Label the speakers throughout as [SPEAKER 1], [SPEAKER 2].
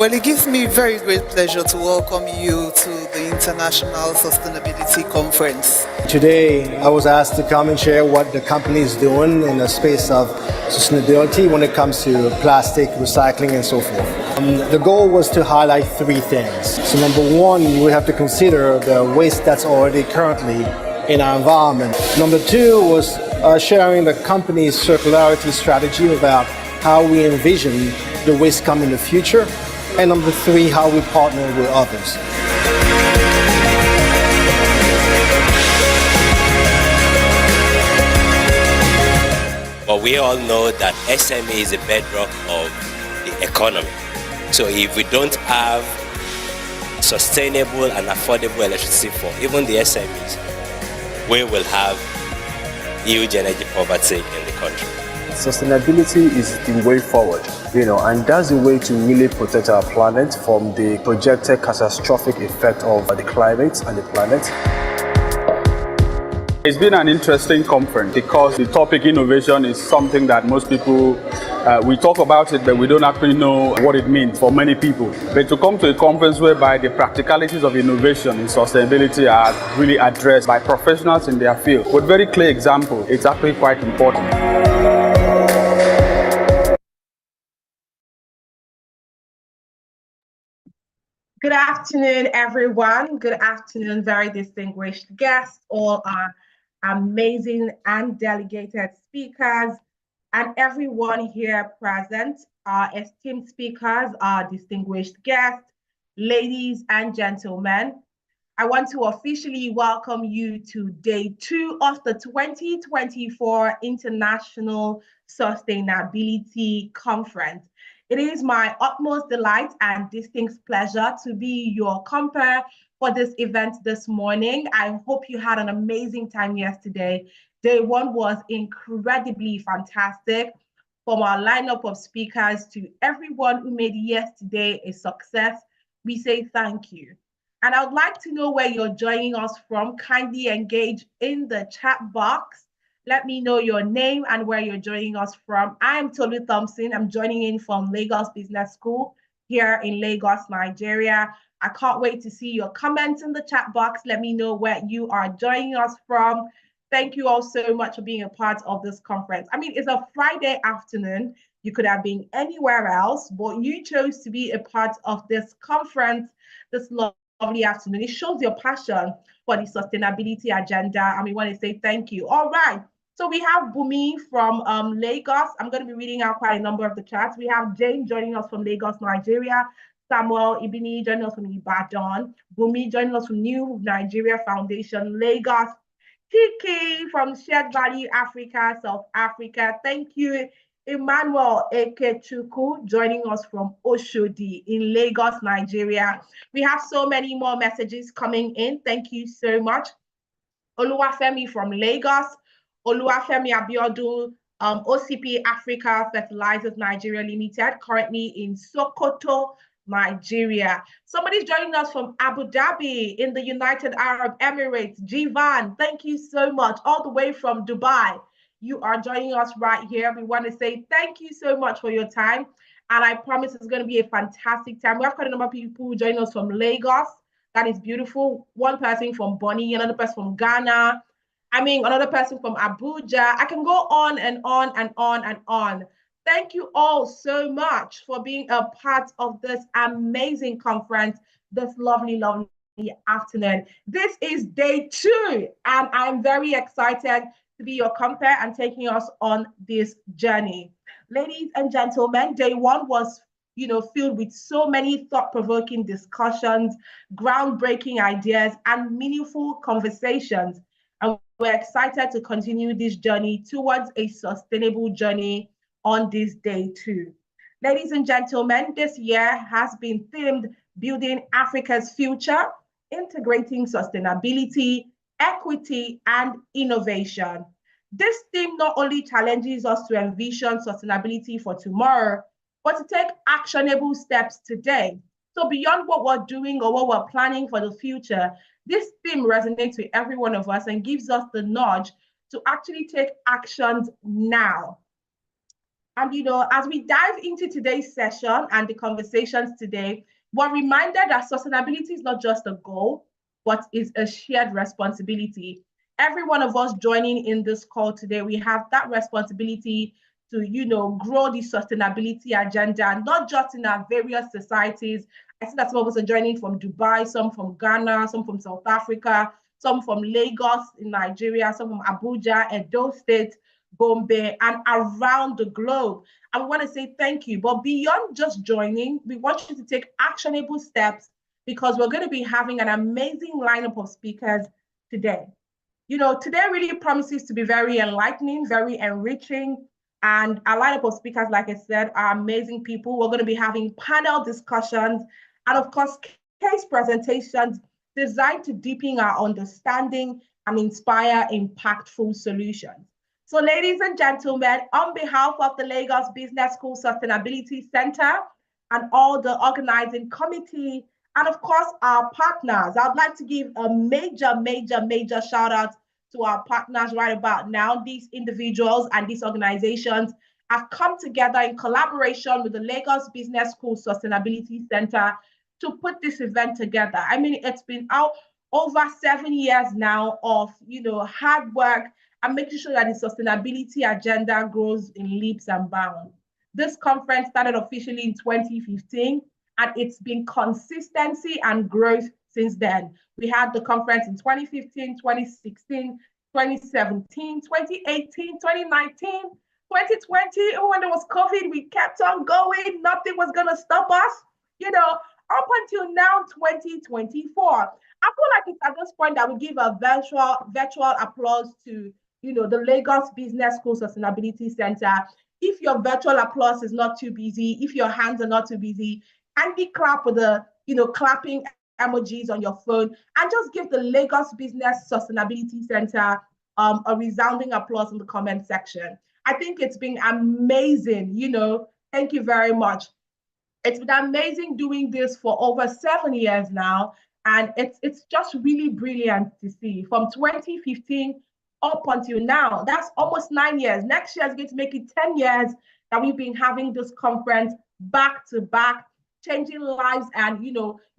[SPEAKER 1] Well, it gives me very great pleasure to welcome you to the International Sustainability Conference.
[SPEAKER 2] Today, I was asked to come and share what the company is doing in the space of sustainability when it comes to plastic, recycling, and so forth. The goal was to highlight three things. So number one, we have to consider the waste that's already currently in our environment. Number two was sharing the company's circularity strategy about how we envision the waste come in the future. And number three, how we partner with others.
[SPEAKER 3] But we all know that SME is the bedrock of the economy. So if we don't have sustainable and affordable electricity for even the SMEs, we will have huge energy poverty in the country.
[SPEAKER 4] Sustainability is the way forward, and that's the way to really protect our planet from the projected catastrophic effect of the climate and the planet.
[SPEAKER 5] It's been an interesting conference because the topic innovation is something that most people, we talk about it, but we don't actually know what it means for many people. But to come to a conference whereby the practicalities of innovation in sustainability are really addressed by professionals in their field with very clear examples, it's actually quite important.
[SPEAKER 6] Good afternoon, everyone. Good afternoon, very distinguished guests, all our amazing and delegated speakers, and everyone here present, our esteemed speakers, our distinguished guests, ladies and gentlemen. I want to officially welcome you to day 2 of the 2024 International Sustainability Conference. It is my utmost delight and distinct pleasure to be your compere for this event this morning. I hope you had an amazing time yesterday. Day 1 was incredibly fantastic. From our lineup of speakers to everyone who made yesterday a success, we say thank you. And I would like to know where you're joining us from. Kindly engage in the chat box. Let me know your name and where you're joining us from. I am Tolu Thompson. I'm joining in from Lagos Business School here in Lagos, Nigeria. I can't wait to see your comments in the chat box. Let me know where you are joining us from. Thank you all so much for being a part of this conference. I mean, it's a Friday afternoon. You could have been anywhere else, but you chose to be a part of this conference this lovely afternoon. It shows your passion for the sustainability agenda, and we want to say thank you. All right. So we have Bumi from Lagos. I'm going to be reading out quite a number of the chats. We have Jane joining us from Lagos, Nigeria. Samuel Ibini joining us from Ibadan. Bumi joining us from New Nigeria Foundation, Lagos. Kiki from Shared Value Africa, South Africa. Thank you. Emmanuel Ekechukwu joining us from Oshodi in Lagos, Nigeria. We have so many more messages coming in. Thank you so much. Oluwafemi from Lagos. Oluwafemi Abiodun, OCP Africa Fertilizers Nigeria Limited, currently in Sokoto, Nigeria. Somebody's joining us from Abu Dhabi in the United Arab Emirates. Jivan, thank you so much, all the way from Dubai. You are joining us right here. We want to say thank you so much for your time. And I promise it's going to be a fantastic time. We have quite a number of people joining us from Lagos. That is beautiful. One person from Bonny, another person from Ghana. I mean, another person from Abuja. I can go on and on and on and on. Thank you all so much for being a part of this amazing conference, this lovely, lovely afternoon. This is day 2, and I'm very excited to be your compere and taking us on this journey. Ladies and gentlemen, day 1 was filled with so many thought-provoking discussions, groundbreaking ideas, and meaningful conversations. And we're excited to continue this journey towards a sustainable journey on this day 2. Ladies and gentlemen, this year has been themed Building Africa's Future, Integrating Sustainability, Equity, and Innovation. This theme not only challenges us to envision sustainability for tomorrow, but to take actionable steps today. So beyond what we're doing or what we're planning for the future, this theme resonates with every one of us and gives us the nudge to actually take actions now. And, as we dive into today's session and the conversations today, we're reminded that sustainability is not just a goal, but is a shared responsibility. Every one of us joining in this call today, we have that responsibility to, grow the sustainability agenda, not just in our various societies. I see that some of us are joining from Dubai, some from Ghana, some from South Africa, some from Lagos in Nigeria, some from Abuja, Edo State, Gombe, and around the globe. And we want to say thank you. But beyond just joining, we want you to take actionable steps because we're going to be having an amazing lineup of speakers today. Today really promises to be very enlightening, very enriching, and our lineup of speakers, like I said, are amazing people. We're going to be having panel discussions and, of course, case presentations designed to deepen our understanding and inspire impactful solutions. So, ladies and gentlemen, on behalf of the Lagos Business School Sustainability Center and all the organizing committee, and of course, our partners, I'd like to give a major shout out to our partners right about now. These individuals and these organizations have come together in collaboration with the Lagos Business School Sustainability Center to put this event together. I mean, it's been out over 7 years now of, hard work and making sure that the sustainability agenda grows in leaps and bounds. This conference started officially in 2015, and it's been consistency and growth since then. We had the conference in 2015, 2016, 2017, 2018, 2019, 2020. And when there was COVID, we kept on going. Nothing was going to stop us, up until now, 2024. I feel like it's at this point that we give a virtual applause to, the Lagos Business School Sustainability Center. If your virtual applause is not too busy, if your hands are not too busy, handy clap with the, clapping emojis on your phone, and just give the Lagos Business Sustainability Center a resounding applause in the comment section. I think it's been amazing, thank you very much. It's been amazing doing this for over 7 years now, and it's just really brilliant to see. From 2015 up until now, that's almost 9 years. Next year is going to make it 10 years that we've been having this conference back to back, changing lives and,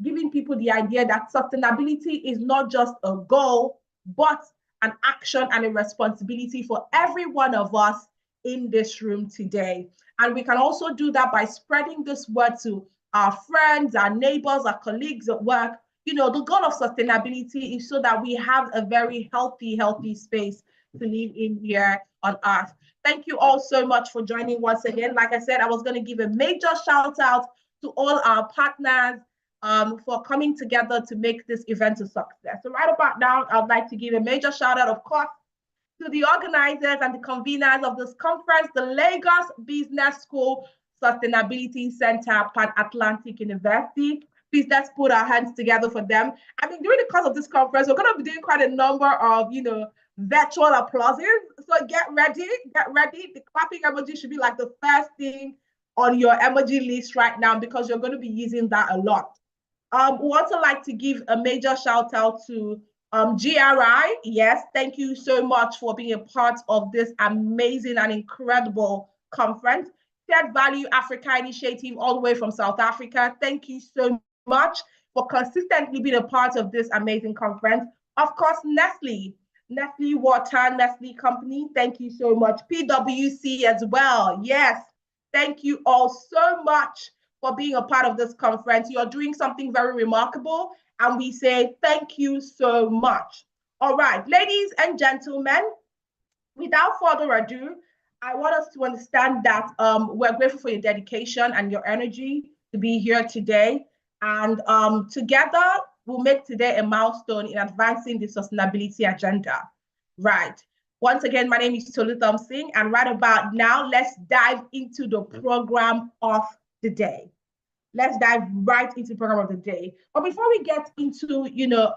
[SPEAKER 6] giving people the idea that sustainability is not just a goal, but an action and a responsibility for every one of us in this room today. And we can also do that by spreading this word to our friends, our neighbors, our colleagues at work. The goal of sustainability is so that we have a very healthy space to live in here on Earth. Thank you all so much for joining once again. Like I said, I was going to give a major shout out to all our partners for coming together to make this event a success. So right about now, I'd like to give a major shout out, of course, to the organizers and the conveners of this conference, the Lagos Business School Sustainability Center, Pan Atlantic University. Please, let's put our hands together for them. I mean, during the course of this conference, we're going to be doing quite a number of, virtual applauses. So get ready. The clapping emoji should be like the first thing on your emoji list right now, because you're going to be using that a lot. We also like to give a major shout out to GRI. Yes, thank you so much for being a part of this amazing and incredible conference. Shared Value Africa Initiative, all the way from South Africa. Thank you so much for consistently being a part of this amazing conference. Of course, Nestle Water, Nestle Company, thank you so much. PwC as well. Yes, thank you all so much for being a part of this conference. You're doing something very remarkable, and we say thank you so much. All right, ladies and gentlemen, without further ado, I want us to understand that we're grateful for your dedication and your energy to be here today. And together, we'll make today a milestone in advancing the sustainability agenda. Right. Once again, my name is Tolu Thompson, and right about now, let's dive into the program of the day. Let's dive right into the program of the day. But before we get into,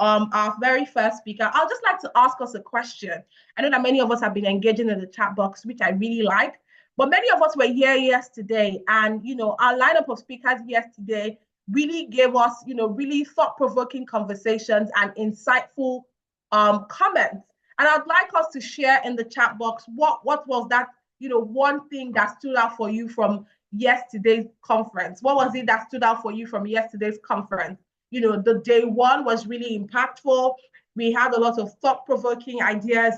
[SPEAKER 6] our very first speaker, I'd just like to ask us a question. I know that many of us have been engaging in the chat box, which I really like, but many of us were here yesterday, and, our lineup of speakers yesterday really gave us, really thought-provoking conversations and insightful comments. And I'd like us to share in the chat box what was that, one thing that stood out for you from yesterday's conference? What was it that stood out for you from yesterday's conference? The day one was really impactful. We had a lot of thought-provoking ideas,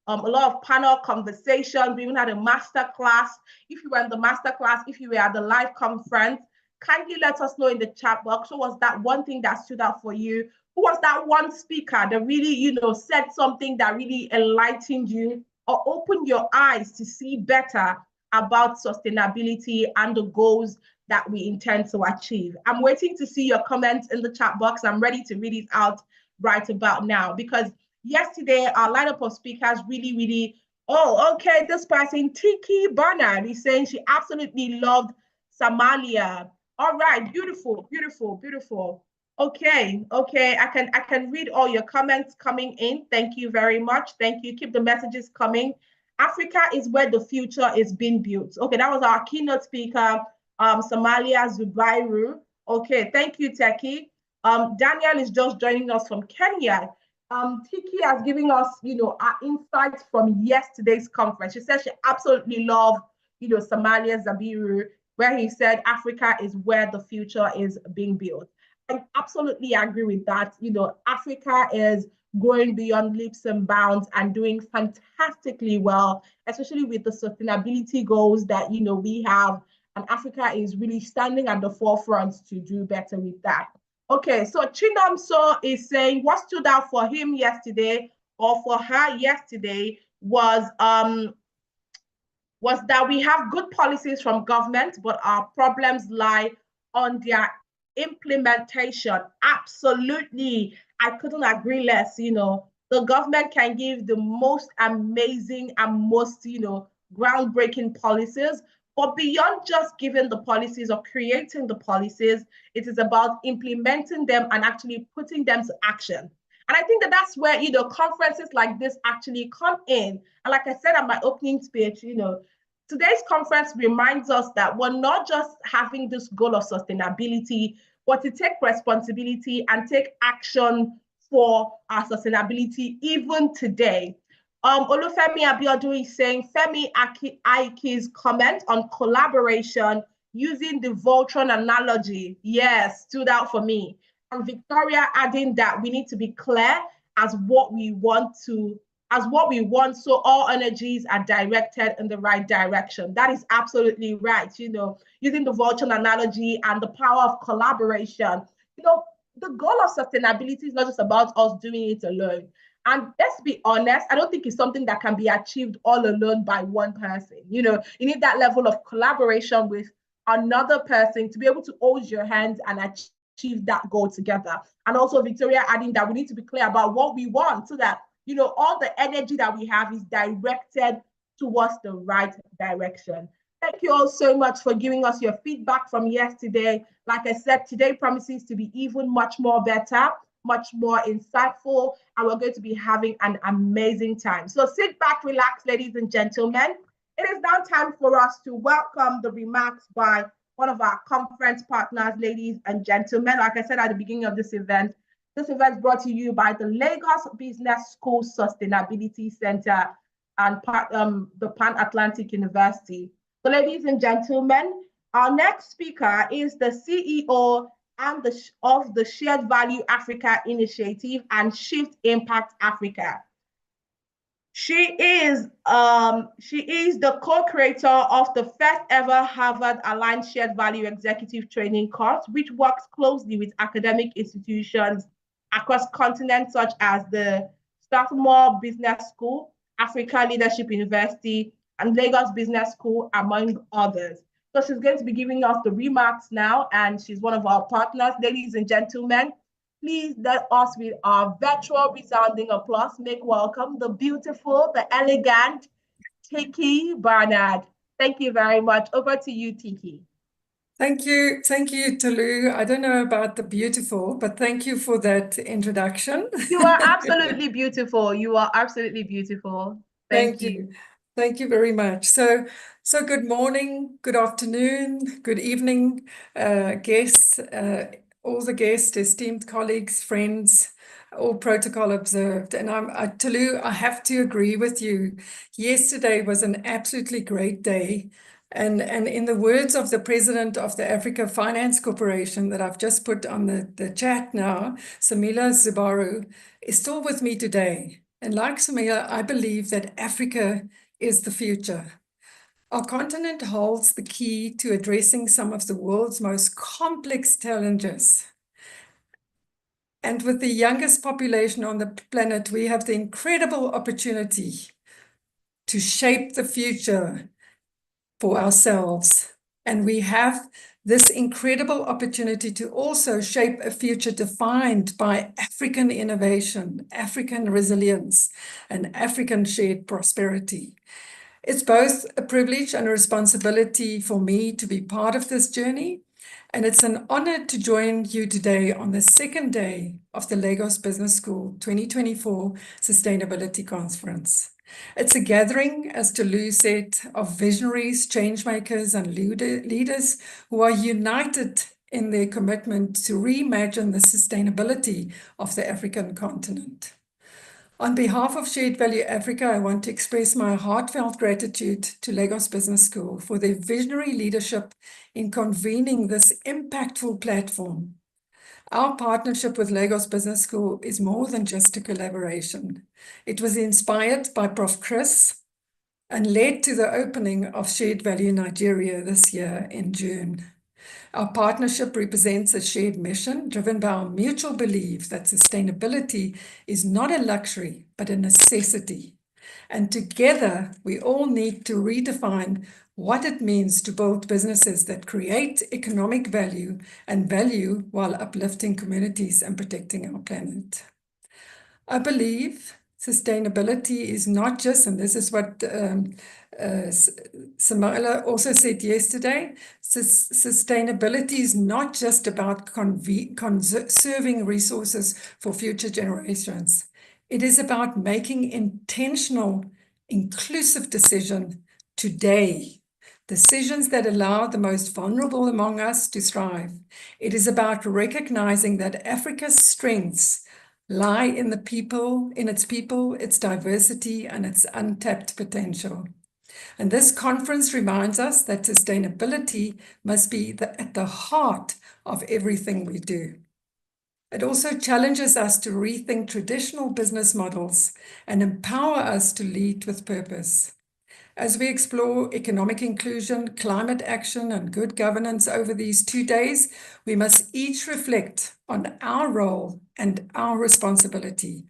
[SPEAKER 6] a lot of panel conversation. We even had a master class. If you were in the master class, if you were at the live conference, kindly let us know in the chat box. What was that one thing that stood out for you? Who was that one speaker that really, said something that really enlightened you or opened your eyes to see better about sustainability and the goals that we intend to achieve? I'm waiting to see your comments in the chat box. I'm ready to read it out right about now, because yesterday our lineup of speakers really, this person, Tiki Barnard, is saying she absolutely loved Somalia. All right, beautiful. Okay, I can read all your comments coming in. Thank you very much. Thank you. Keep the messages coming. Africa is where the future is being built. Okay, that was our keynote speaker, Somalia Zubairu. Okay, thank you, Teki. Daniel is just joining us from Kenya. Tiki has given us, our insights from yesterday's conference. She said she absolutely loved, Somalia Zabiru, where he said Africa is where the future is being built. I absolutely agree with that. Africa is going beyond leaps and bounds and doing fantastically well, especially with the sustainability goals that, we have. And Africa is really standing at the forefront to do better with that. Okay, so Chinomso is saying what stood out for him yesterday or for her yesterday was that we have good policies from government, but our problems lie on their implementation. Absolutely. I couldn't agree less. The government can give the most amazing and most, groundbreaking policies, but beyond just giving the policies or creating the policies, it is about implementing them and actually putting them to action. And I think that's where, conferences like this actually come in. And like I said at my opening speech, today's conference reminds us that we're not just having this goal of sustainability, but to take responsibility and take action for our sustainability even today. Olufemi Abiodun is saying Femi Aiki's comment on collaboration using the Voltron analogy, yes, stood out for me. And Victoria adding that we need to be clear as what we want, so all energies are directed in the right direction. That is absolutely right. Using the Voltron analogy and the power of collaboration. The goal of sustainability is not just about us doing it alone. And let's be honest, I don't think it's something that can be achieved all alone by one person. You need that level of collaboration with another person to be able to hold your hands and achieve that goal together. And also Victoria adding that we need to be clear about what we want so that, all the energy that we have is directed towards the right direction. Thank you all so much for giving us your feedback from yesterday. Like I said, today promises to be even much more better, much more insightful, and we're going to be having an amazing time. So sit back, relax, ladies and gentlemen. It is now time for us to welcome the remarks by one of our conference partners, ladies and gentlemen. Like I said at the beginning of this event is brought to you by the Lagos Business School Sustainability Center and the Pan Atlantic University. So ladies and gentlemen, our next speaker is the CEO of the Shared Value Africa Initiative and Shift Impact Africa. She is the co-creator of the first ever Harvard Aligned Shared Value Executive Training course, which works closely with academic institutions across continents such as the Strathmore Business School, Africa Leadership University, and Lagos Business School, among others. So she's going to be giving us the remarks now, and she's one of our partners. Ladies and gentlemen, please let us, with our virtual resounding applause, make welcome the beautiful, the elegant Tiki Barnard. Thank you very much. Over to you, Tiki.
[SPEAKER 7] Thank you, Tolu. I don't know about the beautiful, but thank you for that introduction.
[SPEAKER 6] You are absolutely beautiful. You are absolutely beautiful. Thank you.
[SPEAKER 7] Thank you very much. So good morning, good afternoon, good evening, guests, all the guests, esteemed colleagues, friends, all protocol observed. And Tulu, I have to agree with you. Yesterday was an absolutely great day. And in the words of the president of the Africa Finance Corporation that I've just put on the chat now, Samila Zubaru, is still with me today. And like Samila, I believe that Africa is the future. Our continent holds the key to addressing some of the world's most complex challenges. And with the youngest population on the planet, we have the incredible opportunity to shape the future for ourselves. And we have this incredible opportunity to also shape a future defined by African innovation, African resilience, and African shared prosperity. It's both a privilege and a responsibility for me to be part of this journey. And it's an honor to join you today on the second day of the Lagos Business School 2024 Sustainability Conference. It's a gathering, as Tulu said, of visionaries, changemakers, and leaders who are united in their commitment to reimagine the sustainability of the African continent. On behalf of Shared Value Africa, I want to express my heartfelt gratitude to Lagos Business School for their visionary leadership in convening this impactful platform. Our partnership with Lagos Business School is more than just a collaboration. It was inspired by Prof. Chris and led to the opening of Shared Value Nigeria this year in June. Our partnership represents a shared mission driven by our mutual belief that sustainability is not a luxury, but a necessity. And together, we all need to redefine what it means to build businesses that create economic value and value while uplifting communities and protecting our planet. I believe sustainability is not just, and this is what Samila also said yesterday, sustainability is not just about conserving resources for future generations. It is about making intentional, inclusive decisions today, decisions that allow the most vulnerable among us to thrive. It is about recognizing that Africa's strengths lie in its people, its diversity, and its untapped potential. And this conference reminds us that sustainability must be at the heart of everything we do. It also challenges us to rethink traditional business models and empower us to lead with purpose. As we explore economic inclusion, climate action, and good governance over these 2 days, we must each reflect on our role and our responsibility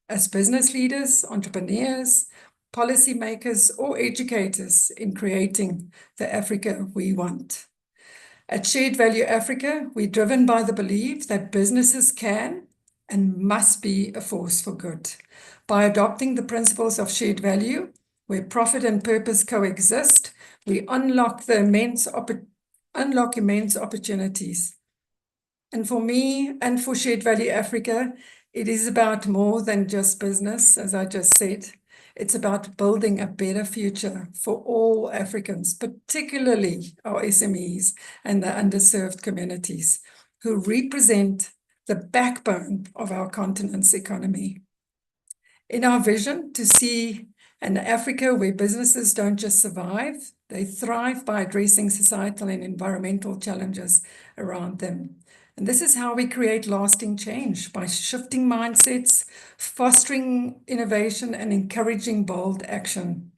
[SPEAKER 7] as business leaders, entrepreneurs, policymakers, or educators in creating the Africa we want. At Shared Value Africa, we're driven by the belief that businesses can and must be a force for good. By adopting the principles of shared value, where profit and purpose coexist, we unlock immense opportunities. And for me and for Shared Value Africa, it is about more than just business, as I just said. It's about building a better future for all Africans, particularly our SMEs and the underserved communities, who represent the backbone of our continent's economy. In our vision to see an Africa where businesses don't just survive, they thrive by addressing societal and environmental challenges around them. And this is how we create lasting change, by shifting mindsets, fostering innovation, and encouraging bold action.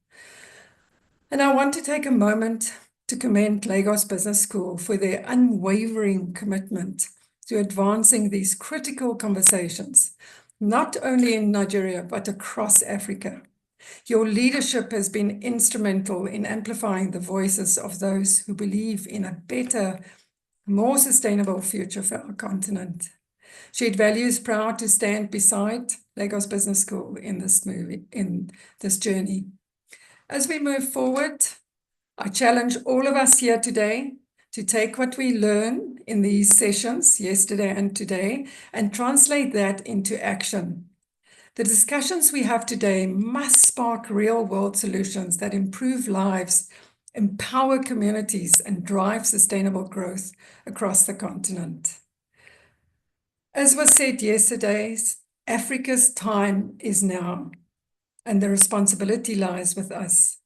[SPEAKER 7] And I want to take a moment to commend Lagos Business School for their unwavering commitment to advancing these critical conversations, not only in Nigeria, but across Africa. Your leadership has been instrumental in amplifying the voices of those who believe in a better, more sustainable future for our continent. Shared Value is proud to stand beside Lagos Business School in this journey. As we move forward, I challenge all of us here today to take what we learn in these sessions, yesterday and today, and translate that into action. The discussions we have today must spark real-world solutions that improve lives, empower communities, and drive sustainable growth across the continent. As was said yesterday, Africa's time is now, and the responsibility lies with us.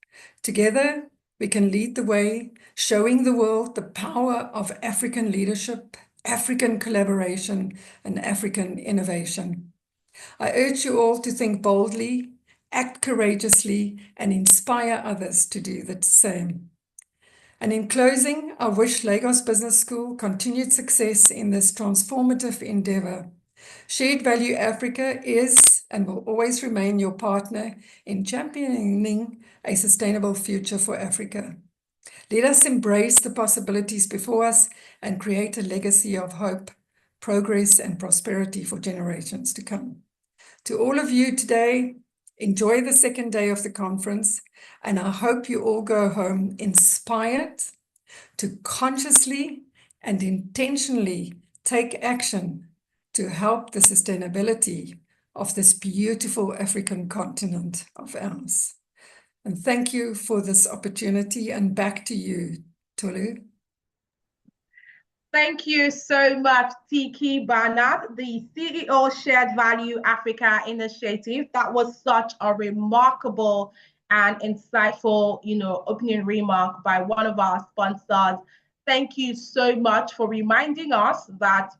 [SPEAKER 7] Together, we can lead the way, showing the world the power of African leadership, African collaboration, and African innovation. I urge you all to think boldly, act courageously, and inspire others to do the same. And in closing, I wish Lagos Business School continued success in this transformative endeavor. Shared Value Africa is and will always remain your partner in championing a sustainable future for Africa. Let us embrace the possibilities before us and create a legacy of hope, progress, and prosperity for generations to come. To all of you today, enjoy the second day of the conference, and I hope you all go home inspired to consciously and intentionally take action to help the sustainability of this beautiful African continent of ours. And thank you for this opportunity, and back to you, Tolu.
[SPEAKER 6] Thank you so much, Tiki Barnard, the CEO Shared Value Africa Initiative. That was such a remarkable and insightful, opening remark by one of our sponsors. Thank you so much for reminding us that,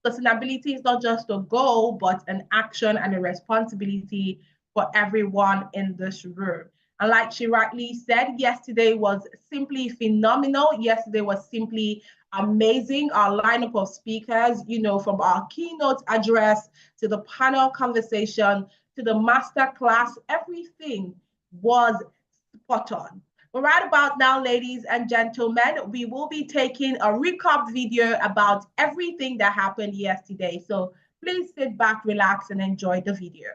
[SPEAKER 6] sustainability is not just a goal, but an action and a responsibility for everyone in this room. And like she rightly said, yesterday was simply phenomenal. Yesterday was simply amazing. Our lineup of speakers, from our keynote address to the panel conversation to the master class, everything was spot on. But right about now, ladies and gentlemen, we will be taking a recap video about everything that happened yesterday. So please sit back, relax, and enjoy the video.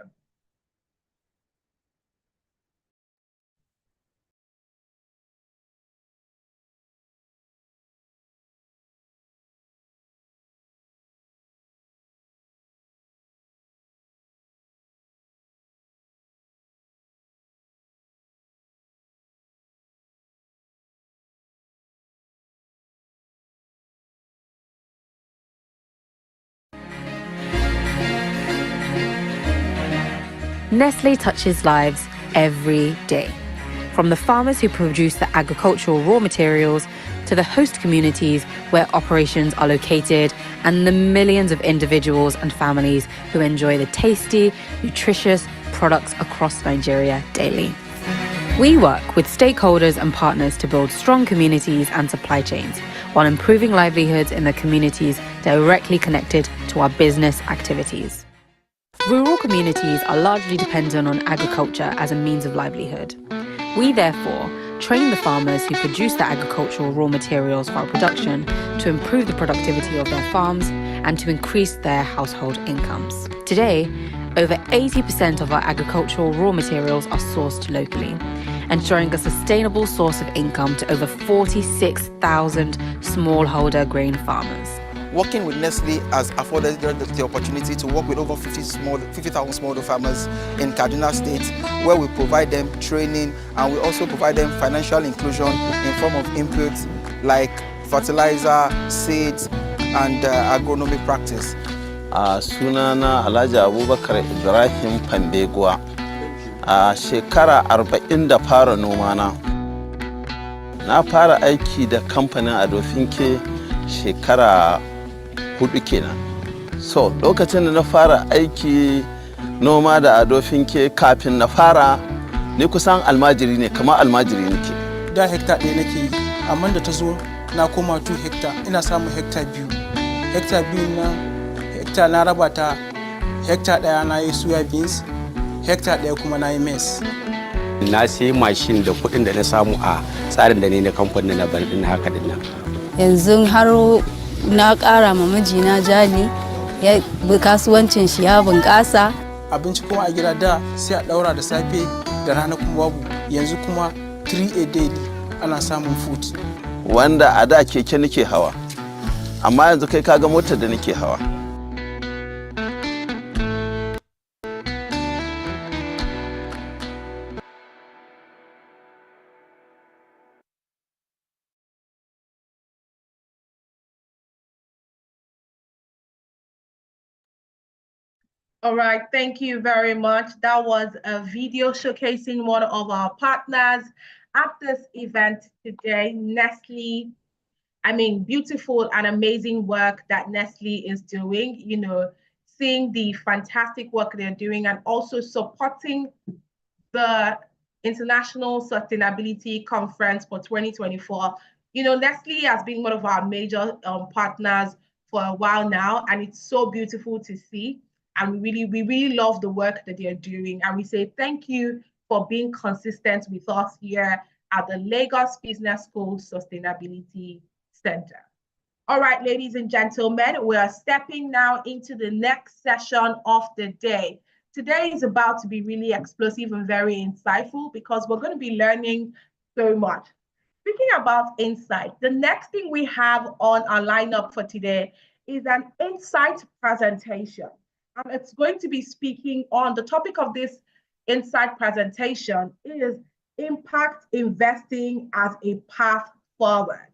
[SPEAKER 8] Nestle touches lives every day. From the farmers who produce the agricultural raw materials to the host communities where operations are located and the millions of individuals and families who enjoy the tasty, nutritious products across Nigeria daily. We work with stakeholders and partners to build strong communities and supply chains while improving livelihoods in the communities directly connected to our business activities. Rural communities are largely dependent on agriculture as a means of livelihood. We therefore train the farmers who produce the agricultural raw materials for our production to improve the productivity of their farms and to increase their household incomes. Today, over 80% of our agricultural raw materials are sourced locally, ensuring a sustainable source of income to over 46,000 smallholder grain farmers.
[SPEAKER 9] Working with Nestle has afforded the opportunity to work with over 50,000 smallholder farmers in Kaduna State, where we provide them training and we also provide them financial inclusion in form of inputs like fertilizer, seeds, and agronomic practice.
[SPEAKER 10] Sunana Alhaji Abubakar Ibrahim Pandegwa. Shekara 40 da fara nomana. Na fara aiki da kamfanin Adofinke shekara 4 kenan. So lokacin da na fara aiki noma da Adofinke kafin na fara ni kusan almajiri ne, kamar almajiri nake.
[SPEAKER 11] Da hekta 1 nake yi, amma da ta zo na koma 2 hekta, ina samun hekta 2. Hekta 2 na hekta na raba ta, hekta 1 na yi soya beans, hekta 1 kuma na yi maize.
[SPEAKER 12] Na sai mashin da kuɗin da na samu a tsarin da ne na kamfanin na ban din haka din nan.
[SPEAKER 13] Yanzu har na ƙara ma mijina jali, ya kasuwancin shi ya bunƙasa.
[SPEAKER 11] Abinci kuma a gida da sai a ɗaura da safe da rana kuma babu, yanzu kuma 3 a day ana samun food.
[SPEAKER 10] Wanda a da keke nake hawa, amma yanzu kai kaga motar da nake hawa.
[SPEAKER 6] All right, thank you very much. That was a video showcasing one of our partners at this event today, Nestle. I mean, beautiful and amazing work that Nestle is doing, you know, seeing the fantastic work they're doing and also supporting the International Sustainability Conference for 2024. You know, Nestle has been one of our major partners for a while now, and it's so beautiful to see. And we really love the work that they're doing. And we say thank you for being consistent with us here at the Lagos Business School Sustainability Center. All right, ladies and gentlemen, we are stepping now into the next session of the day. Today is about to be really explosive and very insightful because we're going to be learning so much. Speaking about insight, the next thing we have on our lineup for today is an insight presentation. And it's going to be speaking on the topic of this insight presentation is impact investing as a path forward.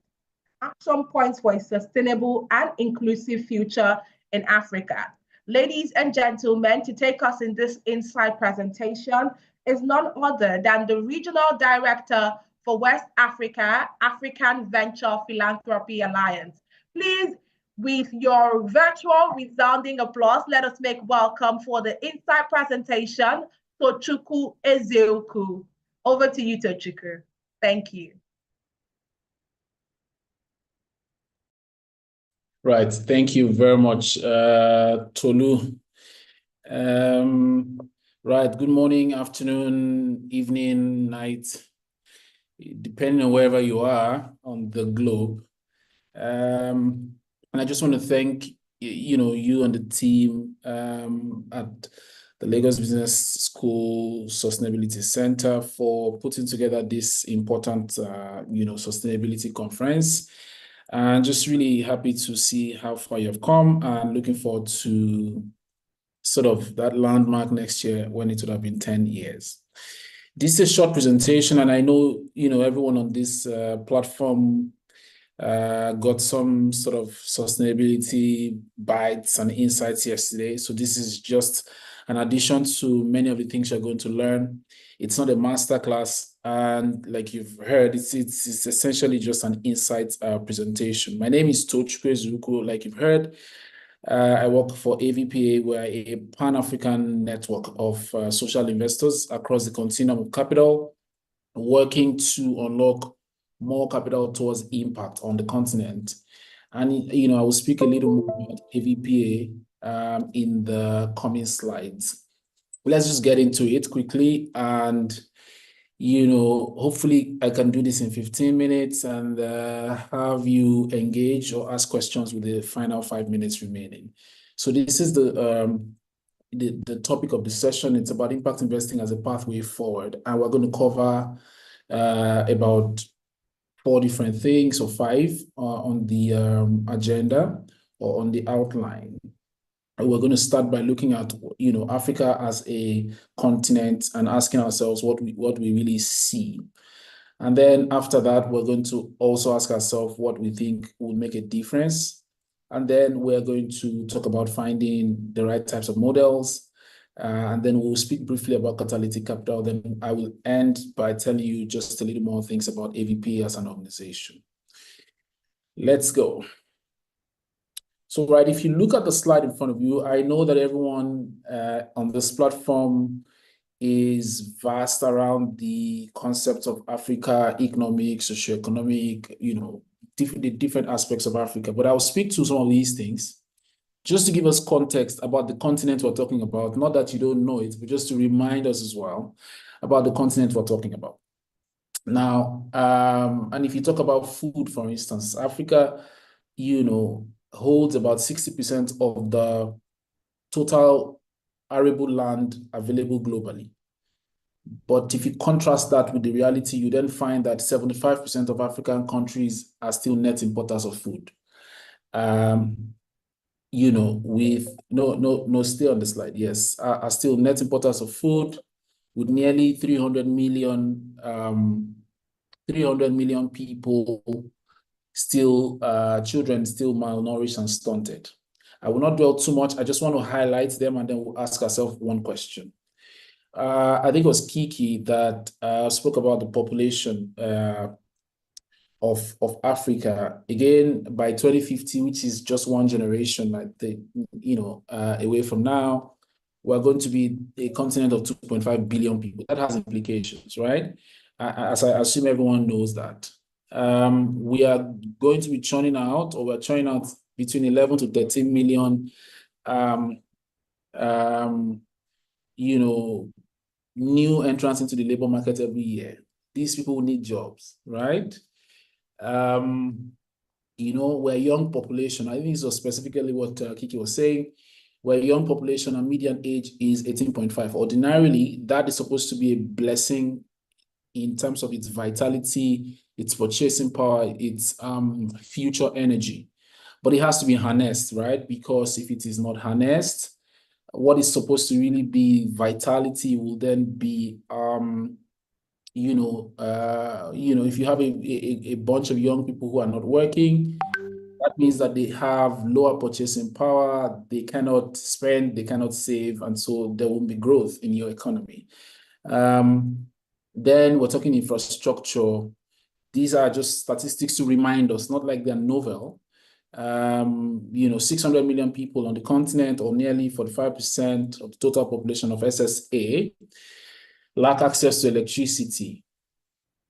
[SPEAKER 6] Action points for a sustainable and inclusive future in Africa. Ladies and gentlemen, to take us in this insight presentation is none other than the Regional Director for West Africa, African Venture Philanthropy Alliance. Please, with your virtual resounding applause, let us make welcome for the insight presentation, Tochukwu Ezeoku. Over to you, Tochukwu. Thank you.
[SPEAKER 14] Right, thank you very much, Tolu. Right, good morning, afternoon, evening, night, depending on wherever you are on the globe. And I just want to thank you and the team at the Lagos Business School Sustainability Center for putting together this important sustainability conference. And just really happy to see how far you've come and looking forward to sort of that landmark next year when it would have been 10 years. This is a short presentation, and I know, everyone on this platform got some sort of sustainability bites and insights yesterday. So this is just an addition to many of the things you're going to learn. It's not a masterclass, and like you've heard, it's essentially just an insight presentation. My name is Tochukwu Ezeoku. Like you've heard, I work for AVPA. We're a Pan-African network of social investors across the continuum of capital, working to unlock more capital towards impact on the continent. And, I will speak a little more about AVPA in the coming slides. Let's just get into it quickly, and hopefully I can do this in 15 minutes and have you engage or ask questions with the final 5 minutes remaining. So this is the topic of the session. It's about impact investing as a pathway forward, and we're going to cover about 4 different things, or 5 on the agenda or on the outline. We're going to start by looking at, Africa as a continent and asking ourselves what we really see. And then after that, we're going to also ask ourselves what we think will make a difference. And then we're going to talk about finding the right types of models. And then we'll speak briefly about catalytic capital. Then I will end by telling you just a little more things about AVP as an organization. Let's go. So, right, if you look at the slide in front of you, I know that everyone on this platform is vast around the concept of Africa, economic, socioeconomic, the different aspects of Africa. But I'll speak to some of these things just to give us context about the continent we're talking about. Not that you don't know it, but just to remind us as well about the continent we're talking about. Now, and if you talk about food, for instance, Africa, holds about 60% of the total arable land available globally. But if you contrast that with the reality, you then find that 75% of African countries are still net importers of food. With stay on the slide, yes, are still net importers of food, with nearly 300 million people still, children still malnourished and stunted. I will not dwell too much. I just want to highlight them, and then we'll ask ourselves one question. I think it was Kiki that spoke about the population of Africa. Again, by 2050, which is just one generation, away from now, we're going to be a continent of 2.5 billion people. That has implications, right? As I assume everyone knows that. We are going to be churning out, or we're churning out between 11 to 13 million, new entrants into the labor market every year. These people need jobs, right? We're a young population. I think this was specifically what Kiki was saying. We're a young population, and median age is 18.5. Ordinarily, that is supposed to be a blessing in terms of its vitality, its purchasing power, its future energy. But it has to be harnessed, right? Because if it is not harnessed, what is supposed to really be vitality will then be, if you have a bunch of young people who are not working, that means that they have lower purchasing power, they cannot spend, they cannot save, and so there won't be growth in your economy. Then we're talking infrastructure. These are just statistics to remind us, not like they're novel. 600 million people on the continent, or nearly 45% of the total population of SSA, lack access to electricity.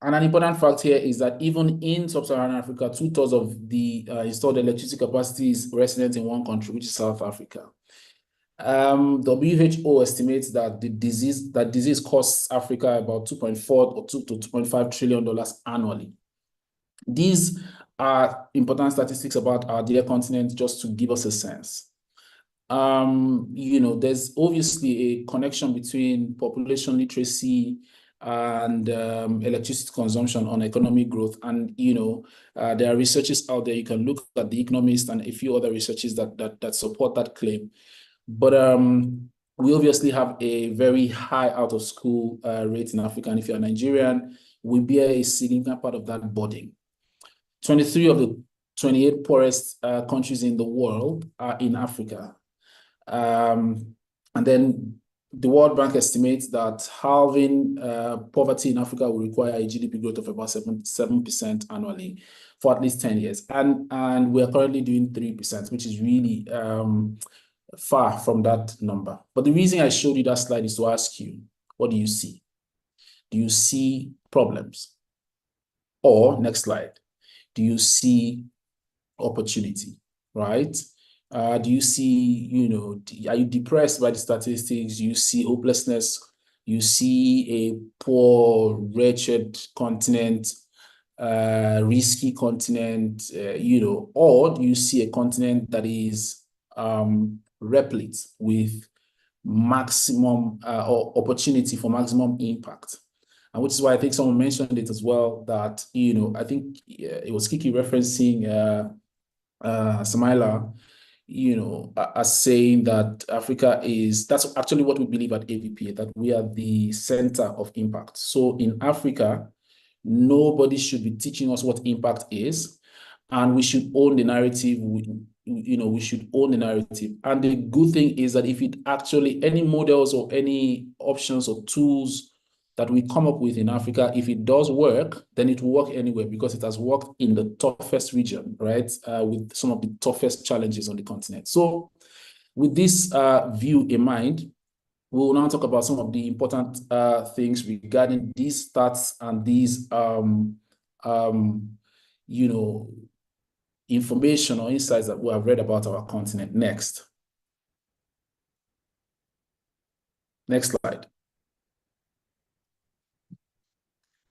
[SPEAKER 14] And an important fact here is that even in sub-Saharan Africa, 2/3 of the installed electricity capacity is resident in one country, which is South Africa. WHO estimates that disease costs Africa about $2.4 or $2 to $2.5 trillion annually. These are important statistics about our dear continent, just to give us a sense. There's obviously a connection between population literacy and electricity consumption on economic growth. And, there are researches out there. You can look at The Economist and a few other researches that support that claim. But we obviously have a very high out-of-school rate in Africa. And if you're Nigerian, we bear a significant part of that burden. 23 of the 28 poorest countries in the world are in Africa. And then the World Bank estimates that halving poverty in Africa will require a GDP growth of about 7% annually for at least 10 years. And we are currently doing 3%, which is really far from that number. But the reason I showed you that slide is to ask you, what do you see? Do you see problems? Or, next slide, do you see opportunity, right? Do you see, are you depressed by the statistics? Do you see hopelessness? You see a poor, wretched continent, risky continent, or do you see a continent that is replete with maximum opportunity for maximum impact? And which is why I think someone mentioned it as well, that, I think it was Kiki referencing Samaila, as saying that Africa that's actually what we believe at AVP, that we are the center of impact. So in Africa, nobody should be teaching us what impact is, and we should own the narrative. We should own the narrative. And the good thing is that if it actually, any models or any options or tools that we come up with in Africa, if it does work, then it will work anywhere, because it has worked in the toughest region, right? With some of the toughest challenges on the continent. So with this view in mind, we will now talk about some of the important things regarding these stats and these, information or insights that we have read about our continent. Next slide.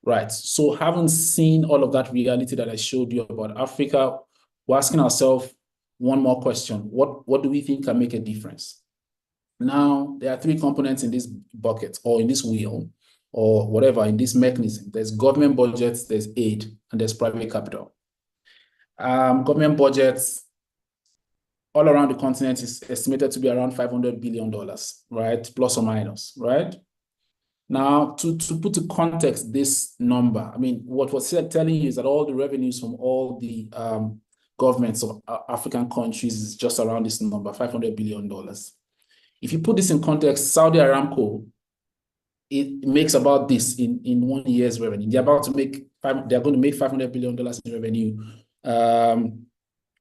[SPEAKER 14] Right, so having seen all of that reality that I showed you about Africa, we're asking ourselves one more question. What do we think can make a difference? Now, there are three components in this bucket, or in this wheel, or whatever, in this mechanism. There's government budgets, there's aid, and there's private capital. Government budgets all around the continent is estimated to be around $500 billion, right? Plus or minus, right? Now, to put to context this number, I mean, what was telling you is that all the revenues from all the governments of African countries is just around this number, $500 billion. If you put this in context, Saudi Aramco, it makes about this in 1 year's revenue. They're going to make $500 billion in revenue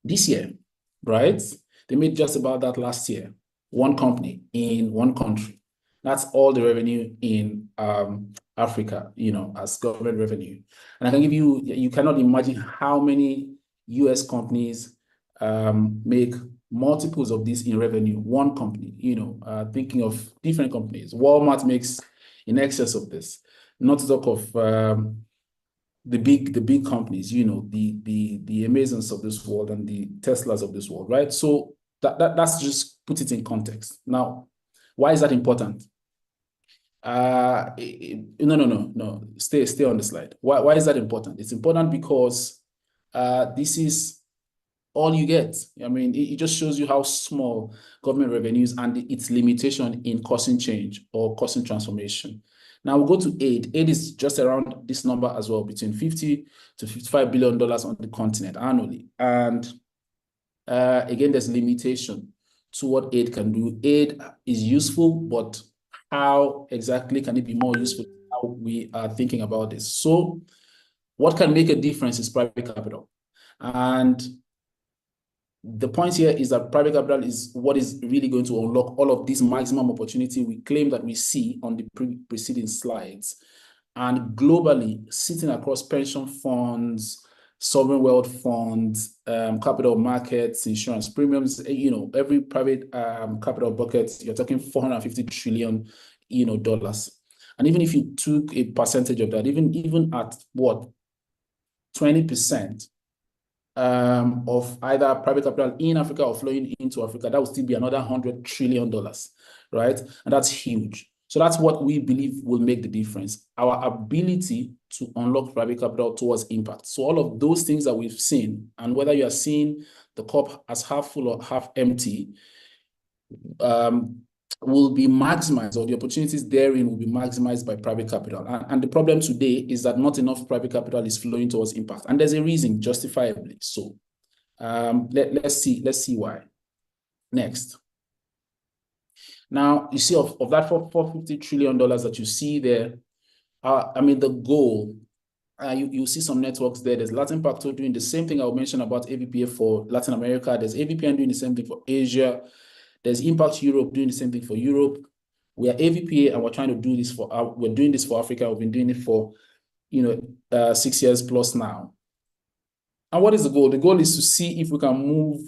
[SPEAKER 14] this year, right? They made just about that last year. One company in one country. That's all the revenue in Africa, as government revenue. And I can give you, you cannot imagine how many US companies make multiples of this in revenue. One company, thinking of different companies. Walmart makes in excess of this. Not to talk of the big companies, the Amazons of this world and the Teslas of this world, right? So that's just put it in context. Now, why is that important? No. Stay on the slide. Why is that important? It's important because this is all you get. I mean, it just shows you how small government revenues and its limitation in causing change or causing transformation. Now we'll go to aid. Aid is just around this number as well, between $50 to $55 billion on the continent annually. And again, there's limitation to what aid can do. Aid is useful, but how exactly can it be more useful? How we are thinking about this. So what can make a difference is private capital. And the point here is that private capital is what is really going to unlock all of this maximum opportunity we claim that we see on the preceding slides. And globally, sitting across pension funds, sovereign wealth funds, capital markets, insurance premiums, every private capital bucket, you're talking $450 trillion, dollars. And even if you took a percentage of that, even at what, 20%, of either private capital in Africa or flowing into Africa, that would still be another $100 trillion, right? And that's huge. So that's what we believe will make the difference. Our ability to unlock private capital towards impact. So all of those things that we've seen, and whether you are seeing the cup as half full or half empty, will be maximized, or the opportunities therein will be maximized by private capital. And the problem today is that not enough private capital is flowing towards impact. And there's a reason, justifiably so. Let's see why. Next. Now, you see of that $450 trillion that you see there, the goal, you see some networks there. There's Latin Pacto doing the same thing I will mention about AVPA for Latin America. There's AVPN doing the same thing for Asia. There's Impact Europe doing the same thing for Europe. We are AVPA and we're trying to do this we're doing this for Africa. We've been doing it for, 6 years plus now. And what is the goal? The goal is to see if we can move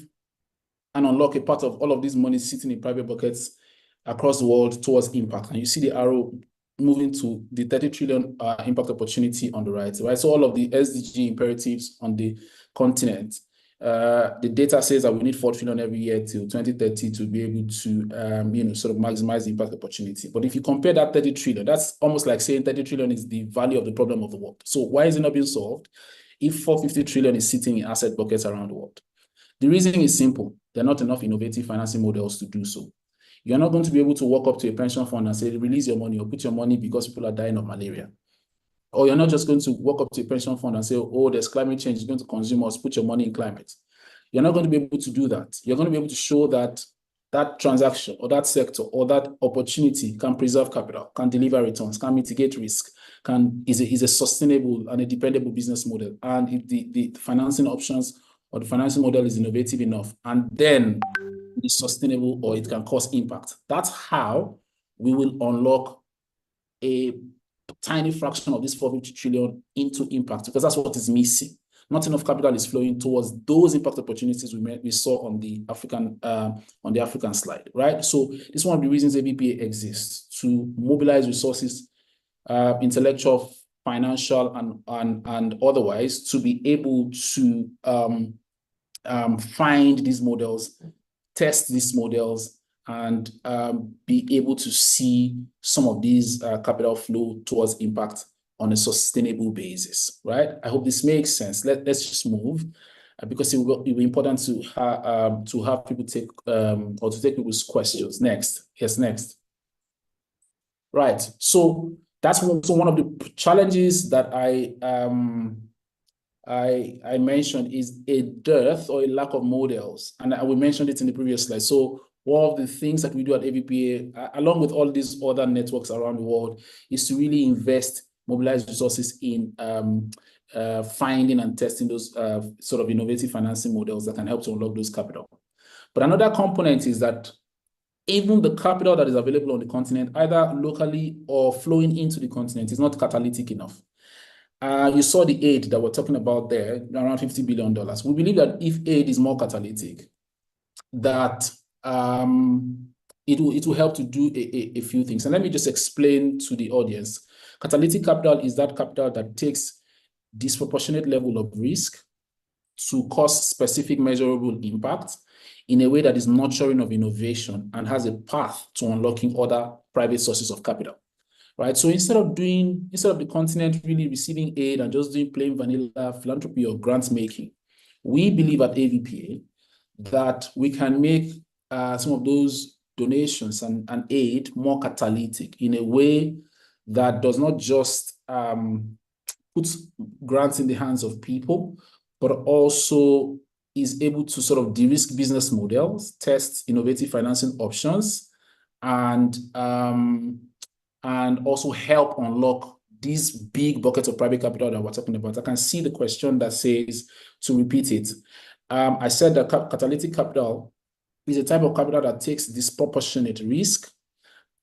[SPEAKER 14] and unlock a part of all of this money sitting in private buckets across the world towards impact. And you see the arrow moving to the 30 trillion impact opportunity on the right? So all of the SDG imperatives on the continent, the data says that we need 4 trillion every year till 2030 to be able to, sort of maximize the impact opportunity. But if you compare that 30 trillion, that's almost like saying 30 trillion is the value of the problem of the world. So why is it not being solved if 450 trillion is sitting in asset buckets around the world? The reason is simple. There are not enough innovative financing models to do so. You're not going to be able to walk up to a pension fund and say, release your money or put your money because people are dying of malaria. Or you're not just going to walk up to a pension fund and say, oh, there's climate change, it's going to consume us, put your money in climate. You're not going to be able to do that. You're going to be able to show that that transaction or that sector or that opportunity can preserve capital, can deliver returns, can mitigate risk, is a sustainable and a dependable business model. And if the financing options or the financing model is innovative enough, and then it's sustainable or it can cause impact. That's how we will unlock a tiny fraction of this 450 trillion into impact, because that's what is missing. Not enough capital is flowing towards those impact opportunities we saw on the African slide, right? So this is one of the reasons AVPA exists, to mobilize resources, intellectual, financial, and otherwise, to be able to find these models, test these models, and be able to see some of these capital flow towards impact on a sustainable basis, right? I hope this makes sense. Let's just move, because it will be important to have people take or to take people's questions. Next, yes, next. Right. So that's one of the challenges that I I mentioned is a dearth or a lack of models. And we mentioned it in the previous slide. So one of the things that we do at AVPA, along with all these other networks around the world, is to really invest, mobilize resources in finding and testing those sort of innovative financing models that can help to unlock those capital. But another component is that even the capital that is available on the continent, either locally or flowing into the continent, is not catalytic enough. You saw the aid that we're talking about there, around $50 billion. We believe that if aid is more catalytic, that it will help to do a few things. And let me just explain to the audience. Catalytic capital is that capital that takes disproportionate level of risk to cause specific measurable impact in a way that is nurturing of innovation and has a path to unlocking other private sources of capital. Right. So instead of the continent really receiving aid and just doing plain vanilla philanthropy or grants making, we believe at AVPA that we can make some of those donations and aid more catalytic in a way that does not just put grants in the hands of people, but also is able to sort of de-risk business models, test innovative financing options, and also help unlock these big buckets of private capital that we're talking about. I can see the question that says, to repeat it, I said that catalytic capital is a type of capital that takes disproportionate risk,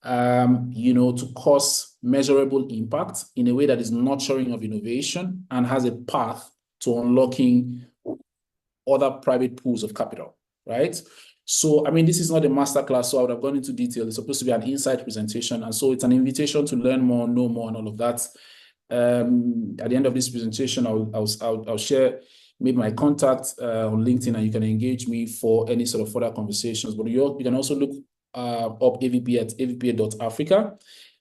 [SPEAKER 14] to cause measurable impact in a way that is nurturing of innovation and has a path to unlocking other private pools of capital, right? So, I mean, this is not a masterclass, so I would have gone into detail. It's supposed to be an insight presentation. And so it's an invitation to learn more, know more, and all of that. At the end of this presentation, I'll share maybe my contact on LinkedIn, and you can engage me for any sort of further conversations. But you can also look up AVPA at avpa.africa,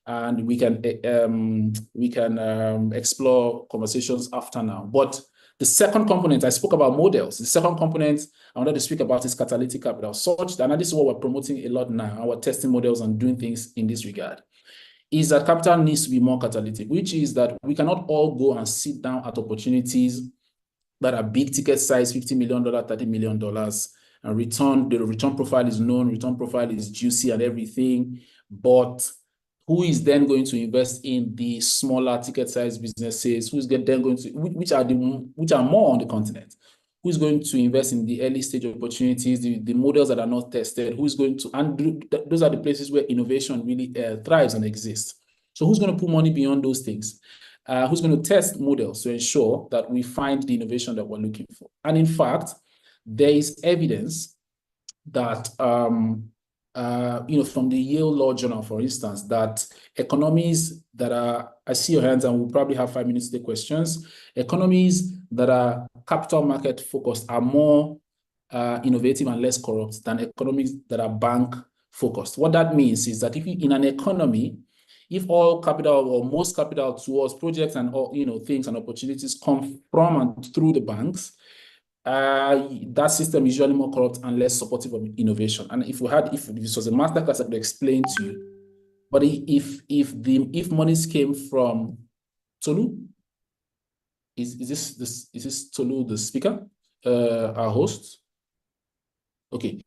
[SPEAKER 14] and we can explore conversations after now. But the second component, I spoke about models. The second component I wanted to speak about is catalytic capital, such that, and this is what we're promoting a lot now, and we're testing models and doing things in this regard, is that capital needs to be more catalytic, which is that we cannot all go and sit down at opportunities that are big ticket size, $50 million, $30 million, and the return profile is known, return profile is juicy and everything, but who is then going to invest in the smaller ticket size businesses? Who's then going to, which are more on the continent? Who's going to invest in the early stage opportunities, the models that are not tested? Who's going to, and those are the places where innovation really thrives and exists. So who's going to put money beyond those things? Who's going to test models to ensure that we find the innovation that we're looking for? And in fact, there is evidence that from the Yale Law Journal, for instance, that economies that are, I see your hands and we'll probably have 5 minutes to take questions. Economies that are capital market focused are more innovative and less corrupt than economies that are bank focused. What that means is that if in an economy, if all capital or most capital towards projects and all, things and opportunities come from and through the banks, that system is usually more corrupt and less supportive of innovation. And if this was a masterclass, I could explain to you. But if monies came from Tolu, is this Tolu the speaker, our host? Okay,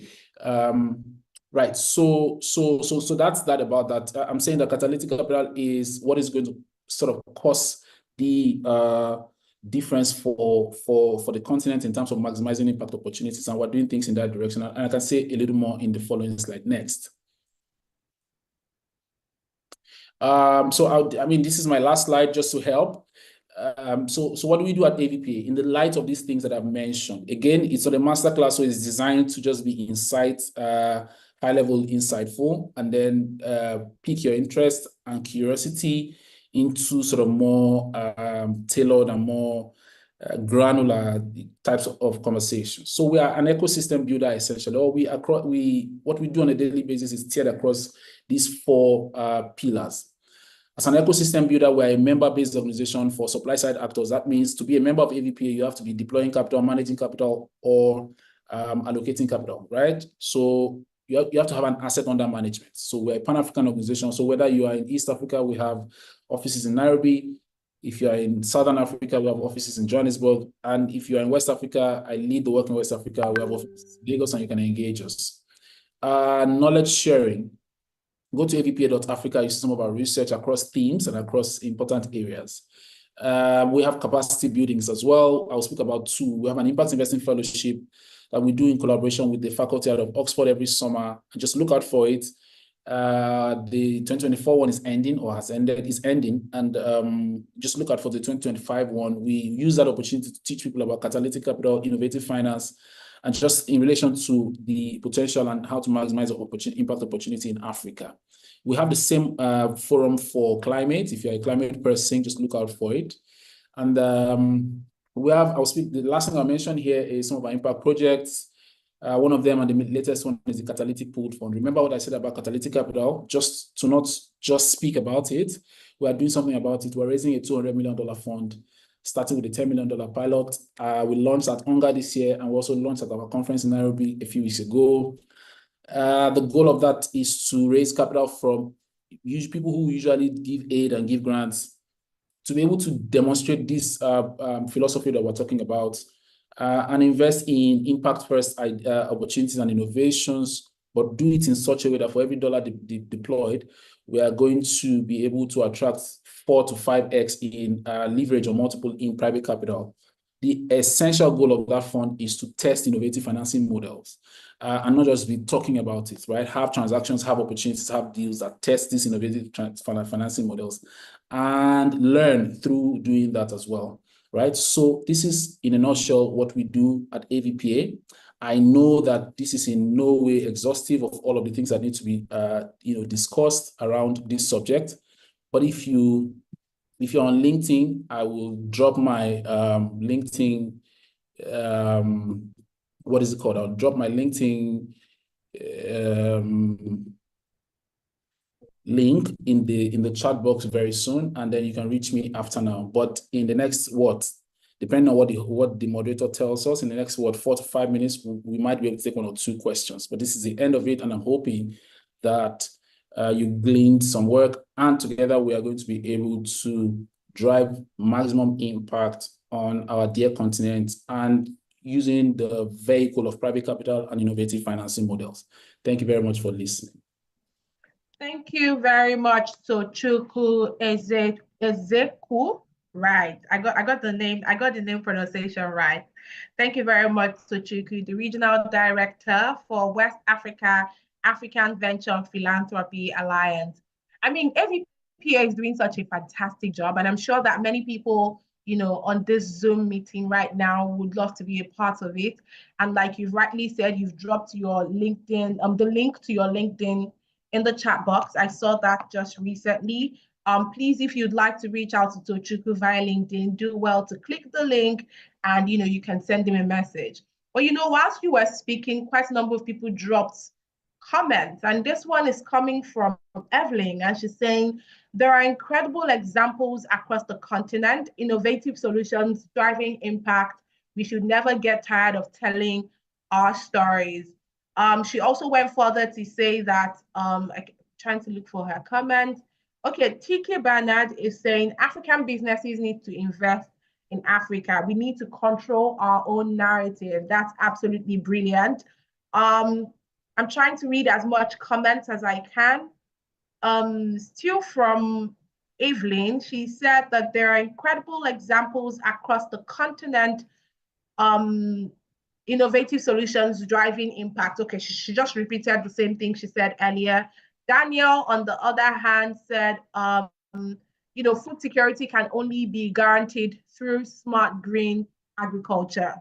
[SPEAKER 14] right. So that's that about that. I'm saying that catalytic capital is what is going to sort of cause the difference for the continent in terms of maximizing impact opportunities, and we're doing things in that direction. And I can say a little more in the following slide next. I mean, this is my last slide just to help. So what do we do at AVPA in the light of these things that I've mentioned? Again, it's not a masterclass, so it's designed to just be insight, high level, insightful, and then pique your interest and curiosity into sort of more tailored and more granular types of conversations. So we are an ecosystem builder essentially. What we do on a daily basis is tiered across these 4 pillars. As an ecosystem builder, we're a member-based organization for supply-side actors. That means to be a member of AVPA, you have to be deploying capital, managing capital, or allocating capital, right? So you have to have an asset under management. So we're a Pan-African organization. So whether you are in East Africa, we have offices in Nairobi. If you are in Southern Africa, we have offices in Johannesburg. And if you are in West Africa, I lead the work in West Africa. We have offices in Lagos, and you can engage us. Knowledge sharing. Go to avpa.africa. You see some of our research across themes and across important areas. We have capacity buildings as well. I'll speak about two. We have an impact investing fellowship that we do in collaboration with the faculty out of Oxford every summer. Just look out for it. The 2024 one is ending or has ended, is ending. And just look out for the 2025 one. We use that opportunity to teach people about catalytic capital, innovative finance, and just in relation to the potential and how to maximize the impact opportunity in Africa. We have the same forum for climate. If you're a climate person, just look out for it. And the last thing I'll mention here is some of our impact projects. One of them, and the latest one, is the Catalytic Pooled Fund. Remember what I said about catalytic capital? Just to not just speak about it, we are doing something about it. We're raising a $200 million fund, starting with a $10 million pilot. We launched at UNGA this year, and we also launched at our conference in Nairobi a few weeks ago. The goal of that is to raise capital from people who usually give aid and give grants, to be able to demonstrate this philosophy that we're talking about, and invest in impact-first opportunities and innovations, but do it in such a way that for every dollar deployed, we are going to be able to attract 4 to 5x in leverage or multiple in private capital. The essential goal of that fund is to test innovative financing models and not just be talking about it, right? Have transactions, have opportunities, have deals that test these innovative financing models and learn through doing that as well, right? So this is, in a nutshell, what we do at AVPA. I know that this is in no way exhaustive of all of the things that need to be discussed around this subject. But if you're on LinkedIn, I will drop my LinkedIn, what is it called? I'll drop my LinkedIn link in the chat box very soon, and then you can reach me after now. But in the next, depending on what the moderator tells us, in the next 4 to 5 minutes, we might be able to take 1 or 2 questions. But this is the end of it, and I'm hoping that you gleaned some work, and together we are going to be able to drive maximum impact on our dear continent and using the vehicle of private capital and innovative financing models. Thank you very much for listening.
[SPEAKER 6] Thank you very much, Tochukwu Ezeku. Right, I got the name pronunciation right. Thank you very much, Tochukwu, the Regional Director for West Africa African Venture Philanthropy Alliance. I mean, AVPA is doing such a fantastic job, and I'm sure that many people, on this Zoom meeting right now would love to be a part of it. And like you've rightly said, you've dropped your LinkedIn, the link to your LinkedIn in the chat box. I saw that just recently. Please, if you'd like to reach out to Tochukwu via LinkedIn, do well to click the link, and you can send him a message. But whilst you were speaking, quite a number of people dropped comments, and this one is coming from Evelyn, and she's saying there are incredible examples across the continent, innovative solutions driving impact. We should never get tired of telling our stories. She also went further to say that, trying to look for her comment. Okay, TK Bernard is saying African businesses need to invest in Africa. We need to control our own narrative. That's absolutely brilliant. I'm trying to read as much comments as I can. Still from Evelyn, she said that there are incredible examples across the continent, innovative solutions driving impact. Okay, she just repeated the same thing she said earlier. Daniel, on the other hand, said, food security can only be guaranteed through smart green agriculture.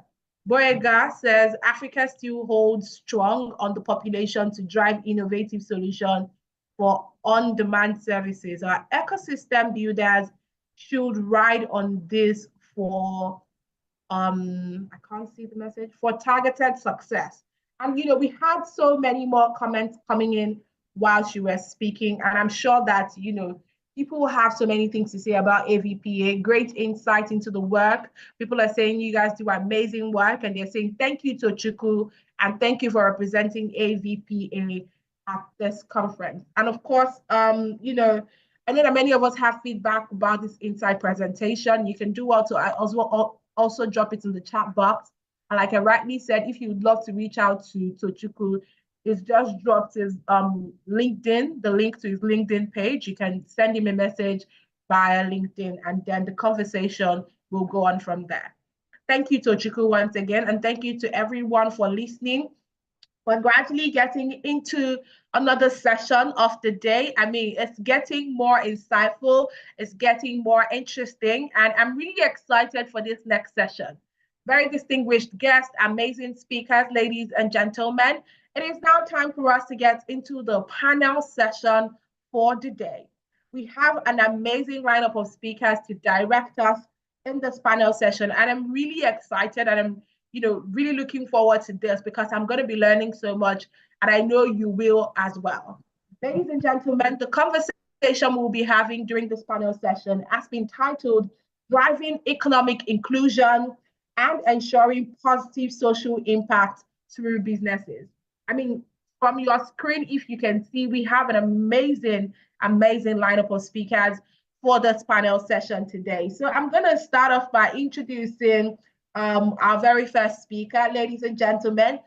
[SPEAKER 6] Boyega says Africa still holds strong on the population to drive innovative solutions for on-demand services. Our ecosystem builders should ride on this for, I can't see the message, for targeted success. And, we had so many more comments coming in while she was speaking, and I'm sure that, people have so many things to say about AVPA, great insight into the work. People are saying you guys do amazing work, and they're saying thank you, Tochukwu, and thank you for representing AVPA at this conference. And of course, I know that many of us have feedback about this Insight presentation. You can do well to also drop it in the chat box. And like I rightly said, if you would love to reach out to Tochukwu, it's just dropped his LinkedIn, the link to his LinkedIn page. You can send him a message via LinkedIn, and then the conversation will go on from there. Thank you, Tochukwu, once again, and thank you to everyone for listening. We're gradually getting into another session of the day. I mean, it's getting more insightful, it's getting more interesting, and I'm really excited for this next session. Very distinguished guests, amazing speakers, ladies and gentlemen. It is now time for us to get into the panel session for the day. We have an amazing lineup of speakers to direct us in this panel session, and I'm really excited, and I'm really looking forward to this because I'm going to be learning so much, and I know you will as well. Ladies and gentlemen, the conversation we'll be having during this panel session has been titled Driving Economic Inclusion and Ensuring Positive Social Impact Through Businesses. I mean, from your screen, if you can see, we have an amazing lineup of speakers for this panel session today. So I'm going to start off by introducing our very first speaker. Ladies and gentlemen,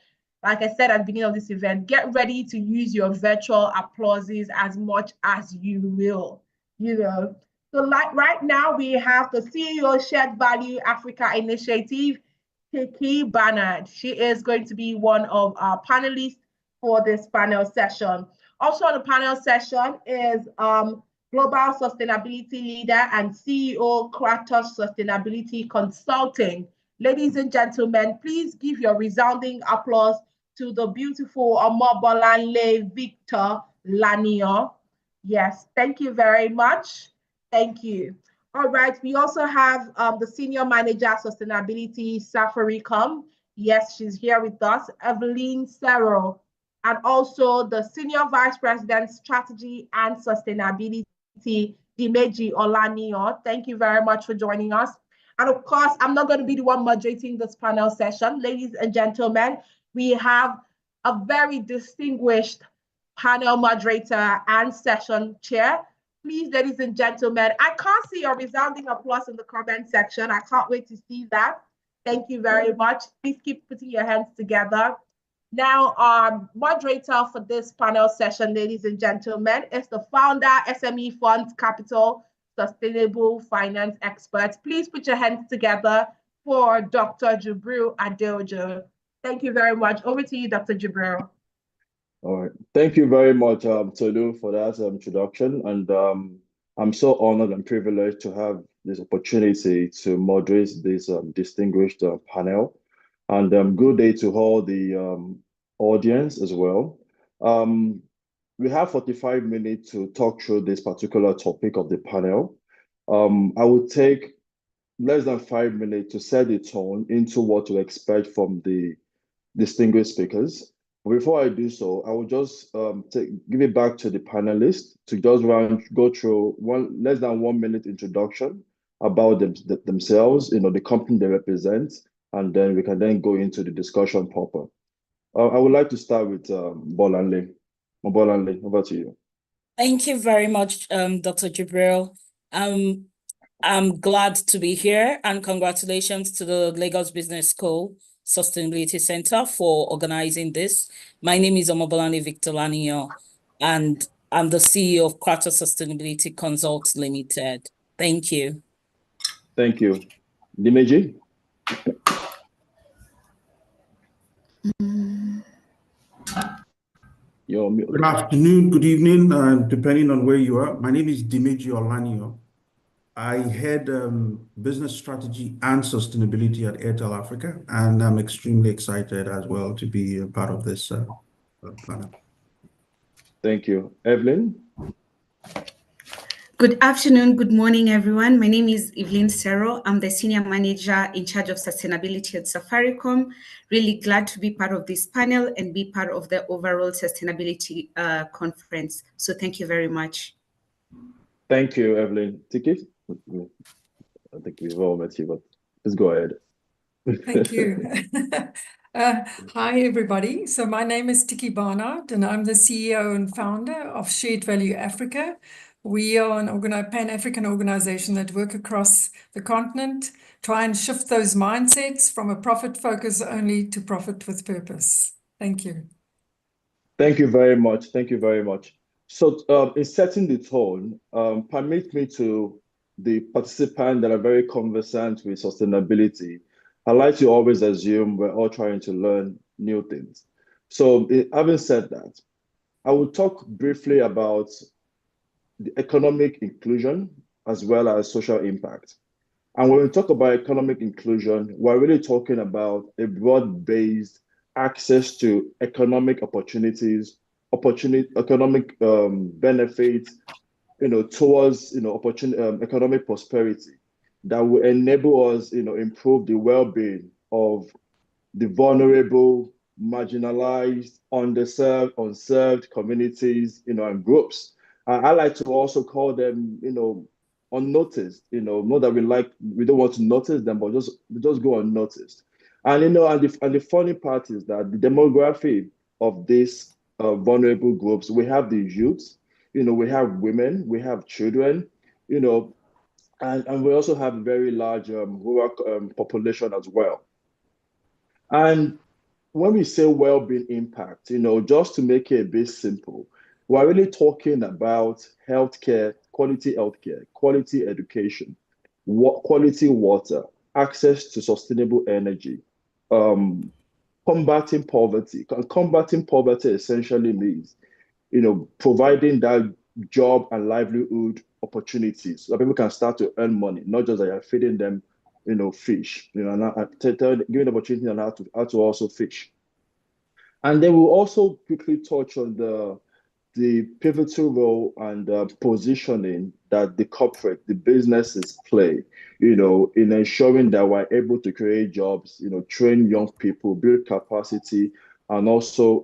[SPEAKER 6] like I said at the beginning of this event, get ready to use your virtual applauses as much as you will, So like right now, we have the CEO Shared Value Africa Initiative, Tiki Barnard. She is going to be one of our panelists for this panel session. Also on the panel session is Global Sustainability Leader and CEO Kratos Sustainability Consulting. Ladies and gentlemen, please give your resounding applause to the beautiful Omobolanle Victor Lanio. Yes, thank you very much. Thank you. All right, we also have the Senior Manager Sustainability, Safaricom. Yes, she's here with us, Evelyn Serro. And also the Senior Vice President, Strategy and Sustainability, Dimeji Olanio. Thank you very much for joining us. And of course, I'm not going to be the one moderating this panel session. Ladies and gentlemen, we have a very distinguished panel moderator and session chair. Please, ladies and gentlemen, I can't see your resounding applause in the comment section. I can't wait to see that. Thank you very much. Please keep putting your hands together. Now, our moderator for this panel session, ladies and gentlemen, is the founder, SME Funds Capital Sustainable Finance Expert. Please put your hands together for Dr. Jibril Adeojo. Thank you very much. Over to you, Dr. Jibril.
[SPEAKER 15] All right. Thank you very much, Tolu, for that introduction. And I'm so honored and privileged to have this opportunity to moderate this distinguished panel. And good day to all the audience as well. We have 45 minutes to talk through this particular topic of the panel. I will take less than 5 minutes to set the tone into what to expect from the distinguished speakers. Before I do so, I will just give it back to the panelists to just go through less than 1 minute introduction about themselves, the company they represent, and then we can then go into the discussion proper. I would like to start with Bolanle. Bolanle, over to you.
[SPEAKER 16] Thank you very much, Dr. Jibril. I'm glad to be here, and congratulations to the Lagos Business School Sustainability Center for organizing this. My name is Omobolanle Victor Lanio, and I'm the CEO of Kratos Sustainability Consults Limited. Thank you.
[SPEAKER 15] Thank you. Dimeji?
[SPEAKER 17] Good afternoon, good evening, depending on where you are. My name is Dimeji Olanio. I head business strategy and sustainability at Airtel Africa, and I'm extremely excited as well to be a part of this panel.
[SPEAKER 15] Thank you. Evelyn?
[SPEAKER 18] Good afternoon, good morning, everyone. My name is Evelyn Serro. I'm the Senior Manager in charge of sustainability at Safaricom. Really glad to be part of this panel and be part of the overall sustainability conference. So thank you very much.
[SPEAKER 15] Thank you, Evelyn. Tiki? I think we've all met you, but let's go ahead.
[SPEAKER 7] Thank you. Hi, everybody. So my name is Tiki Barnard, and I'm the CEO and founder of Shared Value Africa, We are an Pan-African organization that work across the continent, try and shift those mindsets from a profit focus only to profit with purpose. Thank you.
[SPEAKER 15] Thank you very much. Thank you very much. So in setting the tone, permit me to the participants that are very conversant with sustainability. I like to always assume we're all trying to learn new things. So having said that, I will talk briefly about the economic inclusion as well as social impact. And when we talk about economic inclusion, we're really talking about a broad-based access to economic opportunities, economic benefits, towards economic prosperity that will enable us, improve the well-being of the vulnerable, marginalized, underserved, unserved communities, and groups. I like to also call them, unnoticed, not that we don't want to notice them, but just go unnoticed. And, and the funny part is that the demography of these vulnerable groups, we have the youths, we have women, we have children, and we also have a very large rural population as well. And when we say well-being impact, just to make it a bit simple, we're really talking about healthcare, quality education, quality water, access to sustainable energy, combating poverty. And combating poverty essentially means, providing that job and livelihood opportunities so that people can start to earn money, not just that you're feeding them, fish, giving the opportunity on how to also fish. And then we'll also quickly touch on the pivotal role and positioning that the businesses play, in ensuring that we're able to create jobs, train young people, build capacity, and also,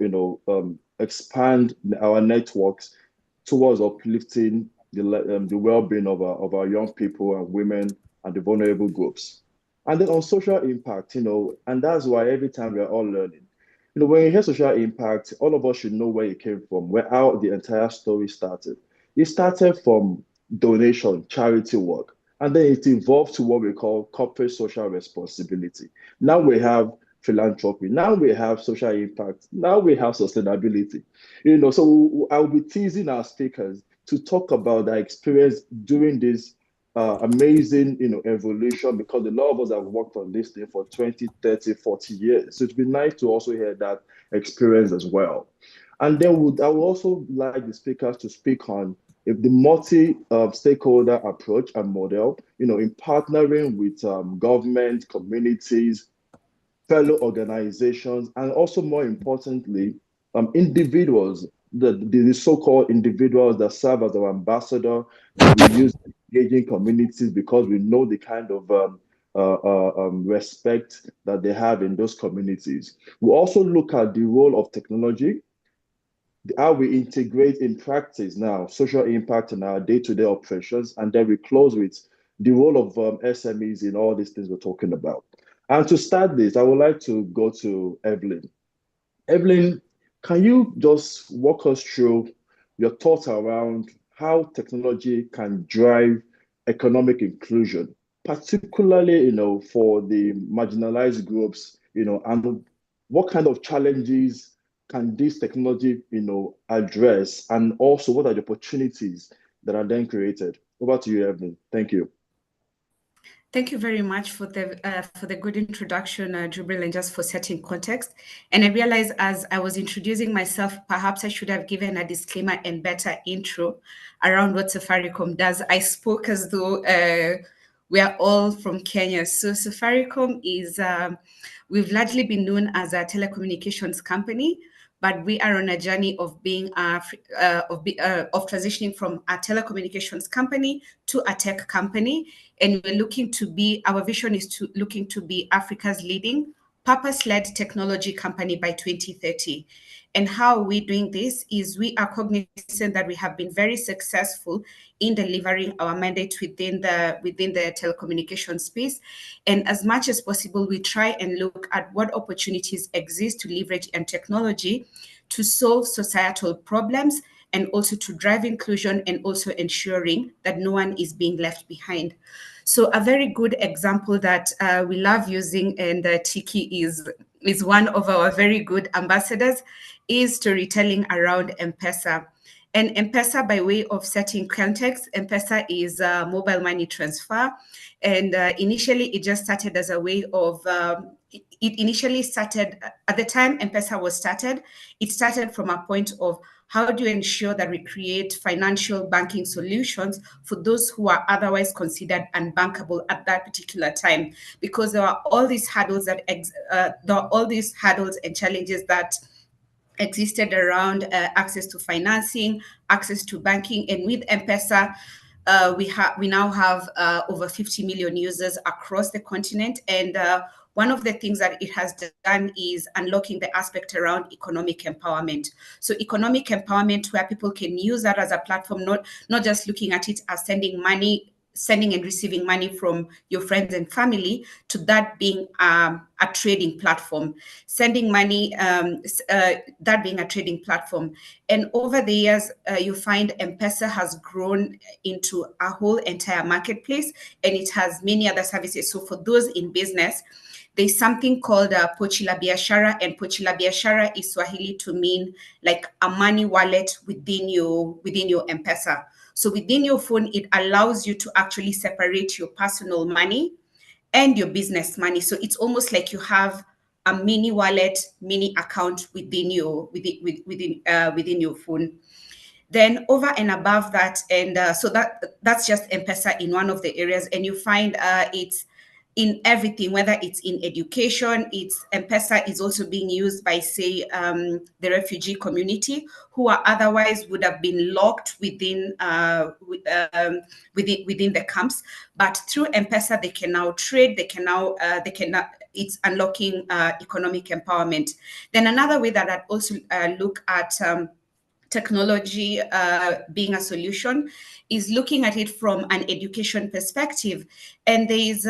[SPEAKER 15] expand our networks towards uplifting the well-being of our young people and women and the vulnerable groups. And then on social impact, and that's why every time we're all learning. When you hear social impact, all of us should know where it came from, how the entire story started. It started from donation, charity work, and then it evolved to what we call corporate social responsibility. Now we have philanthropy, now we have social impact, now we have sustainability. So I'll be teasing our speakers to talk about their experience during this amazing, evolution, because a lot of us have worked on this thing for 20, 30, 40 years. So it'd be nice to also hear that experience as well. And then I would also like the speakers to speak on the multi-stakeholder approach and model, in partnering with government, communities, fellow organizations, and also more importantly, individuals, the so-called individuals that serve as our ambassador, that we use engaging communities because we know the kind of respect that they have in those communities. We also look at the role of technology, how we integrate in practice now social impact in our day-to-day operations, and then we close with the role of SMEs in all these things we're talking about. And to start this, I would like to go to Evelyn. Evelyn, can you just walk us through your thoughts around how technology can drive economic inclusion, particularly, for the marginalized groups, and what kind of challenges can this technology, address, and also what are the opportunities that are then created? Over to you, Evelyn. Thank you.
[SPEAKER 18] Thank you very much for the good introduction, Jubril, and just for setting context. And I realized as I was introducing myself, perhaps I should have given a disclaimer and better intro around what Safaricom does. I spoke as though we are all from Kenya. So Safaricom is, we've largely been known as a telecommunications company, but we are on a journey of being of transitioning from a telecommunications company to a tech company, and we're looking to be. Our vision is looking to be Africa's leading purpose-led technology company by 2030. And how are we doing this is we are cognizant that we have been very successful in delivering our mandate within the telecommunication space. And as much as possible, we try and look at what opportunities exist to leverage and technology to solve societal problems and also to drive inclusion and also ensuring that no one is being left behind. So a very good example that we love using, and Tiki is one of our very good ambassadors, is storytelling around M-Pesa. And M-Pesa, by way of setting context, M-Pesa is a mobile money transfer. And initially, it just started as a way of, it initially started, at the time M-Pesa was started, it started from a point of how do you ensure that we create financial banking solutions for those who are otherwise considered unbankable at that particular time? Because there are all these hurdles and challenges that existed around access to financing, access to banking, and with M-Pesa, we now have over 50 million users across the continent, and one of the things that it has done is unlocking the aspect around economic empowerment. So economic empowerment, where people can use that as a platform, not just looking at it as sending and receiving money from your friends and family, to that being a trading platform, sending money, that being a trading platform. And over the years, you find M-Pesa has grown into a whole entire marketplace, and it has many other services. So for those in business, there's something called Pochi la Biashara, and Pochi la Biashara is Swahili to mean like a money wallet within your M-Pesa. So within your phone, it allows you to actually separate your personal money and your business money. So it's almost like you have a mini wallet, mini account within your phone. Then over and above that, and so that's just M-Pesa in one of the areas, and you find it's in everything, whether it's in education, M-Pesa is also being used by, say, the refugee community who are otherwise would have been locked within the camps. But through M-Pesa, they can now trade. It's unlocking economic empowerment. Then another way that I'd also look at technology being a solution is looking at it from an education perspective, and there's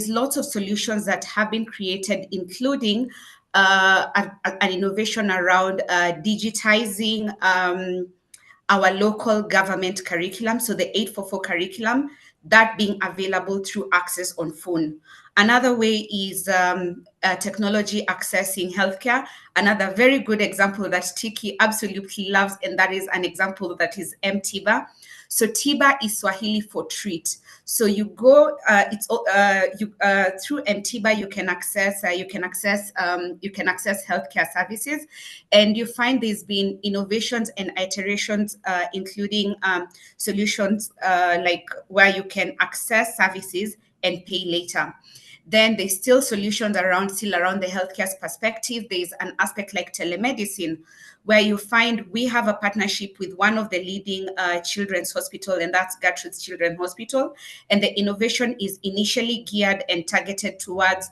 [SPEAKER 18] lots of solutions that have been created, including an innovation around digitizing our local government curriculum, so the 844 curriculum, that being available through access on phone. Another way is technology accessing healthcare. Another very good example that Tiki absolutely loves, and that is an example that is M-Tiba. So Tiba is Swahili for treat. So you go, through M-Tiba you can access healthcare services, and you find there's been innovations and iterations, including solutions like where you can access services and pay later. Then there's still solutions around the healthcare perspective. There's an aspect like telemedicine, where you find we have a partnership with one of the leading children's hospital, and that's Gertrude's Children's Hospital. And the innovation is initially geared and targeted towards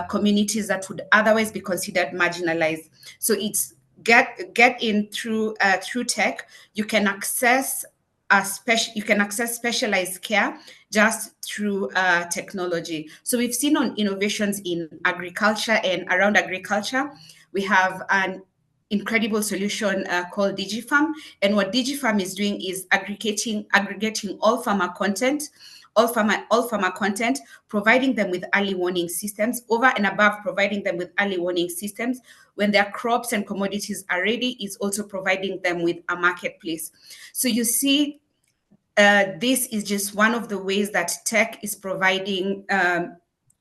[SPEAKER 18] communities that would otherwise be considered marginalized. So it's get in through tech. You can access specialized care just through technology. So we've seen on innovations in agriculture and around agriculture. We have an incredible solution called DigiFarm, and what DigiFarm is doing is aggregating all farmer content, providing them with early warning systems. Over and above providing them with early warning systems, when their crops and commodities are ready, is also providing them with a marketplace. So you see, this is just one of the ways that tech is providing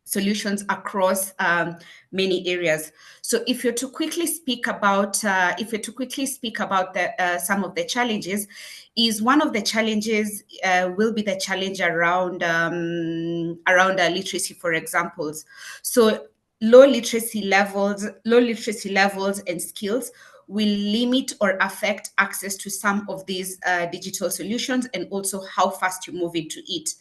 [SPEAKER 18] solutions across many areas. So if you're to quickly speak about some of the challenges, is one of the challenges will be the challenge around literacy, for example. So low literacy levels and skills will limit or affect access to some of these digital solutions, and also how fast you move into it.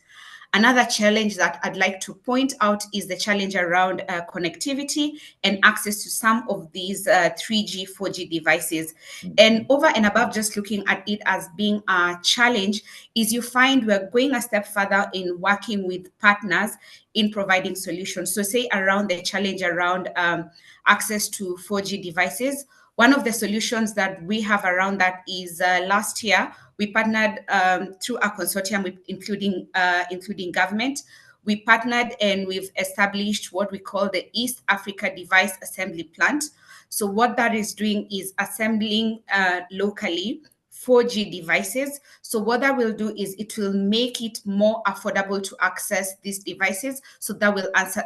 [SPEAKER 18] Another challenge that I'd like to point out is the challenge around connectivity and access to some of these 3G, 4G devices. And over and above just looking at it as being a challenge, is you find we're going a step further in working with partners in providing solutions. So say around the challenge around access to 4G devices, One of the solutions that we have around that is last year we partnered through a consortium with including government. We partnered and we've established what we call the East Africa Device Assembly Plant. So what that is doing is assembling locally 4G devices. So what that will do is it will make it more affordable to access these devices. So that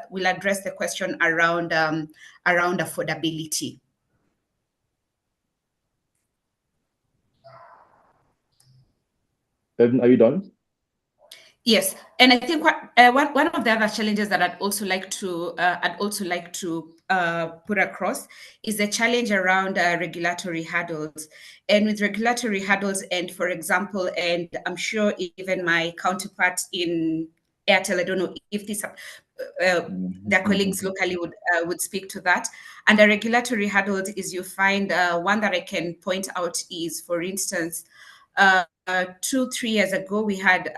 [SPEAKER 18] will address the question around affordability.
[SPEAKER 15] Evan, are you done?
[SPEAKER 18] Yes, and I think one of the other challenges that I'd also like to put across is the challenge around regulatory hurdles. And with regulatory hurdles, and for example, and I'm sure even my counterparts in Airtel, I don't know if this their colleagues locally would speak to that. And the regulatory hurdles is you find one that I can point out is, for instance, 2-3 years ago, we had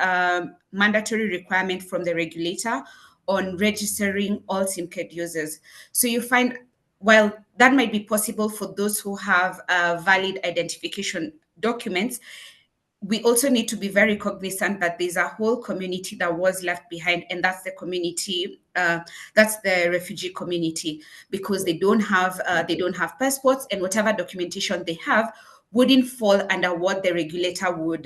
[SPEAKER 18] mandatory requirement from the regulator on registering all SIM card users. So you find, while that might be possible for those who have valid identification documents, we also need to be very cognizant that there's a whole community that was left behind, and that's the community, that's the refugee community, because they don't have passports, and whatever documentation they have wouldn't fall under what the regulator would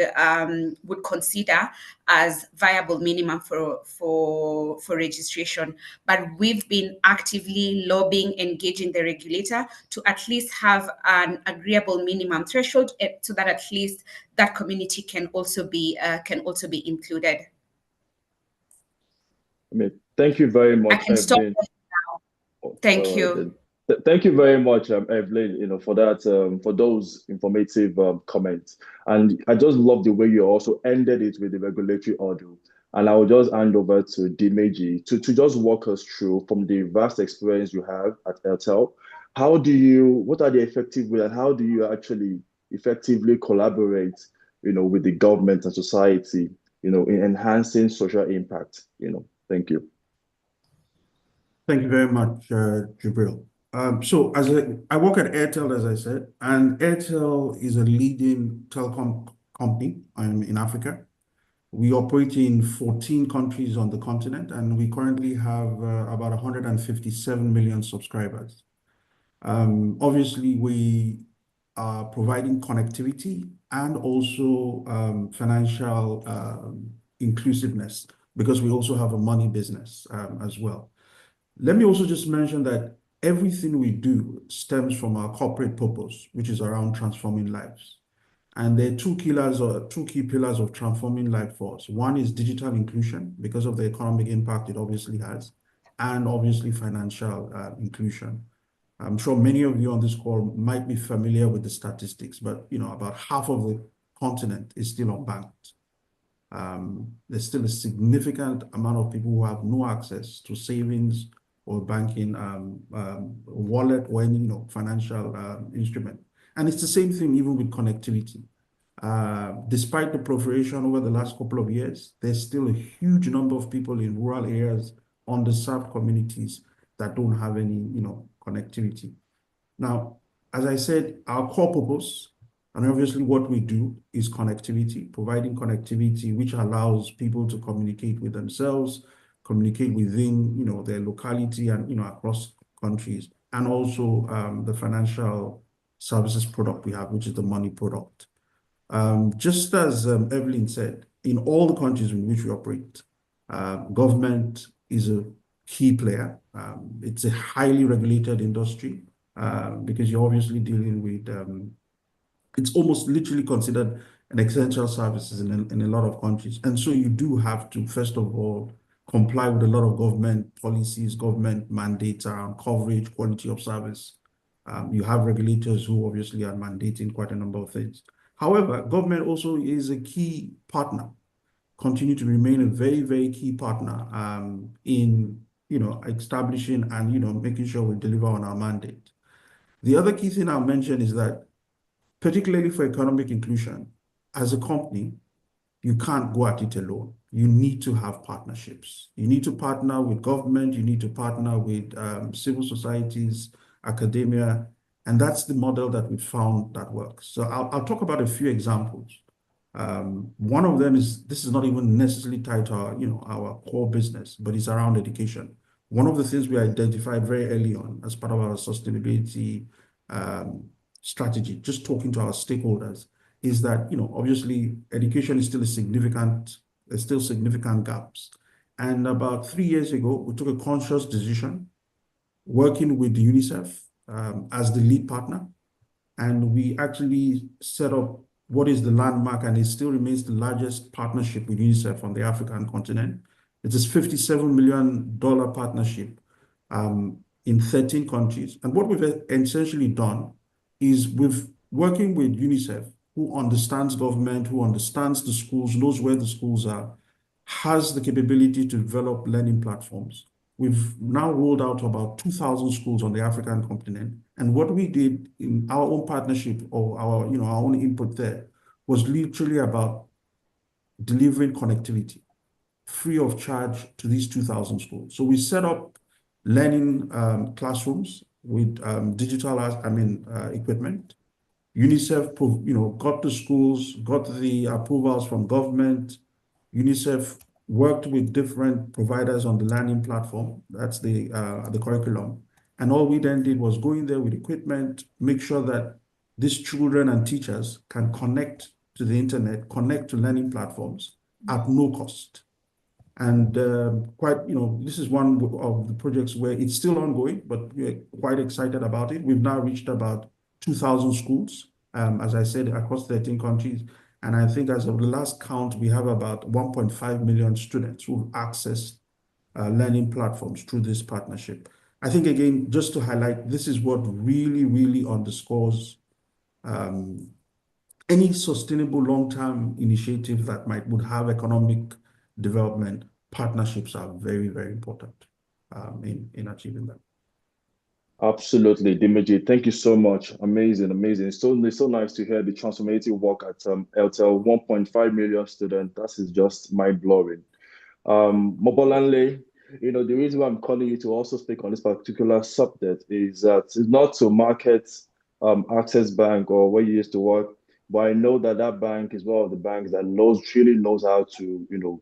[SPEAKER 18] consider as viable minimum for registration. But we've been actively lobbying, engaging the regulator to at least have an agreeable minimum threshold, so that at least that community can also be included.
[SPEAKER 15] I mean, thank you very much.
[SPEAKER 18] I can stop now. Thank you.
[SPEAKER 15] Thank you very much, Evelyn, for that, for those informative comments. And I just love the way you also ended it with the regulatory order. And I will just hand over to Dimeji to just walk us through, from the vast experience you have at Airtel, what are the effective ways, and how do you actually effectively collaborate, with the government and society, in enhancing social impact, Thank you.
[SPEAKER 17] Thank you very much, Jibril. So I work at Airtel, as I said, and Airtel is a leading telecom company in Africa. We operate in 14 countries on the continent, and we currently have about 157 million subscribers. Obviously, we are providing connectivity and also financial inclusiveness, because we also have a money business as well. Let me also just mention that everything we do stems from our corporate purpose, which is around transforming lives. And there are two key pillars of transforming life for us. One is digital inclusion, because of the economic impact it obviously has, and obviously financial inclusion. I'm sure many of you on this call might be familiar with the statistics, but about half of the continent is still unbanked. There's still a significant amount of people who have no access to savings or banking wallet or any financial instrument. And it's the same thing even with connectivity. Despite the proliferation over the last couple of years, there's still a huge number of people in rural areas, underserved communities, that don't have any connectivity. Now, as I said, our core purpose, and obviously what we do, is connectivity, providing connectivity which allows people to communicate with themselves, communicate within their locality and across countries, and also the financial services product we have, which is the money product. Just as Evelyn said, in all the countries in which we operate, government is a key player. It's a highly regulated industry because you're obviously dealing with, it's almost literally considered an essential services in a lot of countries. And so you do have to, first of all, comply with a lot of government policies, government mandates around coverage, quality of service. You have regulators who obviously are mandating quite a number of things. However, government also is a key partner, continue to remain a very, very key partner in establishing and making sure we deliver on our mandate. The other key thing I'll mention is that, particularly for economic inclusion, as a company, you can't go at it alone. You need to have partnerships. You need to partner with government. You need to partner with civil societies, academia, And that's the model that we found that works. So I'll talk about a few examples. One of them is, this is not even necessarily tied to our core business, but it's around education. One of the things we identified very early on as part of our sustainability strategy, just talking to our stakeholders, is that, obviously education is still there's still significant gaps. And about 3 years ago, we took a conscious decision working with UNICEF as the lead partner. And we actually set up what is the landmark, and it still remains the largest partnership with UNICEF on the African continent. It is $57 million partnership in 13 countries. And what we've essentially done is we've working with UNICEF, who understands government, who understands the schools, knows where the schools are, has the capability to develop learning platforms. We've now rolled out to about 2,000 schools on the African continent. And what we did in our own partnership, or our own input there, was literally about delivering connectivity free of charge to these 2,000 schools. So we set up learning classrooms with digital equipment. UNICEF, got the schools, got the approvals from government. UNICEF worked with different providers on the learning platform. That's the curriculum. And all we then did was go in there with equipment, make sure that these children and teachers can connect to the internet, connect to learning platforms at no cost. And this is one of the projects where it's still ongoing, but we're quite excited about it. We've now reached about 2,000 schools, as I said, across 13 countries. And I think as of the last count, we have about 1.5 million students who've accessed learning platforms through this partnership. I think, again, just to highlight, this is what really, really underscores any sustainable long-term initiative that would have economic development. Partnerships are very, very important in achieving that.
[SPEAKER 15] Absolutely, Dimeji. Thank you so much. Amazing, amazing. It's so nice to hear the transformative work at Airtel. 1.5 million students. That is just mind-blowing. Mobolanle, the reason why I'm calling you to also speak on this particular subject is that it's not to market Access Bank or where you used to work, but I know that bank is one of the banks that truly knows how to,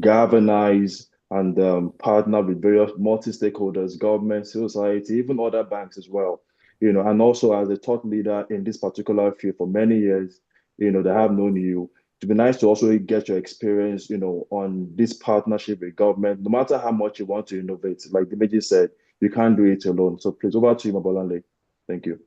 [SPEAKER 15] galvanize and partner with various multi-stakeholders, government, civil society, even other banks as well. And also as a thought leader in this particular field for many years, they have known you. It'd be nice to also get your experience, on this partnership with government. No matter how much you want to innovate, like Dimeji said, you can't do it alone. So please, over to you, Mobolanle. Thank you.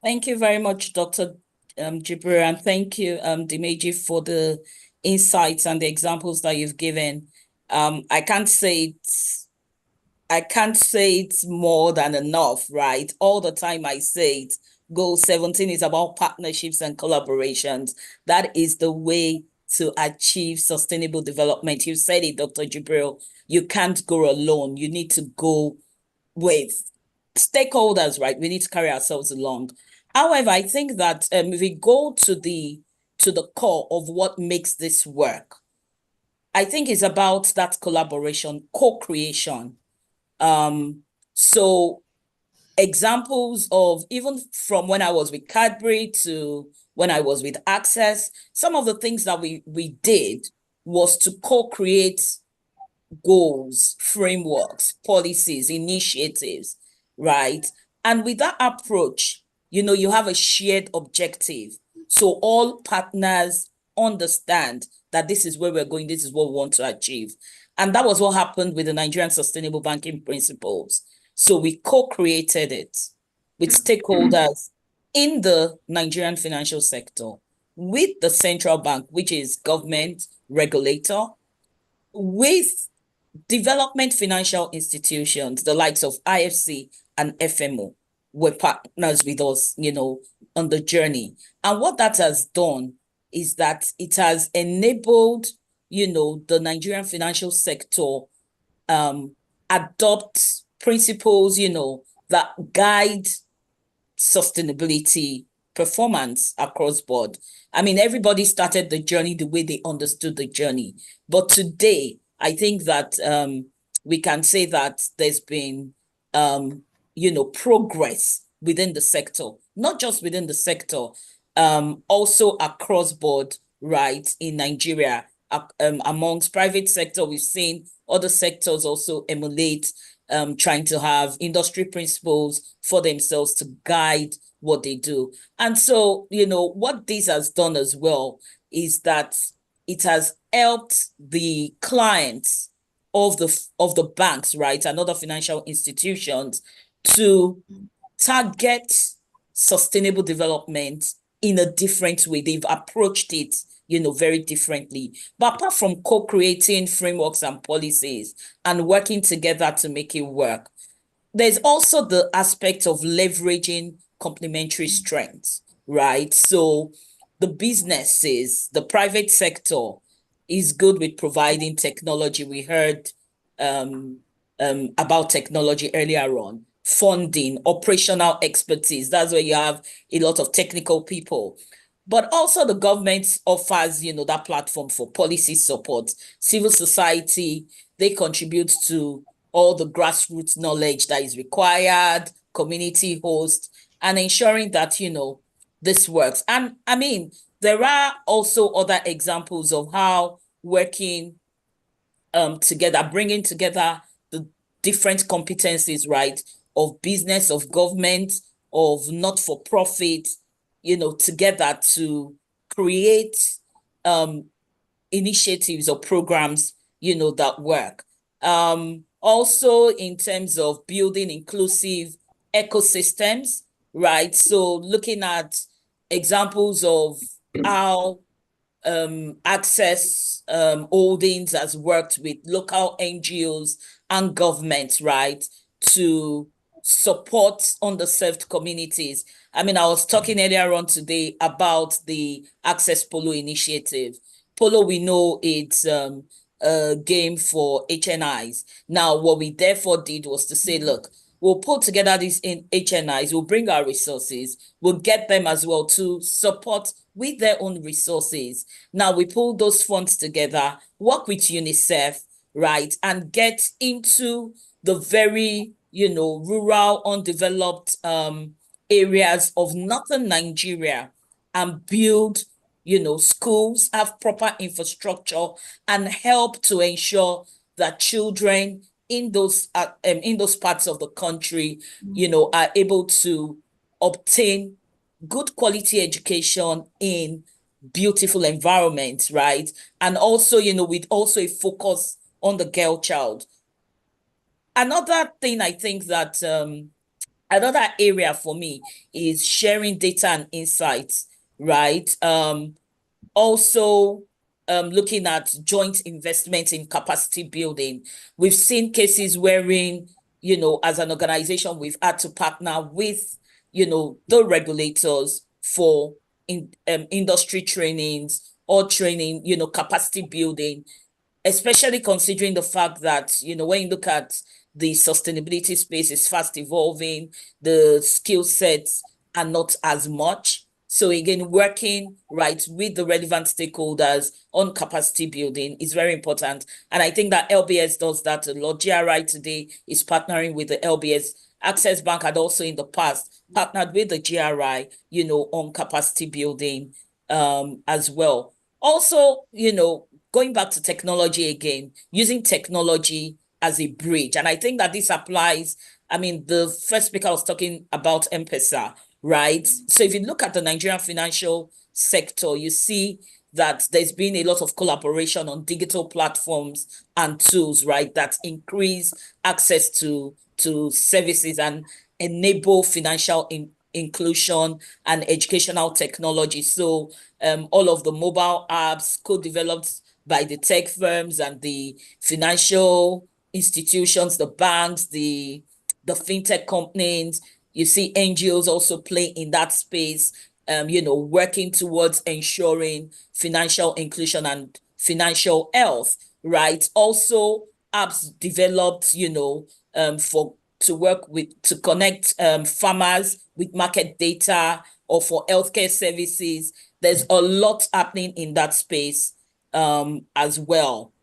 [SPEAKER 16] Thank you very much, Dr. Jibril, and thank you, Dimeji, for the insights and the examples that you've given. I can't say it's more than enough, right? All the time I say it. Goal 17 is about partnerships and collaborations. That is the way to achieve sustainable development. You said it, Dr. Jibril. You can't go alone. You need to go with stakeholders, right? We need to carry ourselves along. However, I think that if we go to the core of what makes this work, I think it's about that collaboration, co-creation. So examples of, even from when I was with Cadbury to when I was with Access, some of the things that we did was to co-create goals, frameworks, policies, initiatives, right? And with that approach, you have a shared objective. So all partners understand that this is where we're going, this is what we want to achieve. And that was what happened with the Nigerian Sustainable Banking Principles. So we co-created it with stakeholders in the Nigerian financial sector, with the central bank, which is government, regulator, with development financial institutions, the likes of IFC and FMO, were partners with us, on the journey. And what that has done is that it has enabled, the Nigerian financial sector adopt principles, that guide sustainability performance across board. I mean, everybody started the journey the way they understood the journey. But today, I think that we can say that there's been, progress within the sector, not just within the sector, also across board, right, in Nigeria. Amongst private sector, we've seen other sectors also emulate trying to have industry principles for themselves to guide what they do. And so, what this has done as well is that it has helped the clients of the banks, right, and other financial institutions to target sustainable development in a different way. They've approached it, very differently. But apart from co-creating frameworks and policies and working together to make it work, there's also the aspect of leveraging complementary strengths, right? So the businesses, the private sector is good with providing technology. We heard about technology earlier on, funding, operational expertise. That's where you have a lot of technical people. But also the government offers, that platform for policy support. Civil society, they contribute to all the grassroots knowledge that is required, community host, and ensuring that, this works. And I mean, there are also other examples of how working together, bringing together the different competencies, right, of business, of government, of not-for-profit, together to create initiatives or programs, that work. Also in terms of building inclusive ecosystems, right? So looking at examples of how Access Holdings has worked with local NGOs and governments, right, to support underserved communities. I mean, I was talking earlier on today about the Access Polo initiative. Polo, we know it's a game for HNIs. Now, what we therefore did was to say, look, we'll put together these HNIs, we'll bring our resources, we'll get them as well to support with their own resources. Now, we pull those funds together, work with UNICEF, right, and get into the very, rural, undeveloped areas of northern Nigeria and build, schools, have proper infrastructure, and help to ensure that children in those parts of the country, are able to obtain good quality education in beautiful environments, right? And also, with also a focus on the girl child. Another thing I think that another area for me is sharing data and insights, right? Also, looking at joint investment in capacity building. We've seen cases wherein, as an organization, we've had to partner with, the regulators for industry trainings or training, capacity building, especially considering the fact that, when you look at the sustainability space is fast evolving, the skill sets are not as much. So again, working right with the relevant stakeholders on capacity building is very important. And I think that LBS does that a lot. GRI today is partnering with the LBS. Access Bank had also in the past partnered with the GRI, on capacity building as well. Also, going back to technology again, using technology as a bridge. And I think that this applies, I mean, the first speaker was talking about M-Pesa, right? So if you look at the Nigerian financial sector, you see that there's been a lot of collaboration on digital platforms and tools, right, that increase access to services and enable financial inclusion and educational technology. So all of the mobile apps co-developed by the tech firms and the financial institutions, the banks, the fintech companies. You see NGOs also play in that space, working towards ensuring financial inclusion and financial health, right? Also, apps developed, to connect farmers with market data or for healthcare services. There's a lot happening in that space as well.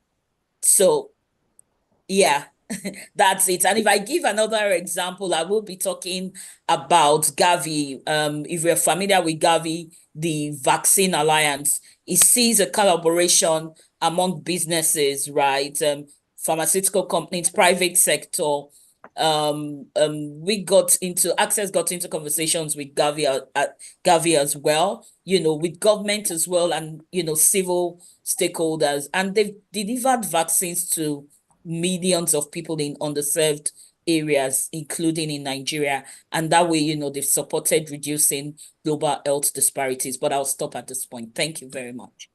[SPEAKER 16] So, yeah. that's it. And if I give another example, I will be talking about Gavi. If you're familiar with Gavi, the Vaccine Alliance, it sees a collaboration among businesses, right? Pharmaceutical companies, private sector. Access got into conversations with Gavi as well, with government as well, and civil stakeholders, and they've delivered vaccines to millions of people in underserved areas, including in Nigeria, and that way, they've supported reducing global health disparities. But I'll stop at this point. Thank you very much.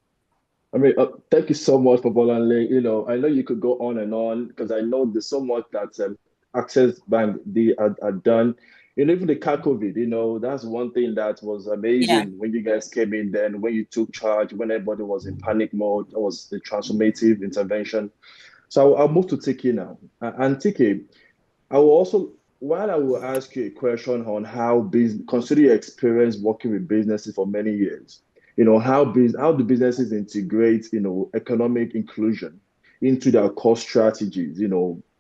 [SPEAKER 15] I mean, thank you so much for Bolanle. I know you could go on and on because I know there's so much that Access Bank had done. Even the COVID, that's one thing that was amazing when you guys came in then, when you took charge, when everybody was in panic mode. That was the transformative intervention. So I'll move to Tiki now. And Tiki, while I will ask you a question on how consider your experience working with businesses for many years, how do businesses integrate, economic inclusion into their core strategies,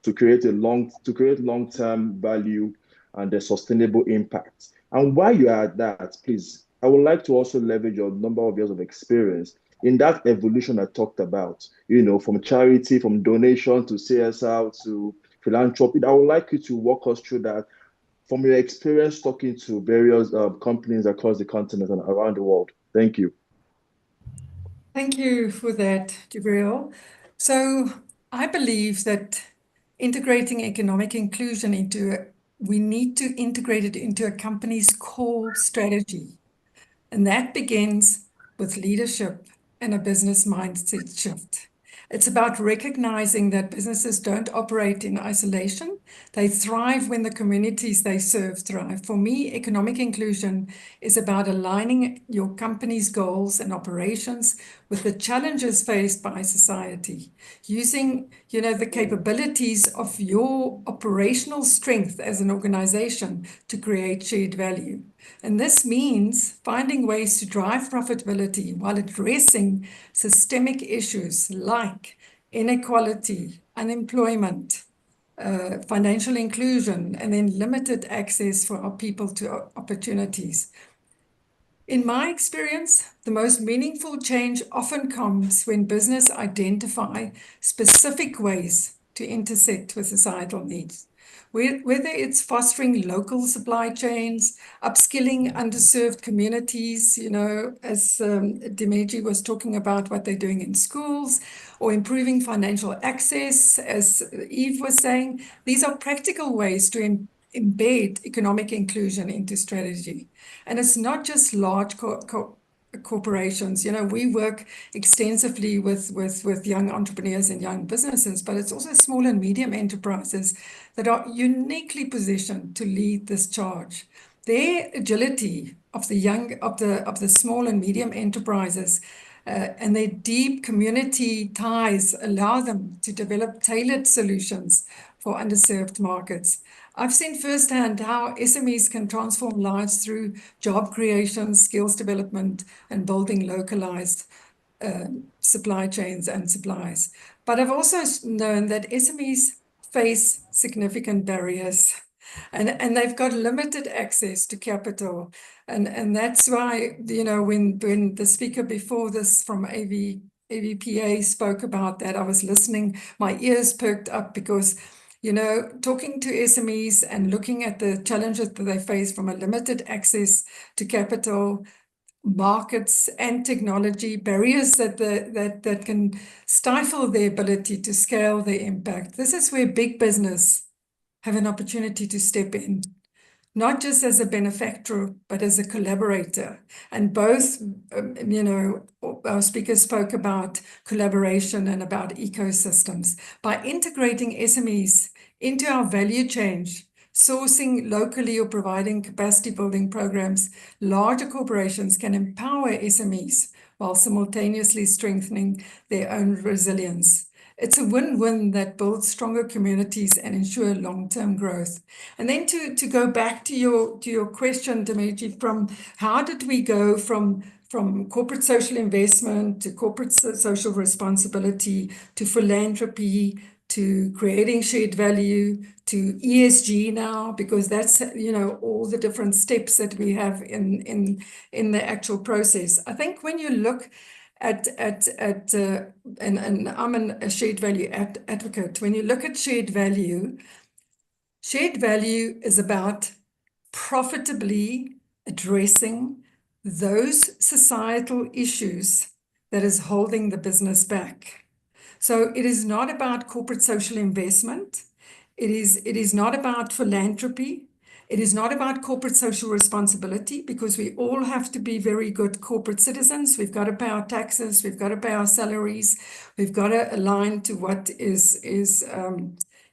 [SPEAKER 15] to create long-term value and a sustainable impact. And while you are at that, please, I would like to also leverage your number of years of experience in that evolution I talked about, from charity, from donation to CSR to philanthropy. I would like you to walk us through that from your experience talking to various companies across the continent and around the world. Thank you.
[SPEAKER 7] Thank you for that, Jibril. So I believe that integrating economic inclusion we need to integrate it into a company's core strategy. And that begins with leadership and a business mindset shift. It's about recognizing that businesses don't operate in isolation. They thrive when the communities they serve thrive. For me, economic inclusion is about aligning your company's goals and operations with the challenges faced by society, using, the capabilities of your operational strength as an organization to create shared value. And this means finding ways to drive profitability while addressing systemic issues like inequality, unemployment, financial inclusion, and then limited access for our people to opportunities. In my experience, the most meaningful change often comes when business identify specific ways to intersect with societal needs. Whether it's fostering local supply chains, upskilling underserved communities, as Dimeji was talking about what they're doing in schools, or improving financial access, as Eve was saying, these are practical ways to embed economic inclusion into strategy. And it's not just large corporations. We work extensively with young entrepreneurs and young businesses, but it's also small and medium enterprises that are uniquely positioned to lead this charge. Their agility of the small and medium enterprises and their deep community ties allow them to develop tailored solutions for underserved markets. I've seen firsthand how SMEs can transform lives through job creation, skills development, and building localized supply chains and supplies. But I've also known that SMEs face significant barriers and they've got limited access to capital. And that's why, when the speaker before this from AVPA spoke about that, I was listening, my ears perked up because talking to SMEs and looking at the challenges that they face from a limited access to capital, markets, and technology, barriers that can stifle their ability to scale their impact. This is where big business have an opportunity to step in, not just as a benefactor, but as a collaborator. And both, our speakers spoke about collaboration and about ecosystems. By integrating SMEs into our value chain, sourcing locally or providing capacity building programs, larger corporations can empower SMEs while simultaneously strengthening their own resilience. It's a win-win that builds stronger communities and ensure long-term growth. And then to go back to your question, Dimeji, from how did we go from corporate social investment to corporate social responsibility to philanthropy to creating shared value, to ESG now, because that's, you know, all the different steps that we have in the actual process. I think when you look and I'm a shared value advocate, when you look at shared value is about profitably addressing those societal issues that is holding the business back. So it is not about corporate social investment. It is not about philanthropy. It is not about corporate social responsibility, because we all have to be very good corporate citizens. We've got to pay our taxes. We've got to pay our salaries. We've got to align to what is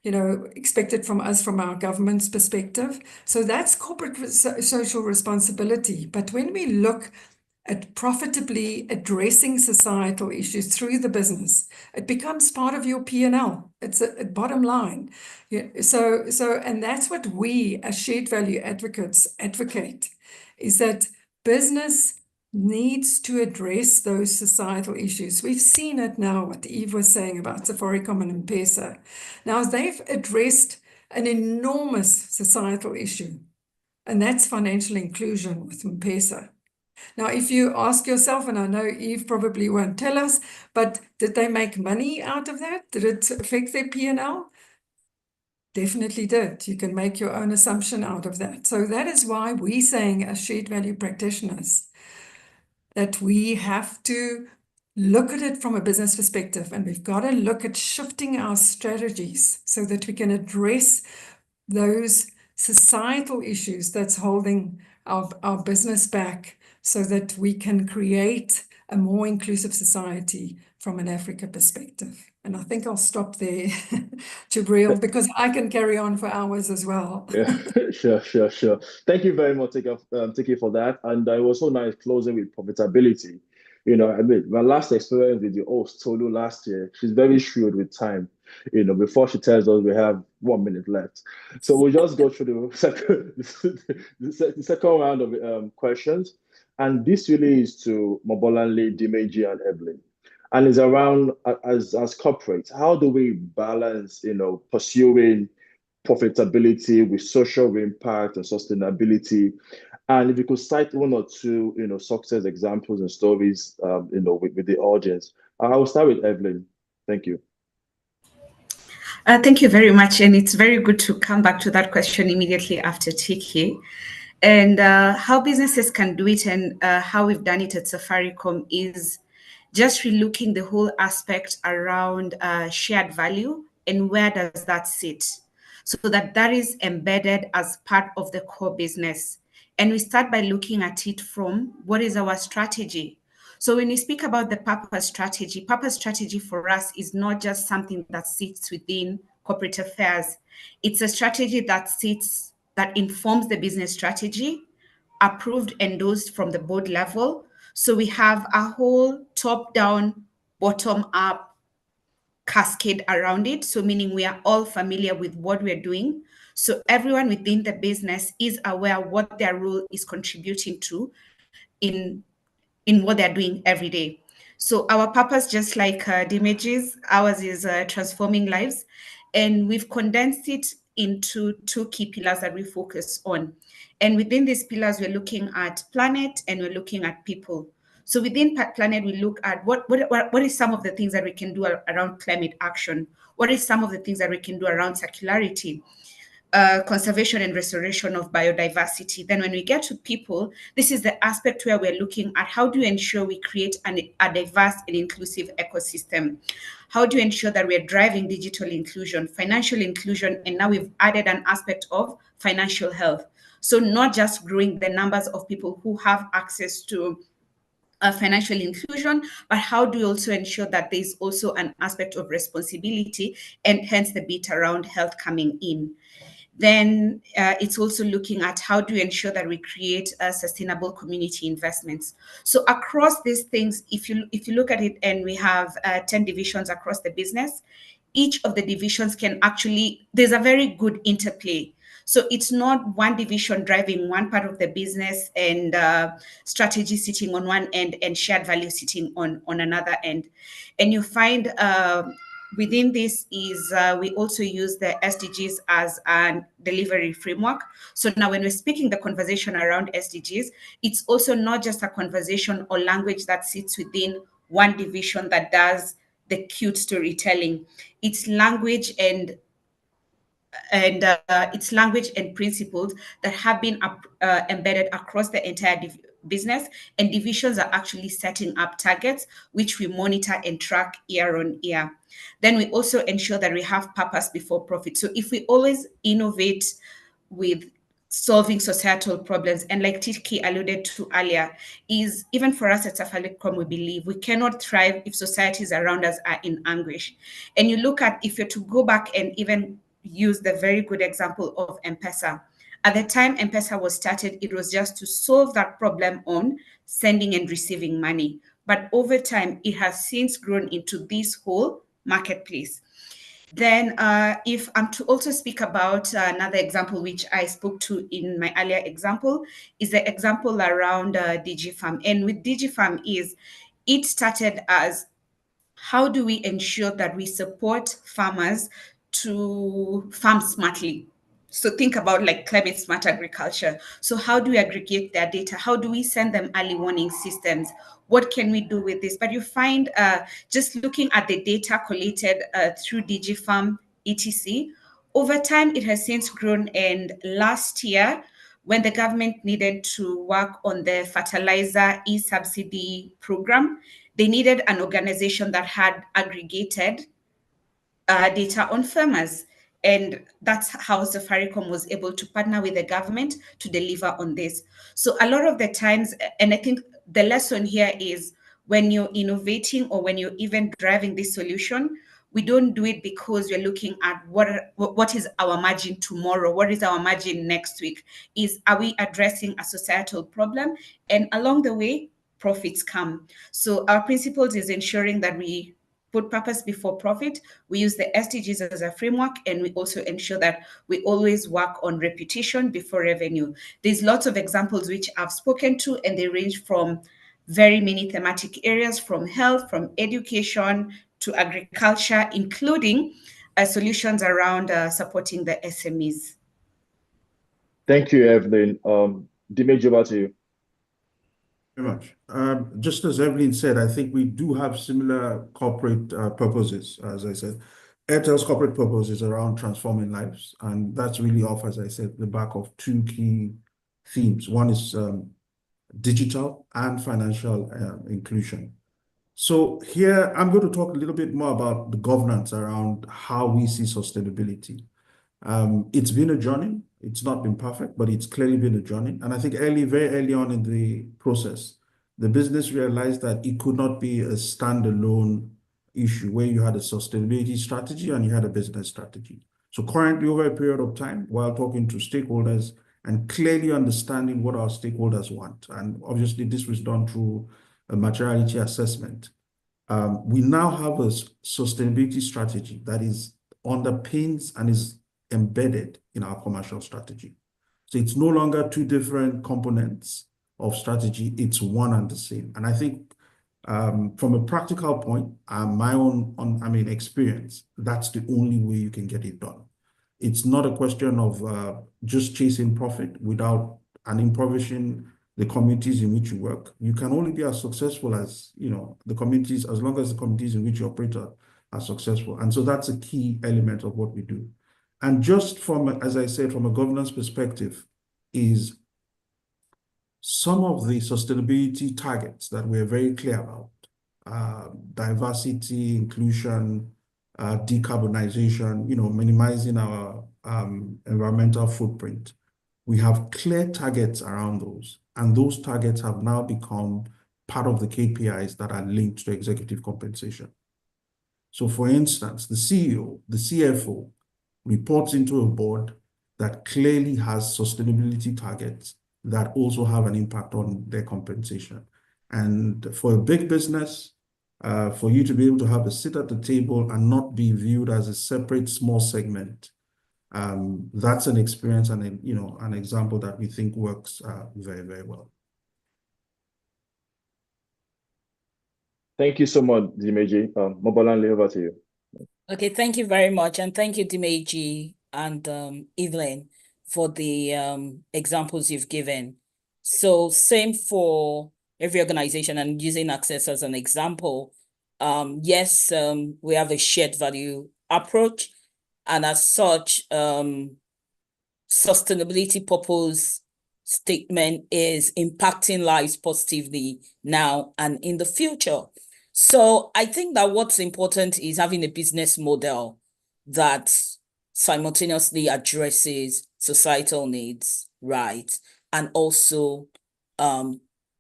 [SPEAKER 7] you know, expected from us from our government's perspective. So that's corporate social responsibility. But when we look at profitably addressing societal issues through the business, it becomes part of your P&L. It's a bottom line. And that's what we as shared value advocates advocate, is that business needs to address those societal issues. We've seen it now, what Eve was saying about Safaricom and M-Pesa. Now, they've addressed an enormous societal issue, and that's financial inclusion with M-Pesa. Now, if you ask yourself, and I know Eve probably won't tell us, but did they make money out of that? Did it affect their P&L? Definitely did. You can make your own assumption out of that. So that is why we're saying as shared value practitioners that we have to look at it from a business perspective, and we've got to look at shifting our strategies so that we can address those societal issues that's holding our business back, so that we can create a more inclusive society from an Africa perspective. And I think I'll stop there, Jibril, because I can carry on for hours as well.
[SPEAKER 15] Yeah, sure. Thank you very much, Tiki, for that. And it was so nice closing with profitability. You know, I mean, my last experience with the host, Tolu, last year, she's very shrewd with time. You know, before she tells us we have 1 minute left. So we'll just go through the second round of questions. And this really is to Mobolanle, Dimeji, and Evelyn. And it's around, as corporates, how do we balance, you know, pursuing profitability with social impact and sustainability? And if you could cite one or two, you know, success examples and stories, you know, with the audience. I will start with Evelyn. Thank you.
[SPEAKER 18] Thank you very much. And it's very good to come back to that question immediately after Tiki. And how businesses can do it, and how we've done it at Safaricom, is just relooking the whole aspect around shared value and where does that sit, so that is embedded as part of the core business. And we start by looking at it from what is our strategy. So when we speak about the purpose strategy for us is not just something that sits within corporate affairs. It's a strategy that informs the business strategy, approved, endorsed from the board level. So we have a whole top-down, bottom-up cascade around it. So meaning we are all familiar with what we're doing. So everyone within the business is aware what their role is contributing to in what they're doing every day. So our purpose, just like Dimeji's, ours is transforming lives. And we've condensed it into two key pillars that we focus on. And within these pillars, we're looking at planet and we're looking at people. So within planet, we look at what is some of the things that we can do around climate action? What is some of the things that we can do around circularity, conservation and restoration of biodiversity? Then when we get to people, this is the aspect where we're looking at how do you ensure we create a diverse and inclusive ecosystem? How do you ensure that we're driving digital inclusion, financial inclusion, and now we've added an aspect of financial health. So not just growing the numbers of people who have access to financial inclusion, but how do we also ensure that there's also an aspect of responsibility, and hence the bit around health coming in. Then it's also looking at how do we ensure that we create sustainable community investments. So across these things, if you look at it, and we have 10 divisions across the business, each of the divisions can actually, there's a very good interplay. So it's not one division driving one part of the business and strategy sitting on one end and shared value sitting on another end. And you find Within this is we also use the SDGs as a delivery framework. So now when we're speaking the conversation around SDGs, it's also not just a conversation or language that sits within one division that does the cute storytelling. It's language and it's language and principles that have been embedded across the entire business, and divisions are actually setting up targets which we monitor and track year on year. Then we also ensure that we have purpose before profit. So if we always innovate with solving societal problems, and like Tiki alluded to earlier, is even for us at Safaricom, we believe we cannot thrive if societies around us are in anguish. And you look at, if you're to go back and even use the very good example of M-Pesa. At the time M-Pesa was started, it was just to solve that problem on sending and receiving money. But over time, it has since grown into this whole marketplace. Then if I'm to also speak about another example, which I spoke to in my earlier example, is the example around DigiFarm. And with DigiFarm it started as, how do we ensure that we support farmers to farm smartly? So think about like climate smart agriculture. So how do we aggregate their data? How do we send them early warning systems? What can we do with this? But you find just looking at the data collated through DigiFarm, etc., over time it has since grown. And last year, when the government needed to work on the fertilizer e-subsidy program, they needed an organization that had aggregated data on farmers. And that's how Safaricom was able to partner with the government to deliver on this. So a lot of the times, and I think the lesson here is, when you're innovating or when you're even driving this solution, we don't do it because we're looking at what is our margin tomorrow, what is our margin next week. Are we addressing a societal problem? And along the way, profits come. So our principles is ensuring that we put purpose before profit. We use the SDGs as a framework, and we also ensure that we always work on reputation before revenue. There's lots of examples which I've spoken to, and they range from very many thematic areas, from health, from education to agriculture, including solutions around supporting the SMEs.
[SPEAKER 15] Thank you, Evelyn. Dimeji, over to you.
[SPEAKER 17] Very much. Just as Evelyn said, I think we do have similar corporate purposes. As I said, Airtel's corporate purpose is around transforming lives, and that's really off, as I said, the back of two key themes. One is digital and financial inclusion. So here, I'm going to talk a little bit more about the governance around how we see sustainability. It's been a journey. It's not been perfect, but it's clearly been a journey. And I think very early on in the process, the business realized that it could not be a standalone issue where you had a sustainability strategy and you had a business strategy. So currently, over a period of time, while talking to stakeholders and clearly understanding what our stakeholders want, and obviously this was done through a materiality assessment, we now have a sustainability strategy that is underpins and is embedded in our commercial strategy. So it's no longer two different components of strategy, it's one and the same. And I think from a practical point, my own experience, that's the only way you can get it done. It's not a question of just chasing profit without impoverishing the communities in which you work. You can only be as successful as the communities, as long as the communities in which you operate are successful. And so that's a key element of what we do. And just from, as I said, from a governance perspective, is some of the sustainability targets that we're very clear about, diversity, inclusion, decarbonization, minimizing our environmental footprint. We have clear targets around those, and those targets have now become part of the KPIs that are linked to executive compensation. So for instance, the CEO, the CFO reports into a board that clearly has sustainability targets that also have an impact on their compensation. And for a big business, for you to be able to have a seat at the table and not be viewed as a separate small segment, that's an experience and an example that we think works very, very well.
[SPEAKER 15] Thank you so much, Dimeji. Mobolanle, over to you.
[SPEAKER 16] Okay, thank you very much. And thank you, Dimeji and Evelyn, for the examples you've given. So same for every organization, and using Access as an example. Yes, we have a shared value approach. And as such, sustainability purpose statement is impacting lives positively now and in the future. So I think that what's important is having a business model that simultaneously addresses societal needs, right? And also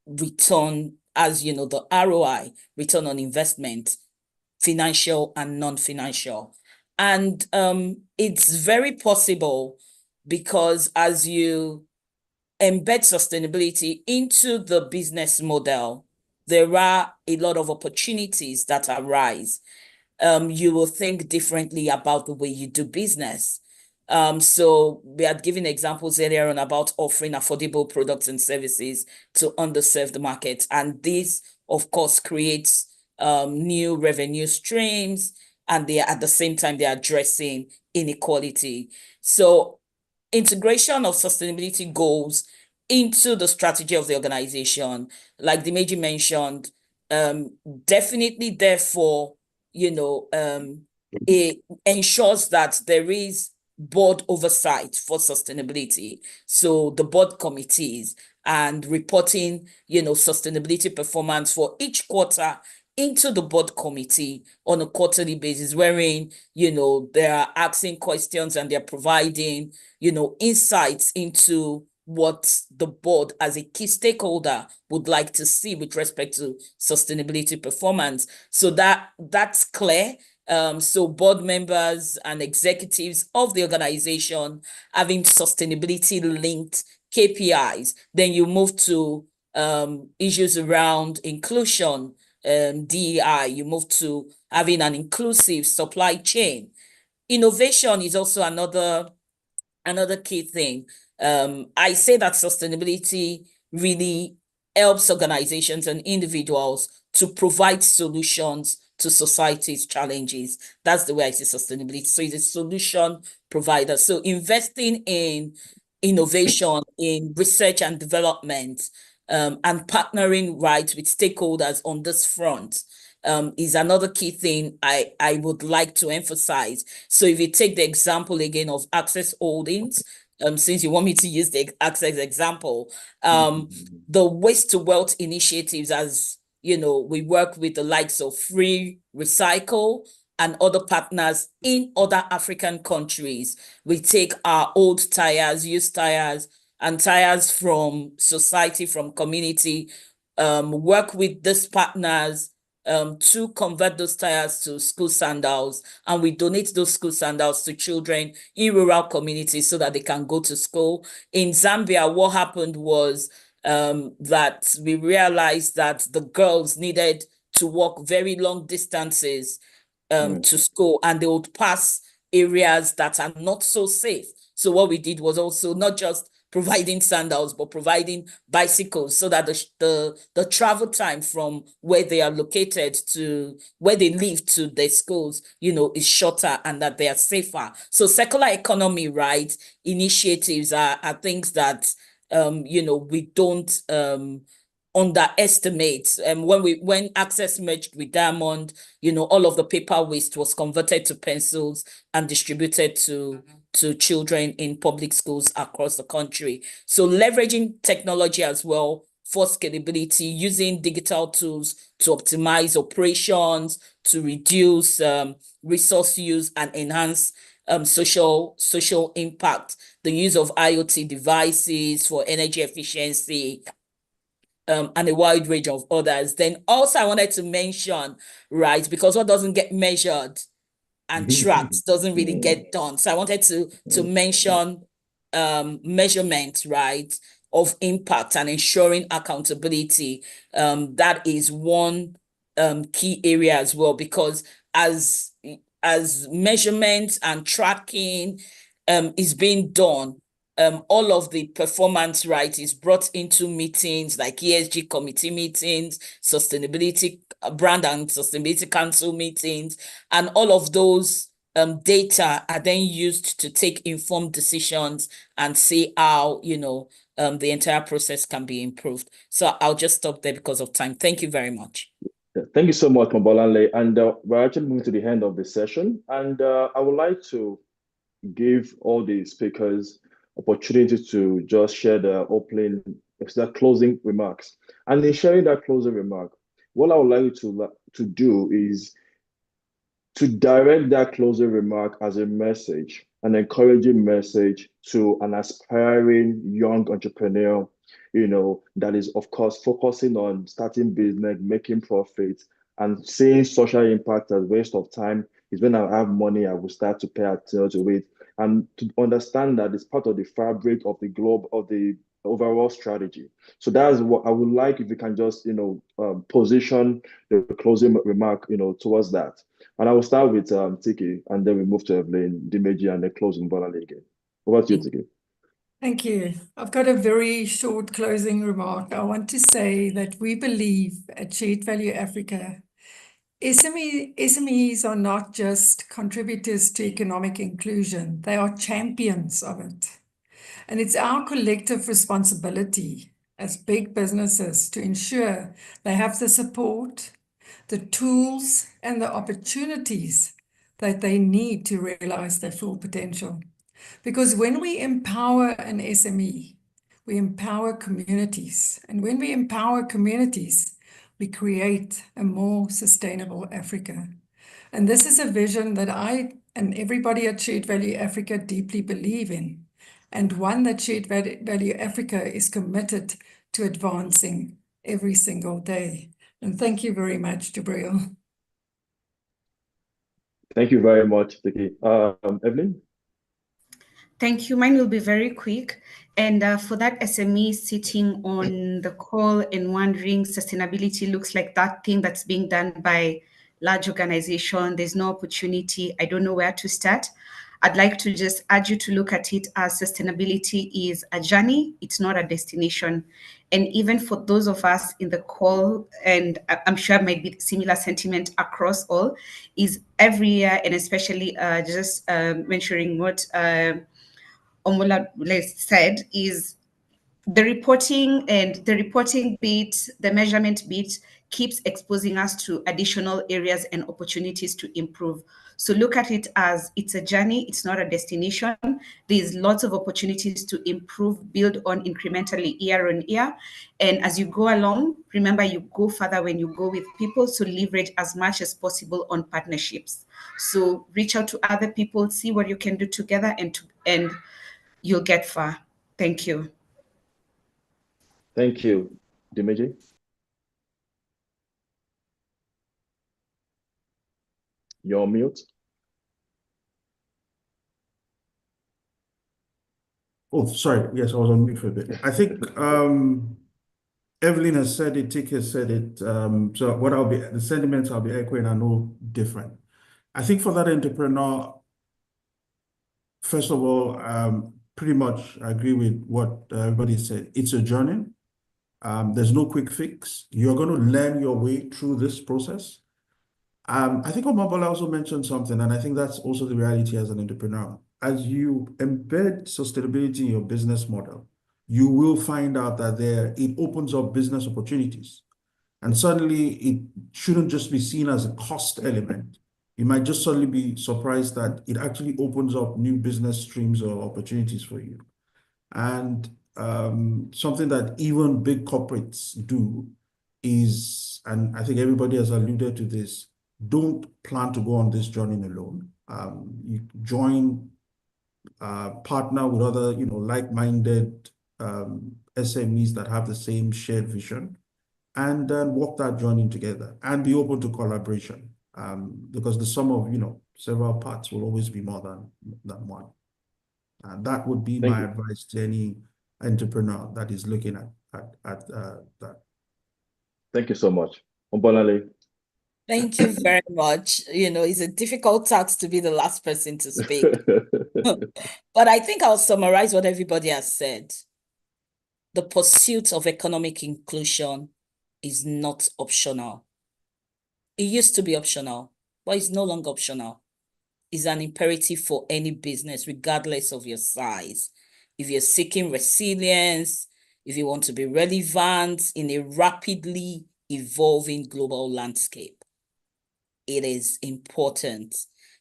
[SPEAKER 16] return, as you know, the ROI, return on investment, financial and non-financial. And it's very possible because as you embed sustainability into the business model, there are a lot of opportunities that arise. You will think differently about the way you do business. So we had given examples earlier on about offering affordable products and services to underserved markets. And this, of course, creates new revenue streams, and they at the same time they're addressing inequality. So integration of sustainability goals into the strategy of the organization, like Dimeji mentioned, definitely therefore, it ensures that there is board oversight for sustainability. So the board committees and reporting, sustainability performance for each quarter into the board committee on a quarterly basis, wherein, they are asking questions and they're providing, insights into what the board as a key stakeholder would like to see with respect to sustainability performance. So that's clear. So board members and executives of the organization having sustainability linked KPIs. Then you move to issues around inclusion, DEI. You move to having an inclusive supply chain. Innovation is also another key thing. I say that sustainability really helps organizations and individuals to provide solutions to society's challenges. That's the way I see sustainability. So it's a solution provider. So investing in innovation, in research and development, and partnering right with stakeholders on this front is another key thing I would like to emphasize. So if you take the example again of Access Holdings, since you want me to use the Access example, the Waste to Wealth initiatives, as we work with the likes of Free Recycle and other partners in other African countries. We take our old tires, used tires, and tires from society, from community, work with these partners to convert those tires to school sandals, and we donate those school sandals to children in rural communities so that they can go to school. In Zambia, what happened was that we realized that the girls needed to walk very long distances to school, and they would pass areas that are not so safe. So what we did was also not just providing sandals, but providing bicycles so that the travel time from where they are located to where they live to their schools, is shorter, and that they are safer. So circular economy, right, initiatives are things that, we don't underestimate. When Access merged with Diamond, all of the paper waste was converted to pencils and distributed to children in public schools across the country. So leveraging technology as well for scalability, using digital tools to optimize operations, to reduce resource use and enhance social impact, the use of IoT devices for energy efficiency, and a wide range of others. Then also I wanted to mention, right, because what doesn't get measured and tracked doesn't really get done. So I wanted to mention measurement, right, of impact and ensuring accountability. That is one key area as well, because as measurement and tracking is being done, all of the performance, right, is brought into meetings like ESG committee meetings, sustainability brand and sustainability council meetings, and all of those data are then used to take informed decisions and see how, the entire process can be improved. So I'll just stop there because of time. Thank you very much.
[SPEAKER 15] Thank you so much, Mobolanle. And we're actually moving to the end of the session. And I would like to give all the speakers opportunity to just share their opening, their closing remarks. And in sharing that closing remark, what I would like you to do is to direct that closing remark as a message, an encouraging message to an aspiring young entrepreneur, that is, of course, focusing on starting business, making profits, and seeing social impact as waste of time. Is when I have money, I will start to pay attention to it, and to understand that it's part of the fabric of the globe, of the overall strategy. So that's what I would like, if you can just, position the closing remark, towards that. And I will start with Tiki, and then we move to Evelyn, Dimeji, and then closing Mobolanle again. Over to you, Tiki.
[SPEAKER 7] Thank you. I've got a very short closing remark. I want to say that we believe at Shared Value Africa, SMEs are not just contributors to economic inclusion, they are champions of it. And it's our collective responsibility as big businesses to ensure they have the support, the tools, and the opportunities that they need to realize their full potential. Because when we empower an SME, we empower communities. And when we empower communities, we create a more sustainable Africa. And this is a vision that I and everybody at Shared Value Africa deeply believe in, and one that Shared Value Africa is committed to advancing every single day. And thank you very much, Jabril.
[SPEAKER 15] Thank you very much, Tiki. Evelyn?
[SPEAKER 18] Thank you. Mine will be very quick. And for that SME sitting on the call and wondering, sustainability looks like that thing that's being done by large organization. There's no opportunity. I don't know where to start. I'd like to just urge you to look at it as sustainability is a journey. It's not a destination. And even for those of us in the call, and I'm sure might be similar sentiment across all, is every year, and especially just mentioning what Omola said, is the reporting bit, the measurement bit keeps exposing us to additional areas and opportunities to improve. So look at it as it's a journey, it's not a destination. There's lots of opportunities to improve, build on incrementally year on year. And as you go along, remember you go further when you go with people, so leverage as much as possible on partnerships. So reach out to other people, see what you can do together, and you'll get far. Thank you.
[SPEAKER 15] Thank you. Dimeji? You're on mute.
[SPEAKER 17] Oh, sorry. Yes, I was on mute for a bit. I think Evelyn has said it, Tiki has said it. So the sentiments I'll be echoing are no different. I think for that entrepreneur, first of all, pretty much I agree with what everybody said. It's a journey. There's no quick fix. You're going to learn your way through this process. I think Omobola also mentioned something, and I think that's also the reality as an entrepreneur. As you embed sustainability in your business model, you will find out that it opens up business opportunities. And suddenly it shouldn't just be seen as a cost element. You might just suddenly be surprised that it actually opens up new business streams or opportunities for you. And something that even big corporates do is, and I think everybody has alluded to this, don't plan to go on this journey alone. You join, partner with other, like-minded SMEs that have the same shared vision, and then walk that journey together and be open to collaboration. Because the sum of, several parts will always be more than one. And that would be my advice to any entrepreneur that is looking at that.
[SPEAKER 15] Thank you so much. Mobolanle.
[SPEAKER 16] Thank you very much. It's a difficult task to be the last person to speak. But I think I'll summarize what everybody has said. The pursuit of economic inclusion is not optional. It used to be optional, but it's no longer optional. It's an imperative for any business, regardless of your size. If you're seeking resilience, if you want to be relevant in a rapidly evolving global landscape, it is important.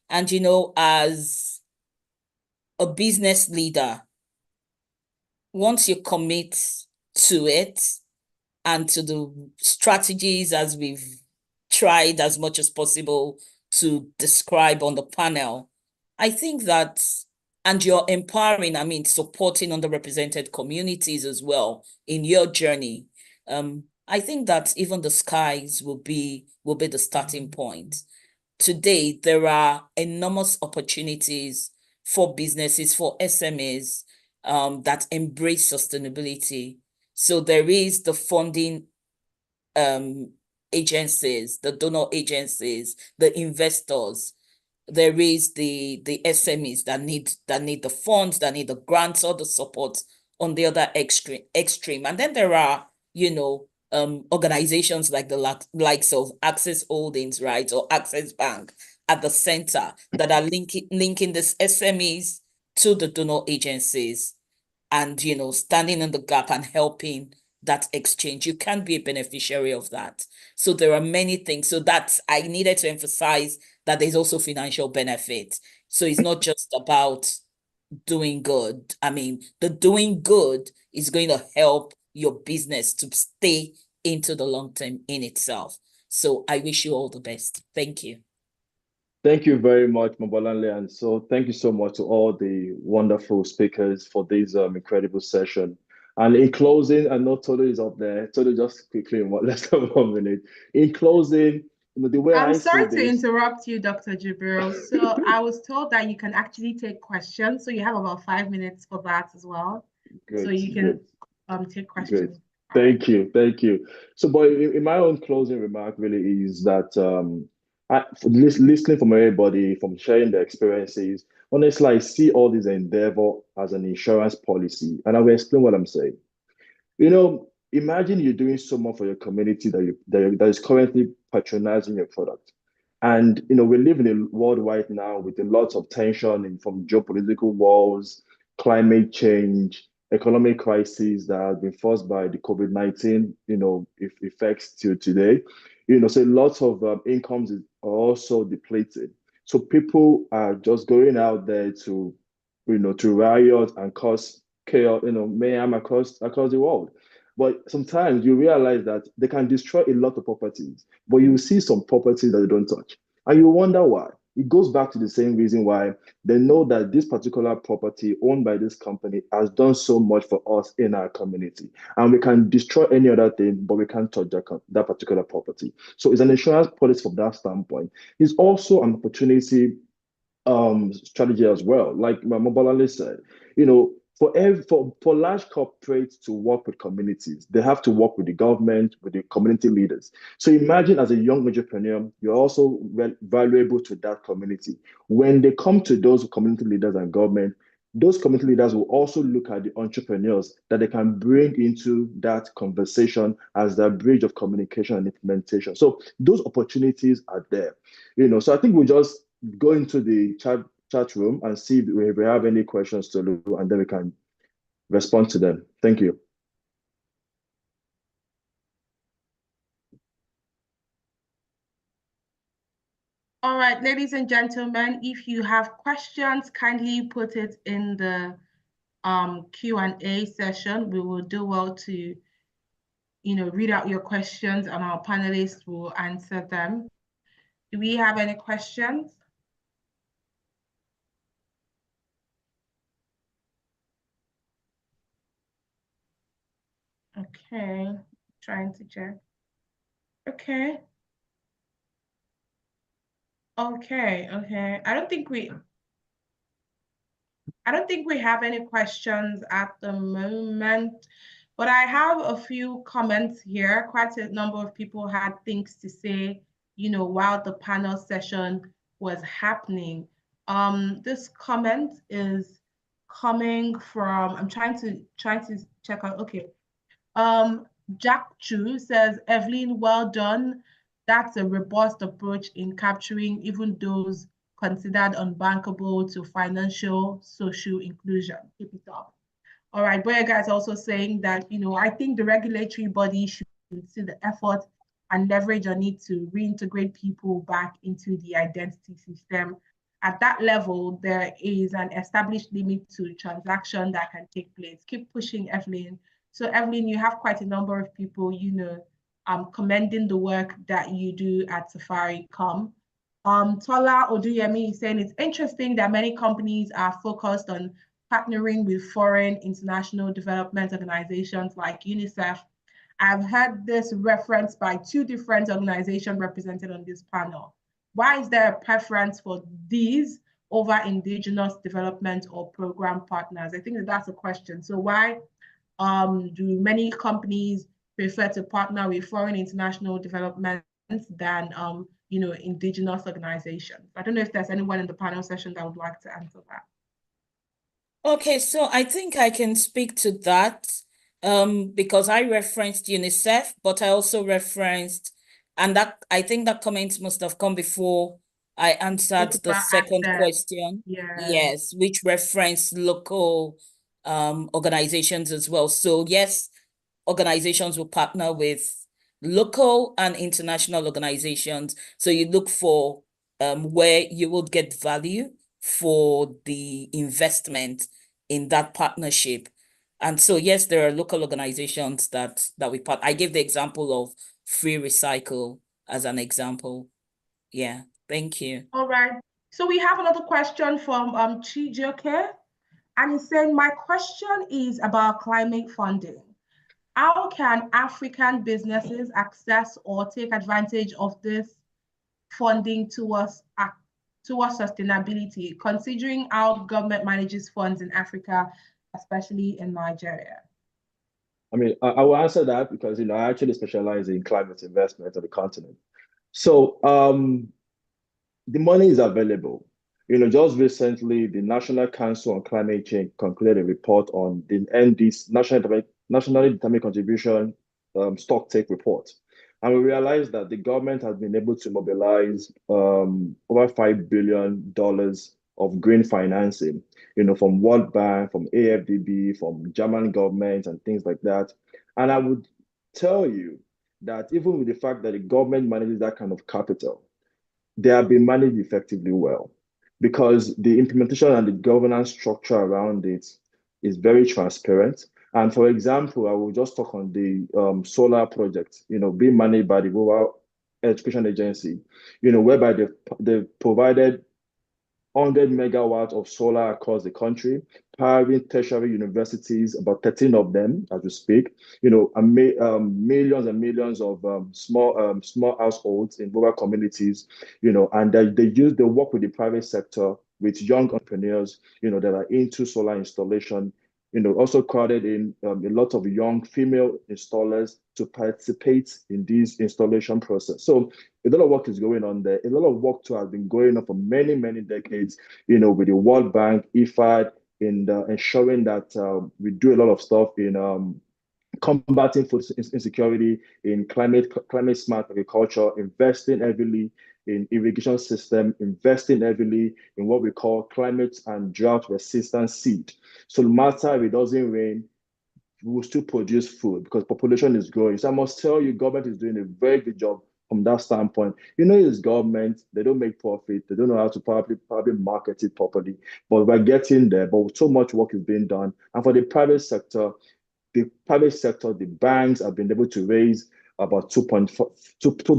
[SPEAKER 16] And, you know, as a business leader, once you commit to it and to the strategies as we've tried as much as possible to describe on the panel, I think that, and you're empowering, supporting underrepresented communities as well in your journey. I think that even the skies will be the starting point. Today, there are enormous opportunities for businesses, for SMEs that embrace sustainability. So there is the funding agencies, the donor agencies, the investors. There is the SMEs that need the funds, that need the grants or the support on the other extreme. And then there are, organizations like the likes of Access Holdings, right, or Access Bank at the center that are linking these SMEs to the donor agencies and, standing in the gap and helping that exchange. You can be a beneficiary of that. So there are many things. So that's, I needed to emphasize that there's also financial benefit. So it's not just about doing good. The doing good is going to help your business to stay into the long term in itself. So I wish you all the best. Thank you.
[SPEAKER 15] Thank you very much, Mobolanle. And so thank you so much to all the wonderful speakers for this incredible session. And in closing, I know Tolu is up there. Tolu, just quickly in less than 1 minute. In closing, the way
[SPEAKER 6] I'm sorry to interrupt you, Dr. Jibril. So I was told that you can actually take questions. So you have about 5 minutes for that as well.
[SPEAKER 15] Great,
[SPEAKER 6] so you can take questions.
[SPEAKER 15] Great. Thank you. So, but in my own closing remark really is that listening from everybody, from sharing their experiences, honestly, I see all this endeavor as an insurance policy. And I will explain what I'm saying. Imagine you're doing so much for your community that is currently patronizing your product. And, we live in a world right now with a lot of tension from geopolitical wars, climate change, economic crises that have been forced by the COVID-19, effects till today. So lots of incomes are also depleted. So people are just going out there to riot and cause chaos, mayhem across the world. But sometimes you realize that they can destroy a lot of properties, but you see some properties that they don't touch. And you wonder why. It goes back to the same reason why they know that this particular property owned by this company has done so much for us in our community. And we can destroy any other thing, but we can't touch that particular property. So it's an insurance policy from that standpoint. It's also an opportunity strategy as well. Like Mobolanle said, for large corporates to work with communities, they have to work with the government, with the community leaders. So imagine as a young entrepreneur, you're also valuable to that community. When they come to those community leaders and government, those community leaders will also look at the entrepreneurs that they can bring into that conversation as their bridge of communication and implementation. So those opportunities are there. So I think we'll just go into the chat room and see if we have any questions to do, and then we can respond to them. Thank you.
[SPEAKER 6] All right, ladies and gentlemen, if you have questions, kindly put it in the Q&A session. We will do well to, read out your questions, and our panelists will answer them. Do we have any questions? Okay, trying to check. Okay. I don't think we have any questions at the moment, but I have a few comments here. Quite a number of people had things to say, while the panel session was happening. This comment is coming from, I'm trying to check out, okay. Jack Chu says, Evelyn, well done. That's a robust approach in capturing even those considered unbankable to financial social inclusion. Keep it up. All right, Boyega is also saying that, I think the regulatory body should see the effort and leverage on it to reintegrate people back into the identity system. At that level, there is an established limit to transaction that can take place. Keep pushing, Evelyn. So, Evelyn, you have quite a number of people, commending the work that you do at Safaricom. Tola Oduyemi is saying it's interesting that many companies are focused on partnering with foreign international development organizations like UNICEF. I've heard this referenced by 2 different organizations represented on this panel. Why is there a preference for these over indigenous development or program partners? I think that's a question. So why do many companies prefer to partner with foreign international development than indigenous organizations? I don't know if there's anyone in the panel session that would like to answer that.
[SPEAKER 16] Okay, so I think I can speak to that because I referenced UNICEF, but I also referenced, and that I think that comment must have come before I answered the second question.
[SPEAKER 6] Yeah.
[SPEAKER 16] Yes, which referenced local organizations as well. So yes, organizations will partner with local and international organizations. So you look for where you will get value for the investment in that partnership. And so, yes, there are local organizations that we partner. I gave the example of Free Recycle as an example. Yeah, thank you.
[SPEAKER 6] All right. So we have another question from Chijioke, and he's saying, my question is about climate funding. How can African businesses access or take advantage of this funding towards sustainability, considering how government manages funds in Africa, especially in Nigeria?
[SPEAKER 15] I mean, I will answer that because, I actually specialize in climate investment on the continent. So the money is available. Just recently, the National Council on Climate Change concluded a report on the NDC, Nationally Determined Contribution stock take report. And we realized that the government has been able to mobilize over $5 billion of green financing, from World Bank, from AFDB, from German government and things like that. And I would tell you that even with the fact that the government manages that kind of capital, they have been managed effectively well because the implementation and the governance structure around it is very transparent. And for example, I will just talk on the solar project, being managed by the Rural Education Agency, whereby they've provided 100 megawatts of solar across the country, powering tertiary universities, about 13 of them as we speak, and millions and millions of small households in rural communities, and they work with the private sector, with young entrepreneurs, that are into solar installation, also crowded in a lot of young female installers to participate in this installation process. So a lot of work is going on there. A lot of work too has been going on for many, many decades, with the World Bank, IFAD, in ensuring that we do a lot of stuff in combating food insecurity, in climate smart agriculture, investing heavily in irrigation system, investing heavily in what we call climate and drought resistant seed. So no matter if it doesn't rain, we will still produce food because population is growing. So I must tell you, government is doing a very good job from that standpoint. It's government, they don't make profit, they don't know how to probably market it properly, but we're getting there. But so much work is being done. And for the private sector, the banks have been able to raise about $2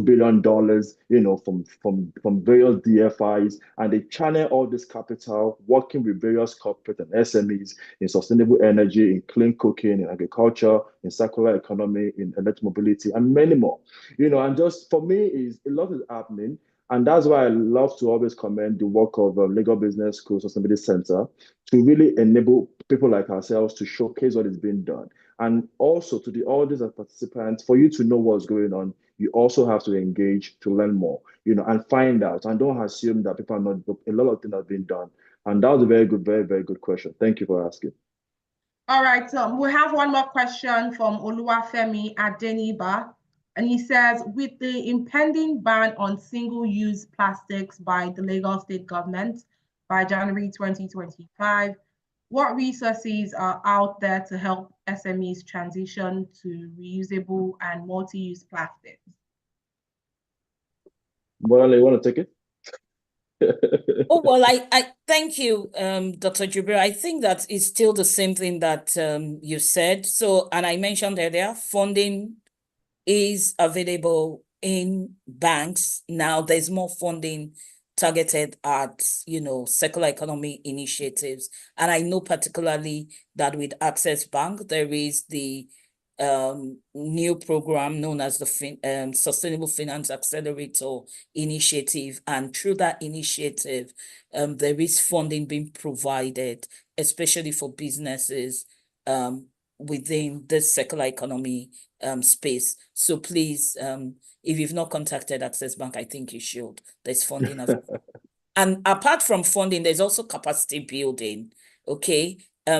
[SPEAKER 15] billion, from various DFIs, and they channel all this capital, working with various corporate and SMEs in sustainable energy, in clean cooking, in agriculture, in circular economy, in electromobility, and many more. And just for me, a lot is happening. And that's why I love to always commend the work of Lagos Business School Sustainability Center to really enable people like ourselves to showcase what is being done. And also to the audience and participants, for you to know what's going on, you also have to engage to learn more, and find out. And don't assume that people are not, a lot of things have been done. And that was a very good, very, very good question. Thank you for asking.
[SPEAKER 6] All right, we have one more question from Oluwafemi Adeniba. And he says, with the impending ban on single-use plastics by the Lagos State government by January 2025, what resources are out there to help SMEs transition to reusable and multi-use plastics?
[SPEAKER 15] Bolale, you want to take it?
[SPEAKER 16] Oh, well, I thank you, Dr. Jibril. I think that is still the same thing that you said. So, and I mentioned earlier, funding is available in banks. Now there's more funding targeted at, circular economy initiatives. And I know particularly that with Access Bank, there is the new program known as the Sustainable Finance Accelerator Initiative. And through that initiative, there is funding being provided, especially for businesses within the circular economy space. So please, if you've not contacted Access Bank, I think you should. There's funding available. And apart from funding, there's also capacity building, okay?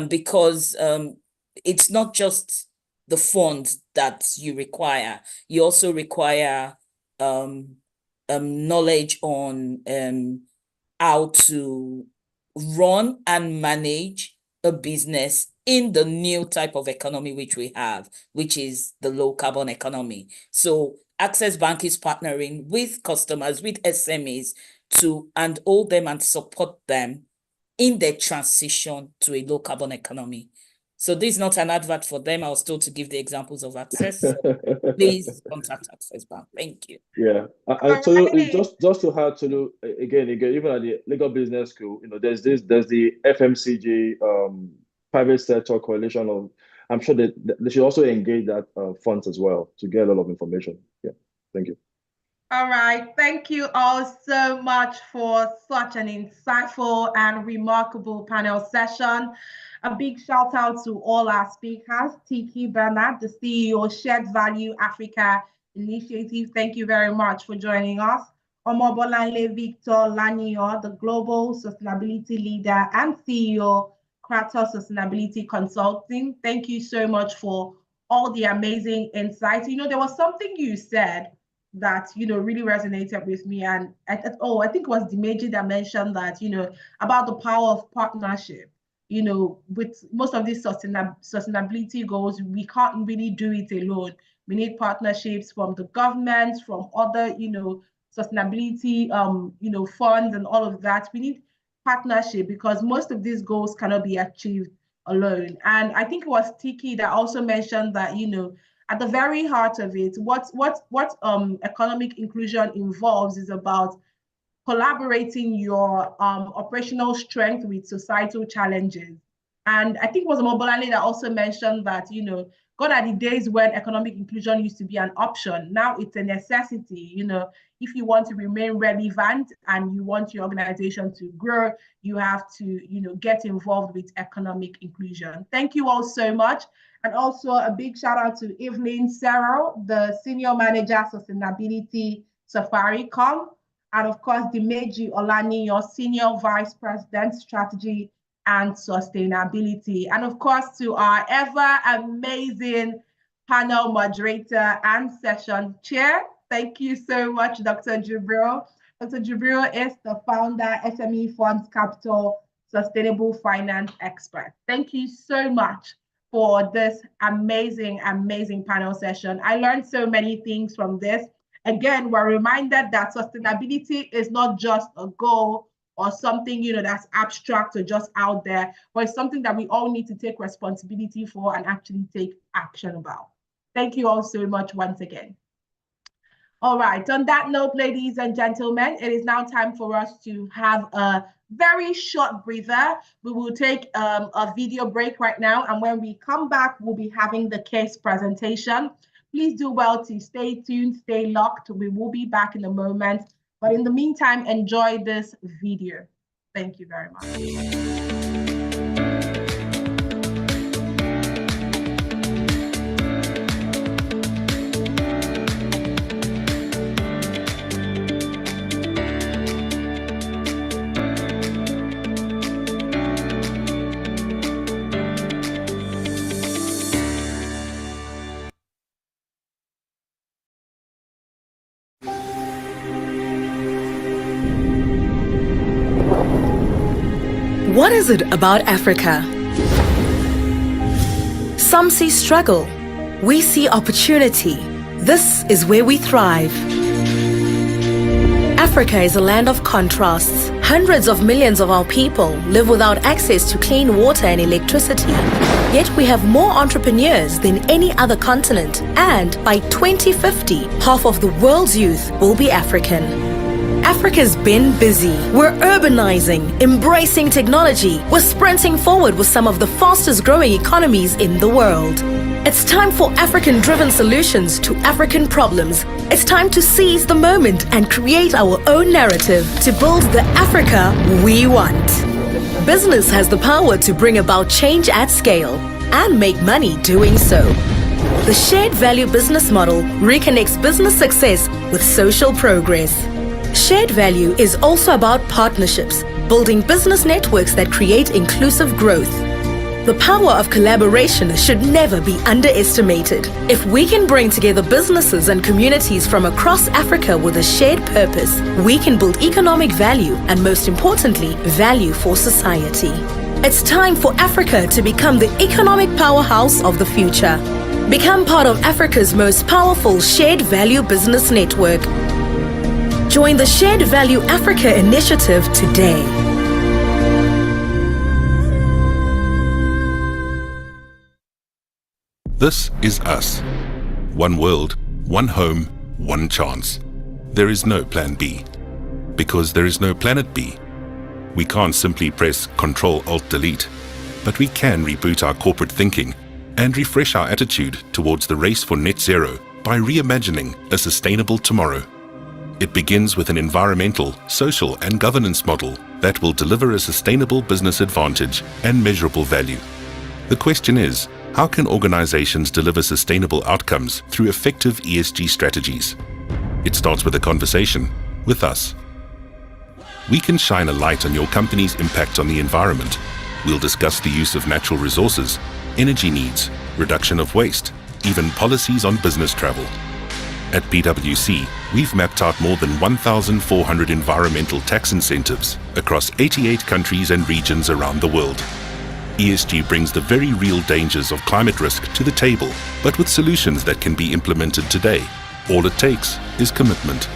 [SPEAKER 16] Because it's not just the funds that you require. You also require knowledge on how to run and manage a business in the new type of economy which we have, which is the low carbon economy. So Access Bank is partnering with customers, with SMEs to hold them and support them in their transition to a low carbon economy. So this is not an advert for them. I was told to give the examples of Access. So please contact Access Bank. Thank you.
[SPEAKER 15] Yeah, and so just to add to again, even at the Lagos Business School, there's the FMCG private sector coalition of. I'm sure that they should also engage that funds as well to get a lot of information. Yeah, thank you.
[SPEAKER 6] All right, thank you all so much for such an insightful and remarkable panel session. A big shout out to all our speakers. Tiki Bernard, the CEO, Shared Value Africa Initiative. Thank you very much for joining us. Omobolanle Victor Laniyo, the Global Sustainability Leader and CEO, Kratos Sustainability Consulting. Thank you so much for all the amazing insights. There was something you said that really resonated with me, and I think it was Dimeji that mentioned that about the power of partnership. With most of these sustainability goals, we can't really do it alone. We need partnerships from the government, from other sustainability funds and all of that. We need partnership because most of these goals cannot be achieved alone. And I think it was Tiki that also mentioned that at the very heart of it, what economic inclusion involves is about collaborating your operational strength with societal challenges. And I think it was Omobolanle that also mentioned that, gone are the days when economic inclusion used to be an option. Now it's a necessity. If you want to remain relevant and you want your organization to grow, you have to, get involved with economic inclusion. Thank you all so much. And also a big shout out to Evelyn Serro, the Senior Manager Sustainability Safaricom. And of course, Dimeji Olani, your Senior Vice President, Strategy and Sustainability. And of course, to our ever amazing panel moderator and session chair, thank you so much, Dr. Jibril. Dr. Jibril is the founder, SME Funds Capital Sustainable Finance Expert. Thank you so much for this amazing, amazing panel session. I learned so many things from this. Again, we're reminded that sustainability is not just a goal or something, that's abstract or just out there, but it's something that we all need to take responsibility for and actually take action about. Thank you all so much once again. All right, on that note, ladies and gentlemen, it is now time for us to have a very short breather. We will take a video break right now, and when we come back, we'll be having the case presentation. Please do well to stay tuned, stay locked. We will be back in a moment. But But in the meantime, enjoy this video. Thank you very much.
[SPEAKER 19] What is it about Africa? Some see struggle. We see opportunity. This is where we thrive. Africa is a land of contrasts. Hundreds of millions of our people live without access to clean water and electricity. Yet we have more entrepreneurs than any other continent, and by 2050, half of the world's youth will be African. Africa's been busy. We're urbanizing, embracing technology. We're sprinting forward with some of the fastest growing economies in the world. It's time for African-driven solutions to African problems. It's time to seize the moment and create our own narrative to build the Africa we want. Business has the power to bring about change at scale and make money doing so. The shared value business model reconnects business success with social progress. Shared value is also about partnerships, building business networks that create inclusive growth. The power of collaboration should never be underestimated. If we can bring together businesses and communities from across Africa with a shared purpose, we can build economic value and, most importantly, value for society. It's time for Africa to become the economic powerhouse of the future. Become part of Africa's most powerful shared value business network. Join the Shared Value Africa initiative today.
[SPEAKER 20] This is us. One world, one home, one chance. There is no plan B. Because there is no planet B. We can't simply press Ctrl-Alt-Delete, but we can reboot our corporate thinking and refresh our attitude towards the race for net zero by reimagining a sustainable tomorrow. It begins with an environmental, social, and governance model that will deliver a sustainable business advantage and measurable value. The question is, how can organizations deliver sustainable outcomes through effective ESG strategies? It starts with a conversation with us. We can shine a light on your company's impact on the environment. We'll discuss the use of natural resources, energy needs, reduction of waste, even policies on business travel. At PwC, we've mapped out more than 1,400 environmental tax incentives across 88 countries and regions around the world. ESG brings the very real dangers of climate risk to the table, but with solutions that can be implemented today. All it takes is commitment.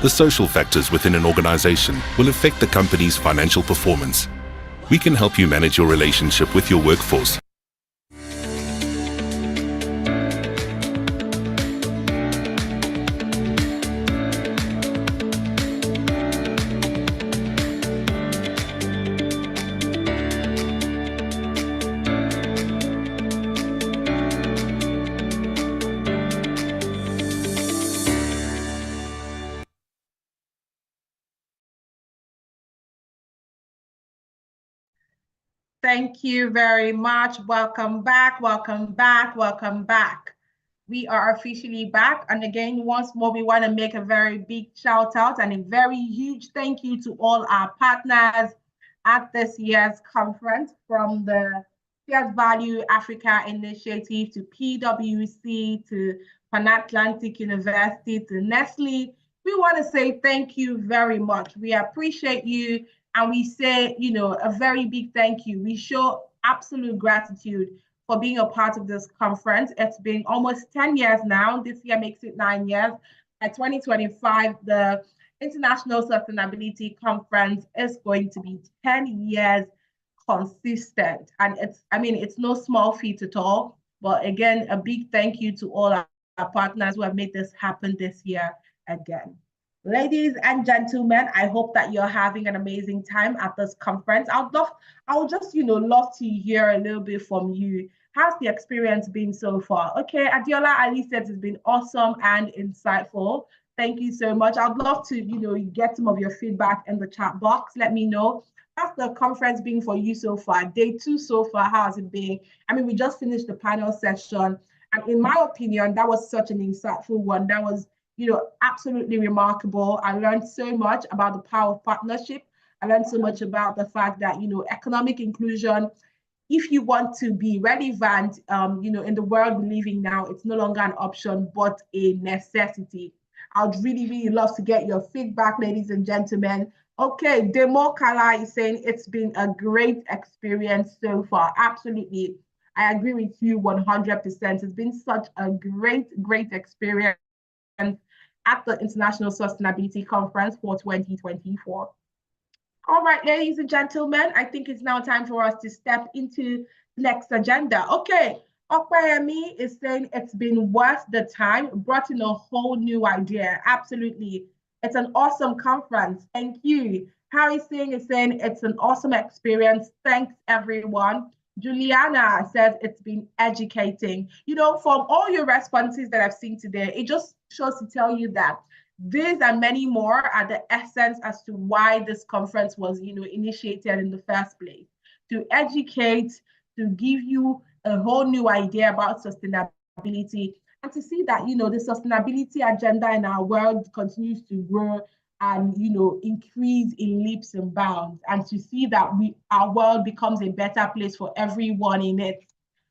[SPEAKER 20] The social factors within an organization will affect the company's financial performance. We can help you manage your relationship with your workforce.
[SPEAKER 6] Thank you very much. Welcome back, welcome back, welcome back. We are officially back. And again, once more, we want to make a very big shout out and a very huge thank you to all our partners at this year's conference, from the Shared Value Africa Initiative to PwC to Pan-Atlantic University to Nestle. We want to say thank you very much. We appreciate you. And we say, a very big thank you. We show absolute gratitude for being a part of this conference. It's been almost 10 years now. This year makes it 9 years. By 2025, the International Sustainability Conference is going to be 10 years consistent. And it's no small feat at all. But again, a big thank you to all our partners who have made this happen this year again. Ladies and gentlemen, I hope that you're having an amazing time at this conference. I would just love to hear a little bit from you. How's the experience been so far? Okay, Adiola Ali says it's been awesome and insightful. Thank you so much. I'd love to, get some of your feedback in the chat box. Let me know. How's the conference been for you so far? Day 2 so far, how has it been? I mean, we just finished the panel session. And in my opinion, that was such an insightful one. That was, absolutely remarkable. I learned so much about the power of partnership. I learned so much about the fact that, economic inclusion, if you want to be relevant, in the world we live in now, it's no longer an option, but a necessity. I'd really, really love to get your feedback, ladies and gentlemen. Okay, Demo Kala is saying it's been a great experience so far. Absolutely. I agree with you 100%. It's been such a great, great experience at the International Sustainability Conference for 2024. All right, ladies and gentlemen, I think it's now time for us to step into the next agenda. Okay, Okwayemi is saying it's been worth the time, brought in a whole new idea. Absolutely. It's an awesome conference. Thank you. Harry Singh is saying it's an awesome experience. Thanks, everyone. Juliana says it's been educating. From all your responses that I've seen today, it just shows to tell you that these and many more are the essence as to why this conference was, initiated in the first place. To educate, to give you a whole new idea about sustainability, and to see that, the sustainability agenda in our world continues to grow and, increase in leaps and bounds, and to see that our world becomes a better place for everyone in it.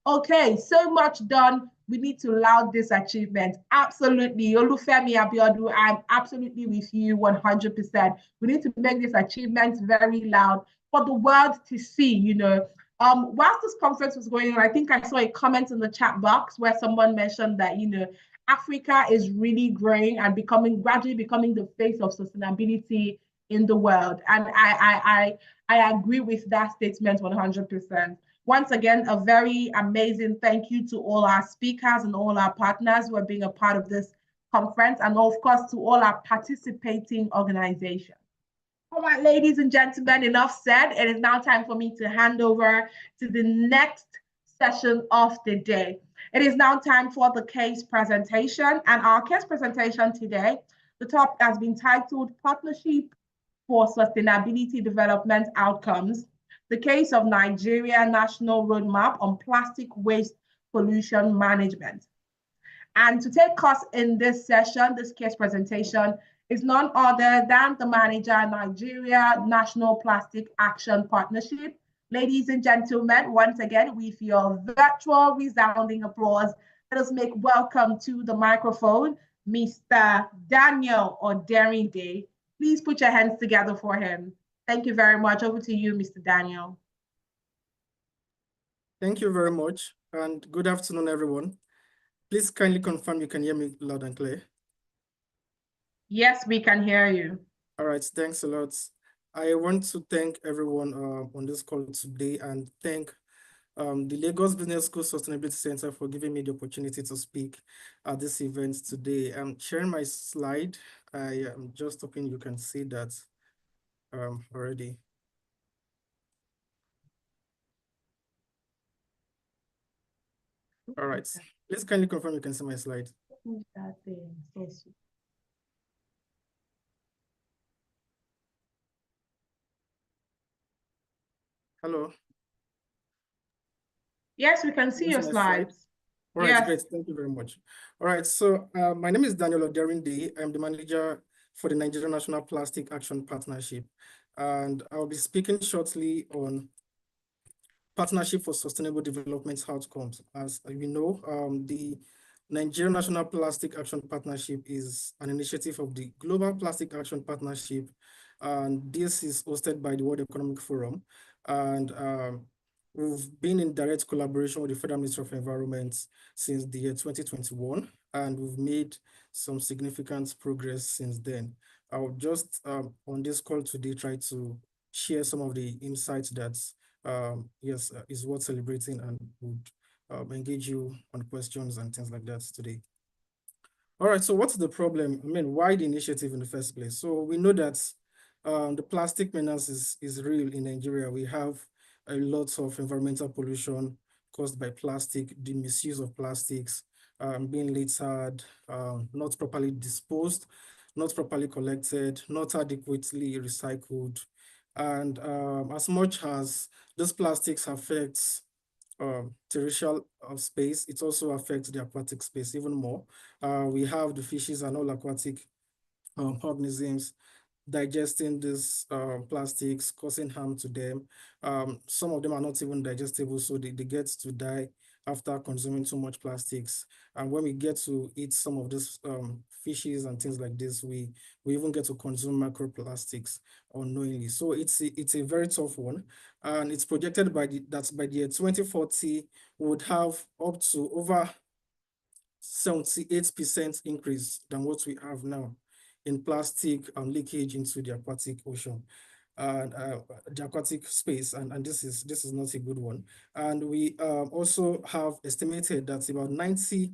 [SPEAKER 6] Okay, so much done. We need to laud this achievement. Absolutely. Olufemi Abiodun, I'm absolutely with you 100%. We need to make this achievement very loud for the world to see, Whilst this conference was going on, I think I saw a comment in the chat box where someone mentioned that, Africa is really growing and gradually becoming the face of sustainability in the world. And I agree with that statement 100%. Once again, a very amazing thank you to all our speakers and all our partners who are being a part of this conference, and of course to all our participating organizations. All right, ladies and gentlemen, enough said. It is now time for me to hand over to the next session of the day. It is now time for the case presentation, and our case presentation today, the topic has been titled Partnership for Sustainability Development Outcomes, the case of Nigeria National Roadmap on Plastic Waste Pollution Management. And to take us in this session, this case presentation, is none other than the manager, Nigeria National Plastic Action Partnership. Ladies and gentlemen, once again, with your virtual resounding applause, let us make welcome to the microphone, Mr. Daniel Oderinde. Please put your hands together for him. Thank you very much. Over to you, Mr. Daniel.
[SPEAKER 21] Thank you very much, and good afternoon, everyone. Please kindly confirm you can hear me loud and clear.
[SPEAKER 6] Yes, we can hear you.
[SPEAKER 21] All right, thanks a lot. I want to thank everyone on this call today, and thank the Lagos Business School Sustainability Center for giving me the opportunity to speak at this event today. I'm sharing my slide. I am just hoping you can see that already. All right, please kindly confirm you can see my slide. Hello.
[SPEAKER 6] Yes, we can see your slides.
[SPEAKER 21] All right, great. Thank you very much. All right, so my name is Daniel Oderinde. I'm the manager for the Nigeria National Plastic Action Partnership, and I'll be speaking shortly on Partnership for Sustainable Development Outcomes. As we know, the Nigeria National Plastic Action Partnership is an initiative of the Global Plastic Action Partnership, and this is hosted by the World Economic Forum. And we've been in direct collaboration with the Federal Ministry of Environment since the year 2021, and we've made some significant progress since then. I'll just, on this call today, try to share some of the insights that, is worth celebrating, and would engage you on questions and things like that today. All right, so what's the problem? I mean, why the initiative in the first place? So we know that the plastic menace is real in Nigeria. We have a lot of environmental pollution caused by plastic, the misuse of plastics, being littered, not properly disposed. not properly collected, not adequately recycled. And as much as those plastics affects terrestrial space, it also affects the aquatic space even more. We have the fishes and all aquatic organisms digesting these plastics, causing harm to them. Some of them are not even digestible, so they get to die after consuming too much plastics. And when we get to eat some of these fishes and things like this, we even get to consume microplastics unknowingly. So it's a very tough one. And it's projected that by the year 2040, we would have up to over 78% increase than what we have now in plastic leakage into the aquatic ocean and the aquatic space, and this is not a good one. And we also have estimated that about 90%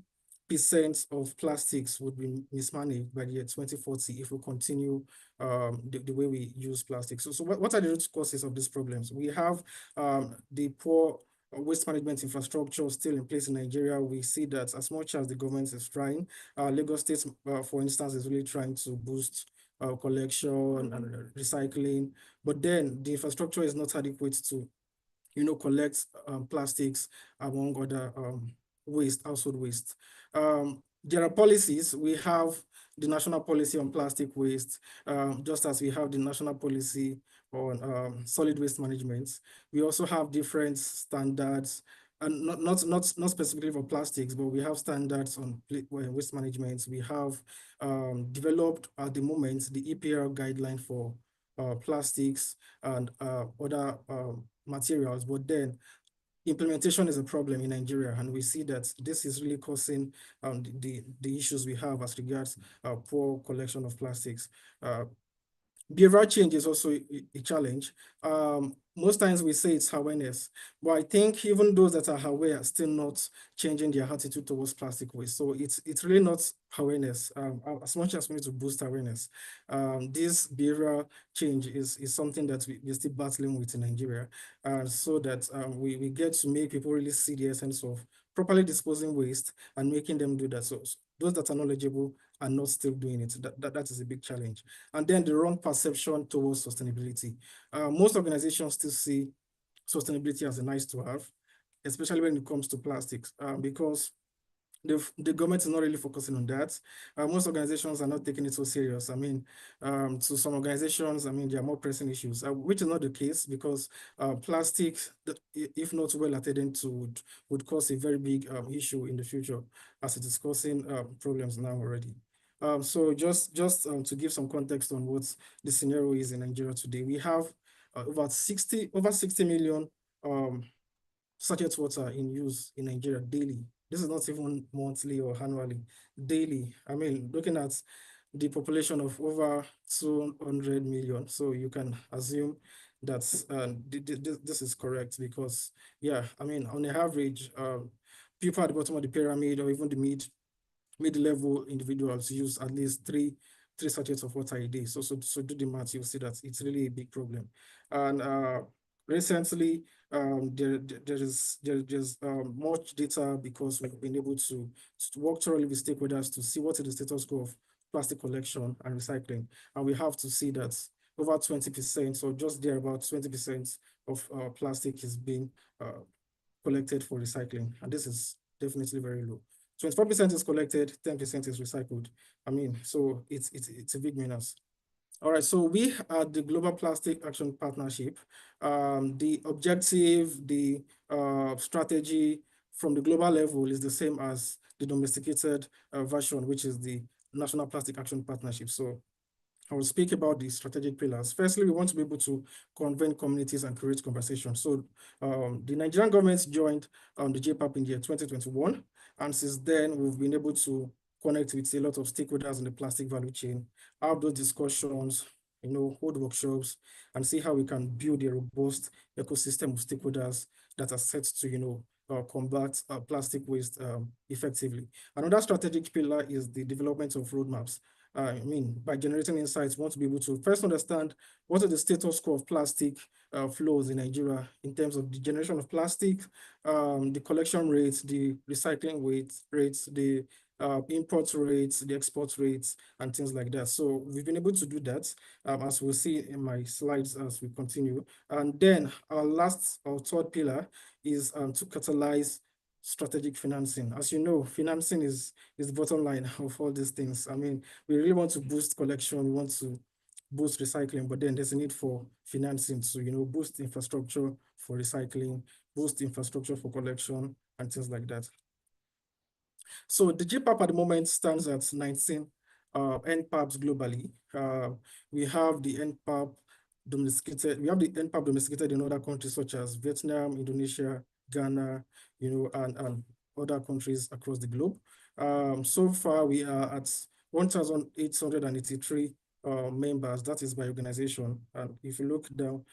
[SPEAKER 21] of plastics would be mismanaged by the year 2040 if we continue the way we use plastics. So what are the root causes of these problems? We have the poor waste management infrastructure still in place in Nigeria. We see that as much as the government is trying, Lagos State, for instance, is really trying to boost collection and recycling, but then the infrastructure is not adequate to, collect plastics among other waste, household waste. There are policies. We have the national policy on plastic waste, just as we have the national policy on solid waste management. We also have different standards, and not specifically for plastics, but we have standards on waste management. We have developed at the moment the EPR guideline for plastics and other materials, but then implementation is a problem in Nigeria, and we see that this is really causing the issues we have as regards poor collection of plastics. Behavioral change is also a challenge. Most times we say it's awareness, but I think even those that are aware are still not changing their attitude towards plastic waste. So it's really not awareness. As much as we need to boost awareness, this behavioral change is something that we're still battling with in Nigeria, so that we get to make people really see the essence of properly disposing waste and making them do that. So those that are knowledgeable are not still doing it. That is a big challenge. And then the wrong perception towards sustainability. Most organizations still see sustainability as a nice to have, especially when it comes to plastics, because the government is not really focusing on that. Most organizations are not taking it so serious. I mean, to some organizations, I mean, there are more pressing issues, which is not the case, because plastic, if not well attended to, would cause a very big issue in the future, as it is causing problems now already. So just to give some context on what the scenario is in Nigeria today, we have over 60 million sachet water in use in Nigeria daily. This is not even monthly or annually, daily. I mean, looking at the population of over 200 million. So you can assume that this is correct, because, yeah, I mean, on an average, people at the bottom of the pyramid or even the mid-level individuals use at least three sachets of water a day. So do the math, you'll see that it's really a big problem. And recently, there's much data, because we've been able to work thoroughly with stakeholders to see what is the status quo of plastic collection and recycling. And we have to see that over 20%, or just there about 20% of plastic is being collected for recycling. And this is definitely very low. 24% is collected, 10% is recycled. I mean, so it's a big minus. All right, so we are the Global Plastic Action Partnership. The objective, the strategy from the global level is the same as the domesticated version, which is the National Plastic Action Partnership. So I will speak about the strategic pillars. Firstly, we want to be able to convene communities and create conversation. So the Nigerian government joined the JPAP in the year 2021. And since then, we've been able to connect with a lot of stakeholders in the plastic value chain, have those discussions, hold workshops, and see how we can build a robust ecosystem of stakeholders that are set to, combat plastic waste effectively. Another strategic pillar is the development of roadmaps. I mean, by generating insights, we want to be able to first understand what are the status quo of plastic flows in Nigeria in terms of the generation of plastic, the collection rates, the recycling rates, the import rates, the export rates, and things like that. So we've been able to do that, as we'll see in my slides as we continue. And then our last or third pillar is to catalyze strategic financing. As you know, financing is the bottom line of all these things. I mean, we really want to boost collection, we want to boost recycling, but then there's a need for financing to, boost infrastructure for recycling, boost infrastructure for collection, and things like that. So the GPAP at the moment stands at 19 NPAPs globally. We have the NPAP domesticated. We have the NPAP domesticated in other countries such as Vietnam, Indonesia, Ghana, and other countries across the globe. So far, we are at 1,883 members. That is by organization. And if you look down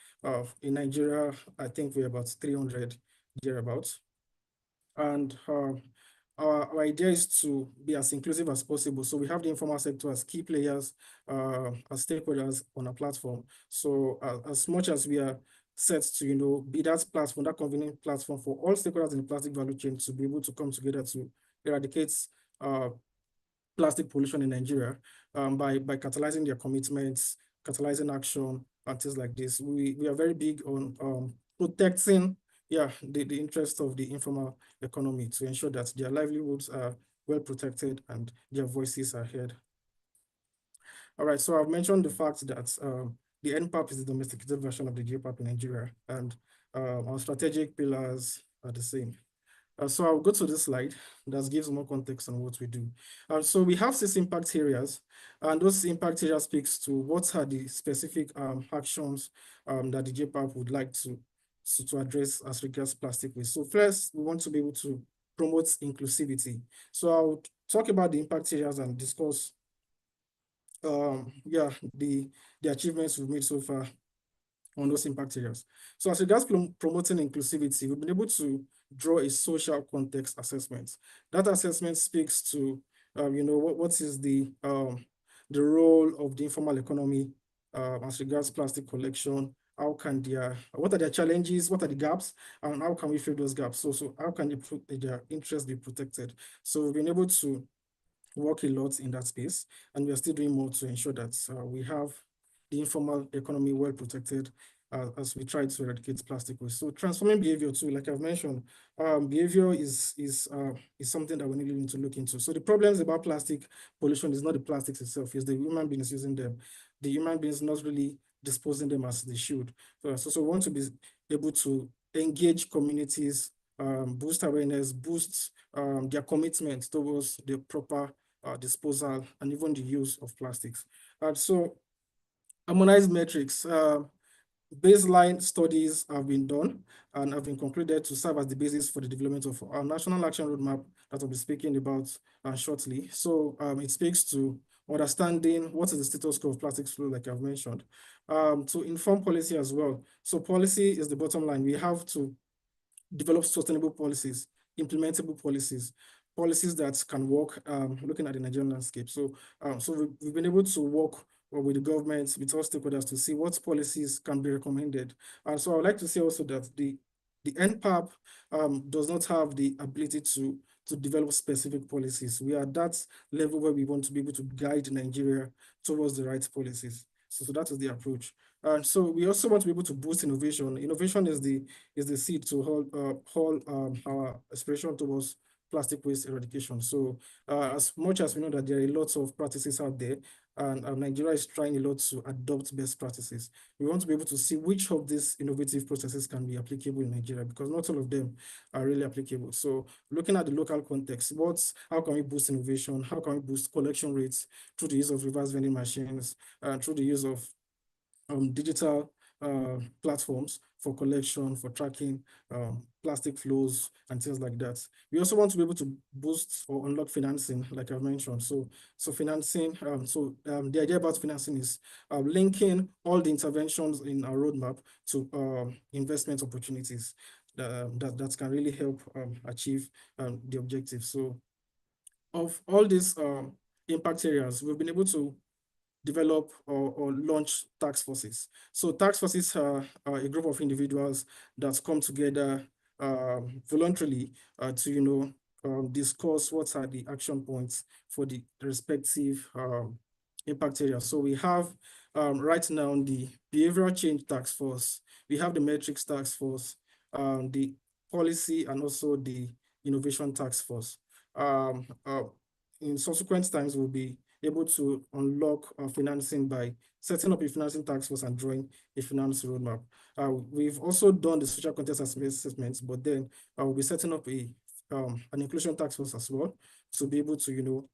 [SPEAKER 21] in Nigeria, I think we're about 300 thereabouts. And our idea is to be as inclusive as possible. So we have the informal sector as key players, as stakeholders on our platform. So as much as we are set to, be that platform, that convenient platform for all stakeholders in the plastic value chain to be able to come together to eradicate plastic pollution in Nigeria by catalyzing their commitments, catalyzing action, and things like this. We are very big on protecting the interest of the informal economy to ensure that their livelihoods are well protected and their voices are heard. All right, so I've mentioned the fact that the NPAP is the domesticated version of the GPAP in Nigeria, and our strategic pillars are the same. So I'll go to this slide that gives more context on what we do. So we have 6 impact areas, and those impact areas speaks to what are the specific actions that the GPAP would like to address as regards plastic waste. So first, we want to be able to promote inclusivity. So I'll talk about the impact areas and discuss the achievements we've made so far on those impact areas. So as regards promoting inclusivity, we've been able to draw a social context assessment. That assessment speaks to what is the role of the informal economy as regards plastic collection. What are their challenges, what are the gaps, and how can we fill those gaps? So how can their interests be protected? So we've been able to work a lot in that space, and we are still doing more to ensure that we have the informal economy well protected as we try to eradicate plastic waste. So transforming behavior too, like I've mentioned, behavior is something that we need to look into. So the problems about plastic pollution is not the plastics itself, it's the human beings using them. The human beings not really disposing them as they should. So we want to be able to engage communities, boost awareness, boost their commitment towards the proper disposal and even the use of plastics. So harmonized metrics, baseline studies have been done and have been concluded to serve as the basis for the development of our national action roadmap that I'll be speaking about shortly. So it speaks to understanding what is the status quo of plastics flow, like I've mentioned, to inform policy as well. So policy is the bottom line. We have to develop sustainable policies, implementable policies that can work, looking at the Nigerian landscape. So, we've been able to work with the government, with all stakeholders to see what policies can be recommended. So I would like to say also that the NPAP does not have the ability to develop specific policies. We are at that level where we want to be able to guide Nigeria towards the right policies. So that is the approach. So we also want to be able to boost innovation. Innovation is the seed to hold our aspiration towards plastic waste eradication. So as much as we know that there are a lot of practices out there, and Nigeria is trying a lot to adopt best practices, we want to be able to see which of these innovative processes can be applicable in Nigeria, because not all of them are really applicable. So looking at the local context, how can we boost innovation? How can we boost collection rates through the use of reverse vending machines, through the use of digital platforms for collection, for tracking plastic flows and things like that. We also want to be able to boost or unlock financing, like I've mentioned. So financing, the idea about financing is linking all the interventions in our roadmap to investment opportunities that can really help achieve the objective. So of all these impact areas, we've been able to develop or launch task forces. So task forces are a group of individuals that come together voluntarily to discuss what are the action points for the respective impact areas. So we have right now the Behavioral Change Task Force, we have the Metrics Task Force, the Policy, and also the Innovation Task Force. In subsequent times, we'll be able to unlock financing by setting up a financing task force and drawing a finance roadmap. We've also done the social context assessments, but then we'll be setting up an inclusion task force as well to be able to,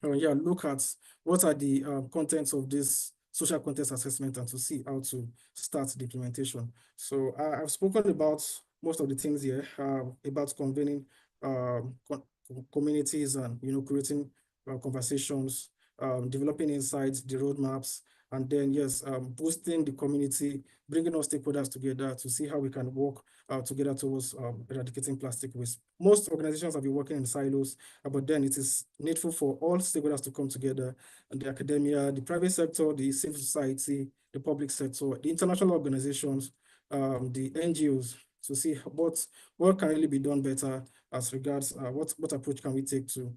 [SPEAKER 21] look at what are the contents of this social context assessment and to see how to start the implementation. So I've spoken about most of the things here, about convening communities and creating conversations, developing insights, the roadmaps, and then yes, boosting the community, bringing all stakeholders together to see how we can work together towards eradicating plastic waste. Most organizations have been working in silos, but then it is needful for all stakeholders to come together, and the academia, the private sector, the civil society, the public sector, the international organizations, the NGOs, to see what can really be done better as regards what approach can we take to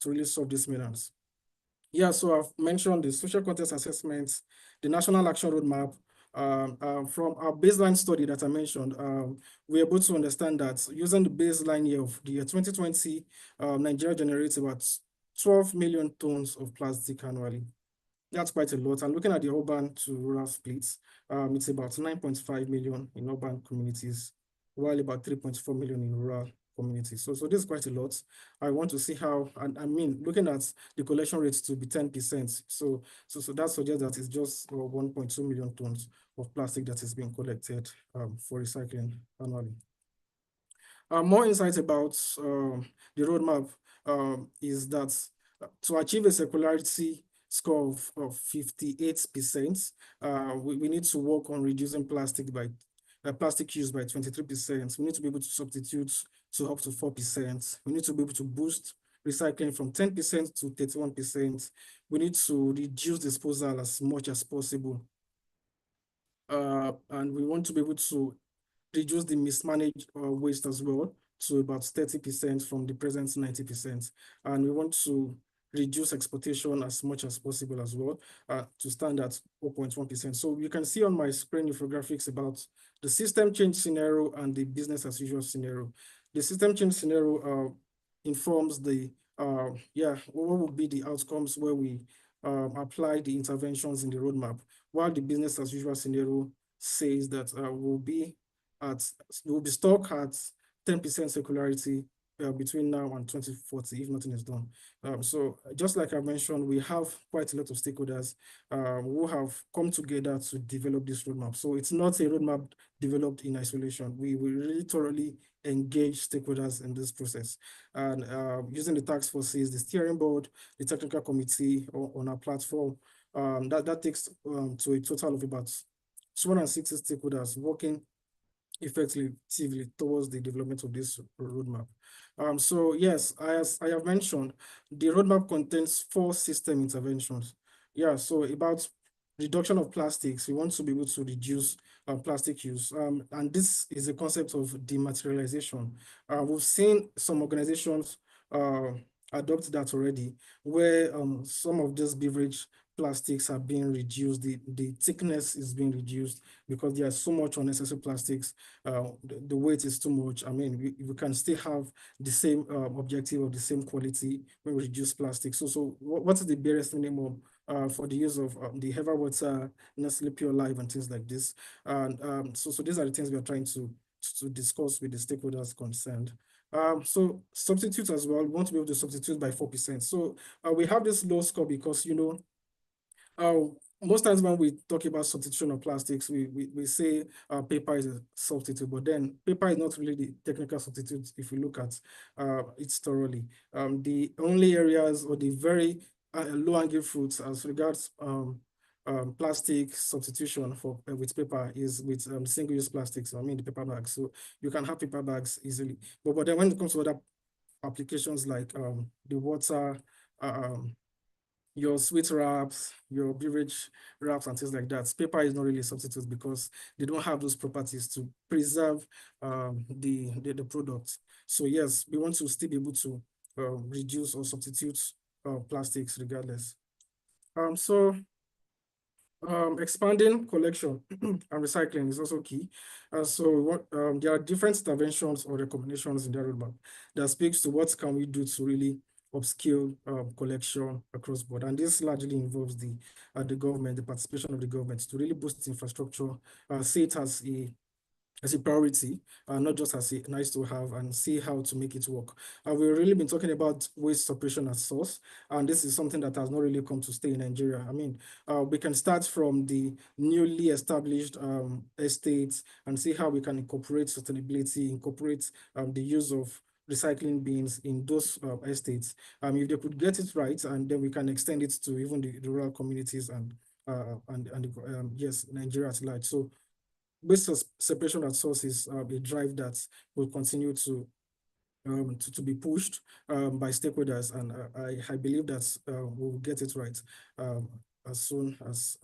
[SPEAKER 21] really solve these menace. Yeah, so I've mentioned the social context assessments, the national action roadmap. From our baseline study that I mentioned, we're able to understand that using the baseline year of the year 2020, Nigeria generates about 12 million tons of plastic annually. That's quite a lot. And looking at the urban to rural splits, it's about 9.5 million in urban communities, while about 3.4 million in rural communities. So this is quite a lot. I want to see how, and I mean, looking at the collection rates to be 10%. So that suggests that it's just 1.2 million tons of plastic that is being collected for recycling annually. More insights about the roadmap is that to achieve a circularity score of 58%, we need to work on reducing plastic use by 23%. We need to be able to substitute to up to 4%. We need to be able to boost recycling from 10% to 31%. We need to reduce disposal as much as possible. And we want to be able to reduce the mismanaged waste as well to about 30% from the present 90%. And we want to reduce exportation as much as possible as well to stand at 0.1%. So you can see on my screen infographics about the system change scenario and the business as usual scenario. The system change scenario informs the, what would be the outcomes where we apply the interventions in the roadmap, while the business as usual scenario says that we'll be stuck at 10% circularity between now and 2040 if nothing is done. So just like I mentioned, we have quite a lot of stakeholders who have come together to develop this roadmap. So it's not a roadmap developed in isolation. We really thoroughly engage stakeholders in this process. And using the task forces, the steering board, the technical committee on our platform, that takes to a total of about 260 stakeholders working effectively towards the development of this roadmap. So yes, as I have mentioned, the roadmap contains 4 system interventions. Yeah, so about reduction of plastics, we want to be able to reduce plastic use. And this is a concept of dematerialization. We've seen some organizations adopt that already, where some of these beverage plastics are being reduced, the thickness is being reduced because there's so much unnecessary plastics, the weight is too much. I mean, we can still have the same objective of the same quality when we reduce plastic. So what is the barest minimum for the use of the Heva Water, Nestle Pure Life and things like this? And so these are the things we are trying to discuss with the stakeholders concerned. So substitute as well, we want to be able to substitute by 4%. So we have this low score because, most times when we talk about substitution of plastics, we say paper is a substitute, but then paper is not really the technical substitute if we look at it thoroughly. The only areas or the very low-hanging fruits as regards plastic substitution with paper is with single-use plastics, I mean the paper bags. So you can have paper bags easily. But then when it comes to other applications like the water, your sweet wraps, your beverage wraps and things like that, paper is not really a substitute because they don't have those properties to preserve the product. So yes, we want to still be able to reduce or substitute plastics regardless. Expanding collection and recycling is also key. There are different interventions or recommendations in the roadmap that speaks to what can we do to really upscale collection across board. And this largely involves the government, the participation of the government to really boost infrastructure, see it as a priority, not just as a nice to have, and see how to make it work. We've really been talking about waste separation at source, and this is something that has not really come to stay in Nigeria. I mean, we can start from the newly established estates and see how we can incorporate sustainability, incorporate the use of recycling bins in those estates. If they could get it right, and then we can extend it to even the rural communities and yes, Nigeria at large. So waste separation at source is a drive that will continue to be pushed by stakeholders, and I believe that we'll get it right as soon as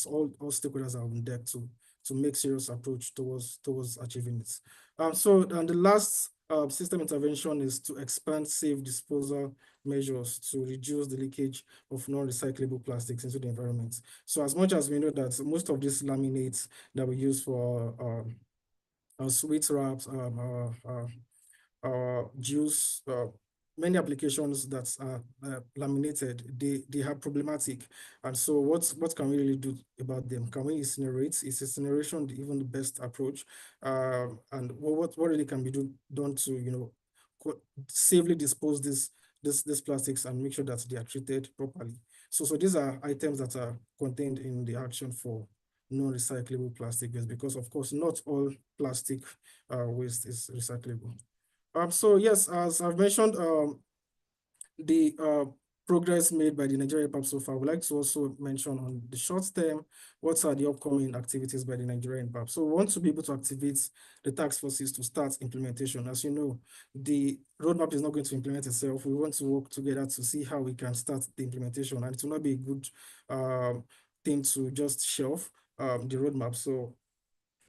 [SPEAKER 21] all stakeholders are on deck to make serious approach towards achieving it. The last system intervention is to expand safe disposal measures to reduce the leakage of non-recyclable plastics into the environment. So as much as we know that most of these laminates that we use for sweet wraps, juice, many applications that are laminated, they are problematic. And so what can we really do about them? Can we incinerate? Is incineration even the best approach? And what really can be done to, safely dispose these plastics and make sure that they are treated properly? So these are items that are contained in the action for non-recyclable plastic waste, because of course, not all plastic waste is recyclable. So yes, as I've mentioned, the progress made by the Nigerian EPAP so far, I would like to also mention on the short term, what are the upcoming activities by the Nigerian EPAP. So we want to be able to activate the task forces to start implementation. As you know, the roadmap is not going to implement itself. We want to work together to see how we can start the implementation, and it will not be a good thing to just shelf the roadmap. So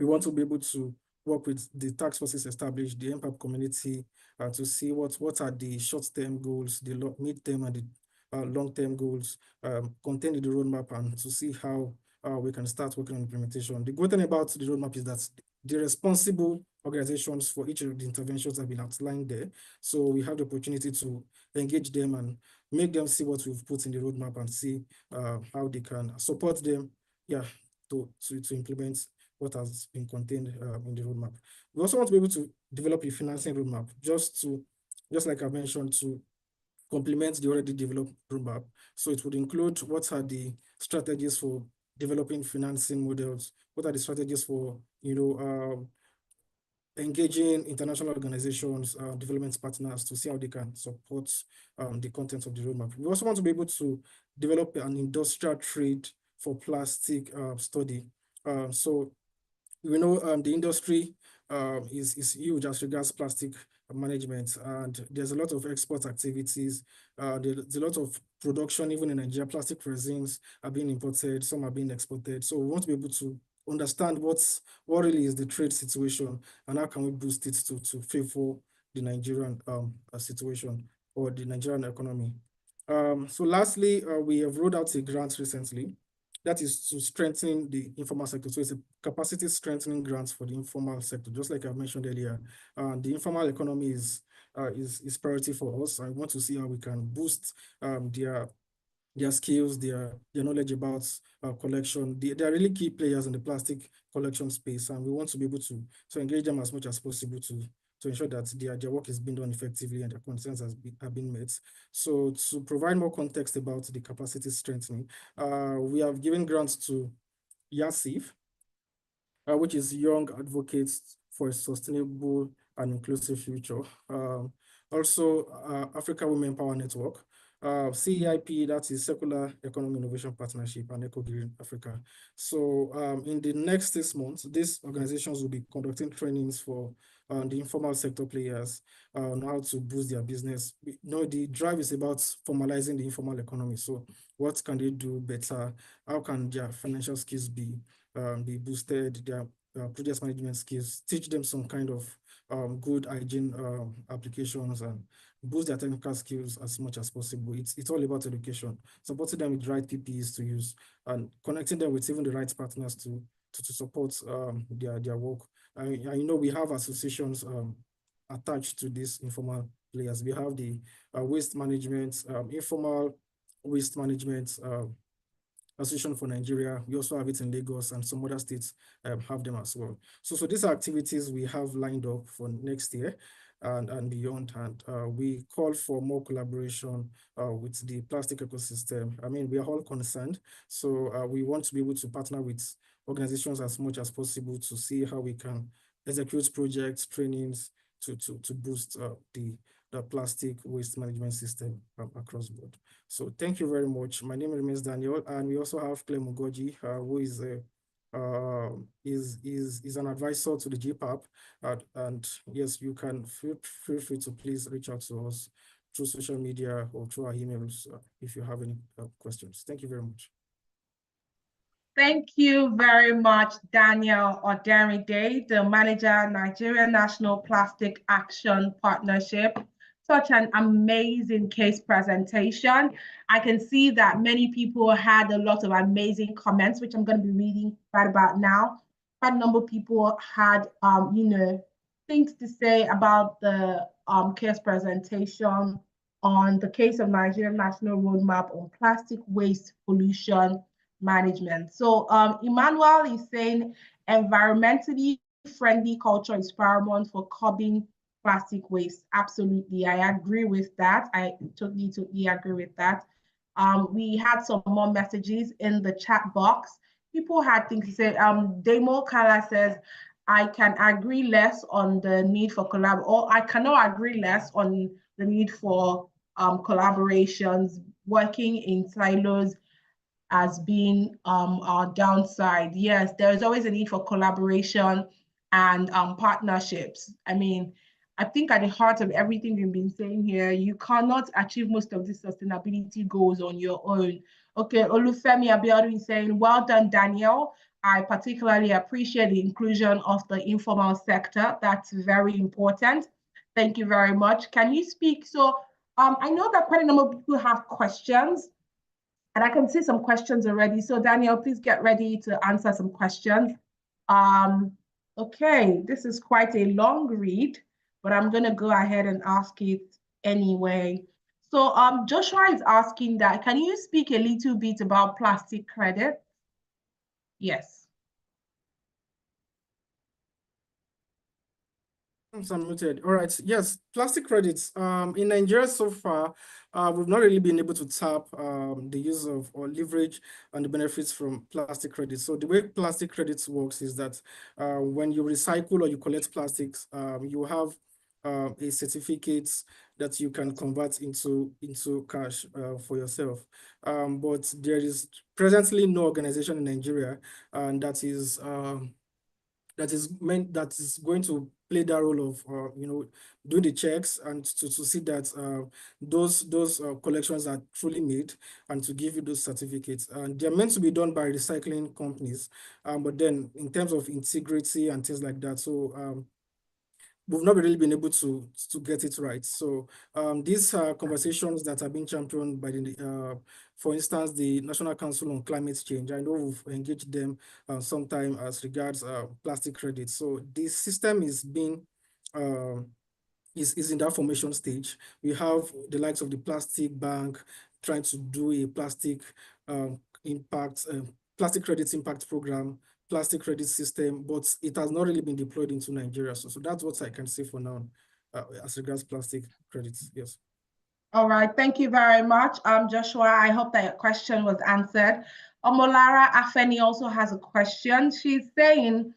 [SPEAKER 21] we want to be able to work with the task forces established, the EPAP community, to see what are the short-term goals, the mid-term and the long-term goals contained in the roadmap, and to see how we can start working on implementation. The good thing about the roadmap is that the responsible organizations for each of the interventions have been outlined there. So we have the opportunity to engage them and make them see what we've put in the roadmap and see how they can support them, to implement what has been contained in the roadmap. We also want to be able to develop a financing roadmap, just like I mentioned, to complement the already developed roadmap. So it would include what are the strategies for developing financing models, what are the strategies for engaging international organizations, development partners, to see how they can support the content of the roadmap. We also want to be able to develop an industrial trade for plastic study. So we know the industry is huge as regards plastic management, and there's a lot of export activities. There's a lot of production, even in Nigeria. Plastic resins are being imported, some are being exported. So we want to be able to understand what really is the trade situation, and how can we boost it to favor the Nigerian situation or the Nigerian economy. So lastly, we have rolled out a grant recently that is to strengthen the informal sector. So it's a capacity strengthening grants for the informal sector, just like I mentioned earlier. The informal economy is priority for us. I want to see how we can boost their skills, their knowledge about collection. They are really key players in the plastic collection space, and we want to be able to engage them as much as possible to ensure that their work is being done effectively and their concerns have been met. So to provide more context about the capacity strengthening, we have given grants to YASIF, which is Young Advocates for a Sustainable and Inclusive Future. Also, Africa Women Power Network, CEIP, that is Circular Economy Innovation Partnership, and EcoGreen Africa. So in the next 6 months, these organizations will be conducting trainings for the informal sector players on how to boost their business. The drive is about formalizing the informal economy. So what can they do better? How can their financial skills be boosted? Their project management skills, teach them some kind of good hygiene applications and boost their technical skills as much as possible. It's all about education, supporting them with the right PPEs to use and connecting them with even the right partners to support their work. I know we have associations attached to these informal players. We have the waste management, informal waste management Association for Nigeria. We also have it in Lagos, and some other states have them as well. So these are activities we have lined up for next year and beyond. And we call for more collaboration with the plastic ecosystem. I mean, we are all concerned. So we want to be able to partner with organizations as much as possible to see how we can execute projects, trainings to boost the plastic waste management system across the board. So thank you very much. My name remains Daniel, and we also have Claire Mugoji, who is an advisor to the GPAP. And yes, you can feel free to please reach out to us through social media or through our emails if you have any questions. Thank you very much.
[SPEAKER 6] Thank you very much, Daniel Oderinde, the manager, Nigerian National Plastic Action Partnership. Such an amazing case presentation. I can see that many people had a lot of amazing comments, which I'm going to be reading right about now. Quite a number of people had, things to say about the case presentation on the case of Nigerian National Roadmap on Plastic Waste Pollution Management. So Emmanuel is saying environmentally friendly culture is paramount for curbing plastic waste. Absolutely, I agree with that. I totally agree with that. We had some more messages in the chat box. People had things to say. Demo Kala says, I can agree less on the need for or I cannot agree less on the need for collaborations. Working in silos as being our downside. Yes, there is always a need for collaboration and partnerships. I mean, I think at the heart of everything we've been saying here, you cannot achieve most of these sustainability goals on your own. Okay, Olufemi Abiodun is saying, well done, Daniel. I particularly appreciate the inclusion of the informal sector. That's very important. Thank you very much. Can you speak? So I know that quite a number of people have questions, and I can see some questions already. So Daniel, please get ready to answer some questions. Okay, this is quite a long read, but I'm gonna go ahead and ask it anyway. So Joshua is asking that, can you speak a little bit about plastic credit? Yes.
[SPEAKER 21] I'm unmuted. All right. Yes, plastic credits. In Nigeria so far, we've not really been able to tap the use of or leverage and the benefits from plastic credits. So the way plastic credits works is that when you recycle or you collect plastics, you have a certificate that you can convert into cash for yourself. But there is presently no organization in Nigeria that is going to play that role of do the checks and to see that those collections are truly made and to give you those certificates. And they're meant to be done by recycling companies, but then in terms of integrity and things like that, so we've not really been able to get it right. So these are conversations that have been championed by the, for instance, the National Council on Climate Change. I know we've engaged them sometime as regards plastic credits. So this system is being is in that formation stage. We have the likes of the Plastic Bank trying to do a plastic plastic credits impact program, plastic credit system, but it has not really been deployed into Nigeria. So that's what I can say for now as regards plastic credits. Yes.
[SPEAKER 6] All right, thank you very much, Joshua. I hope that your question was answered. Omolara Afeni also has a question. She's saying,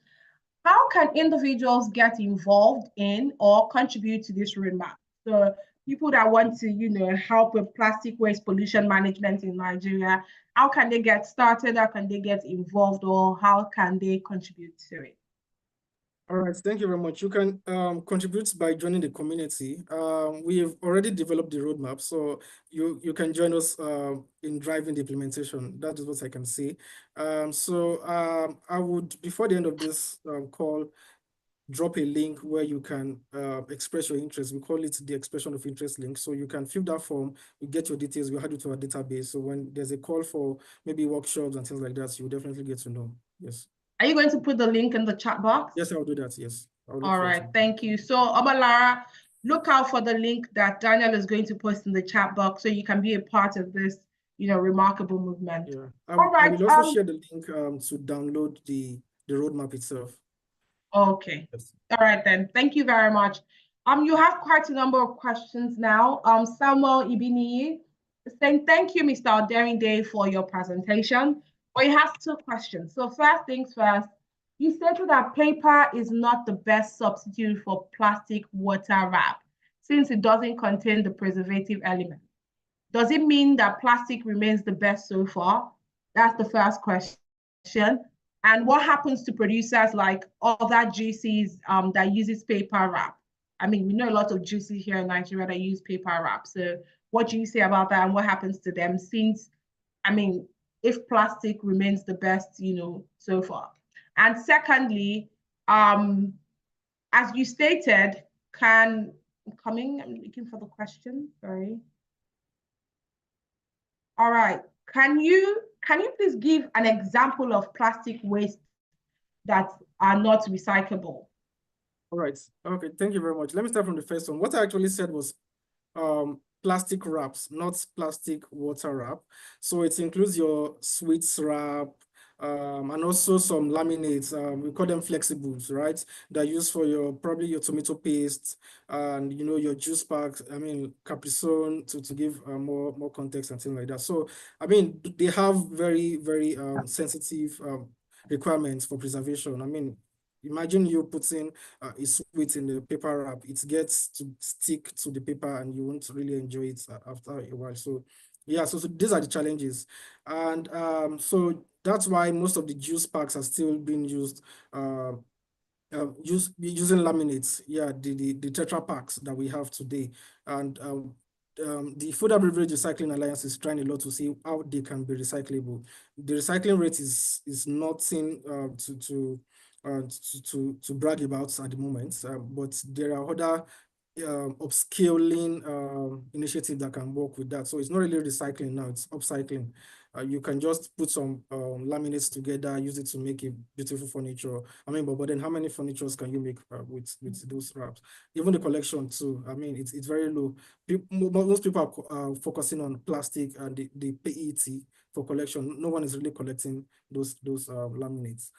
[SPEAKER 6] how can individuals get involved in or contribute to this roadmap? So people that want to, help with plastic waste pollution management in Nigeria, how can they get started? How can they get involved, or how can they contribute to it?
[SPEAKER 21] All right, thank you very much. You can contribute by joining the community. We have already developed the roadmap, so you can join us in driving the implementation. That is what I can say. I would, before the end of this call, drop a link where you can express your interest. We call it the expression of interest link. So you can fill that form, you get your details, we add it to our database. So when there's a call for maybe workshops and things like that, you definitely get to know. Yes.
[SPEAKER 6] Are you going to put the link in the chat box?
[SPEAKER 21] Yes, I'll do that. Yes.
[SPEAKER 6] All right. Thank you. So Obalara, look out for the link that Daniel is going to post in the chat box so you can be a part of this, remarkable movement.
[SPEAKER 21] Yeah.
[SPEAKER 6] All right.
[SPEAKER 21] I will also share the link to download the roadmap itself.
[SPEAKER 6] Okay.
[SPEAKER 21] Yes.
[SPEAKER 6] All right then. Thank you very much. You have quite a number of questions now. Samuel Ibini is saying, thank you, Mr. Oderinde, for your presentation. But he has 2 questions. So first things first, you stated that paper is not the best substitute for plastic water wrap since it doesn't contain the preservative element. Does it mean that plastic remains the best so far? That's the first question. And what happens to producers like other juices that uses paper wrap? I mean, we know a lot of juices here in Nigeria that use paper wrap. So what do you say about that and what happens to them since, I mean, if plastic remains the best, so far? And secondly, as you stated, I'm looking for the question, sorry. All right, can you please give an example of plastic waste that are not recyclable?
[SPEAKER 21] All right, okay, thank you very much. Let me start from the first one. What I actually said was plastic wraps, not plastic water wrap. So it includes your sweets wrap, and also some laminates. We call them flexibles, right? They're used for probably your tomato paste and your juice packs. I mean, Capri-Sun to give more context and things like that. So I mean, they have very, very sensitive requirements for preservation. I mean, imagine you putting a sweet in the paper wrap, it gets to stick to the paper and you won't really enjoy it after a while. So yeah, so these are the challenges. And so that's why most of the juice packs are still being used, using laminates. Yeah, the Tetra packs that we have today. And the Food and Beverage Recycling Alliance is trying a lot to see how they can be recyclable. The recycling rate is nothing to brag about at the moment, but there are other upscaling initiatives that can work with that. So it's not really recycling now, it's upcycling. You can just put some laminates together, use it to make a beautiful furniture. I mean, but then how many furnitures can you make with those wraps? Even the collection too, I mean, it's very low. Most people are focusing on plastic and the PET for collection. No one is really collecting those laminates.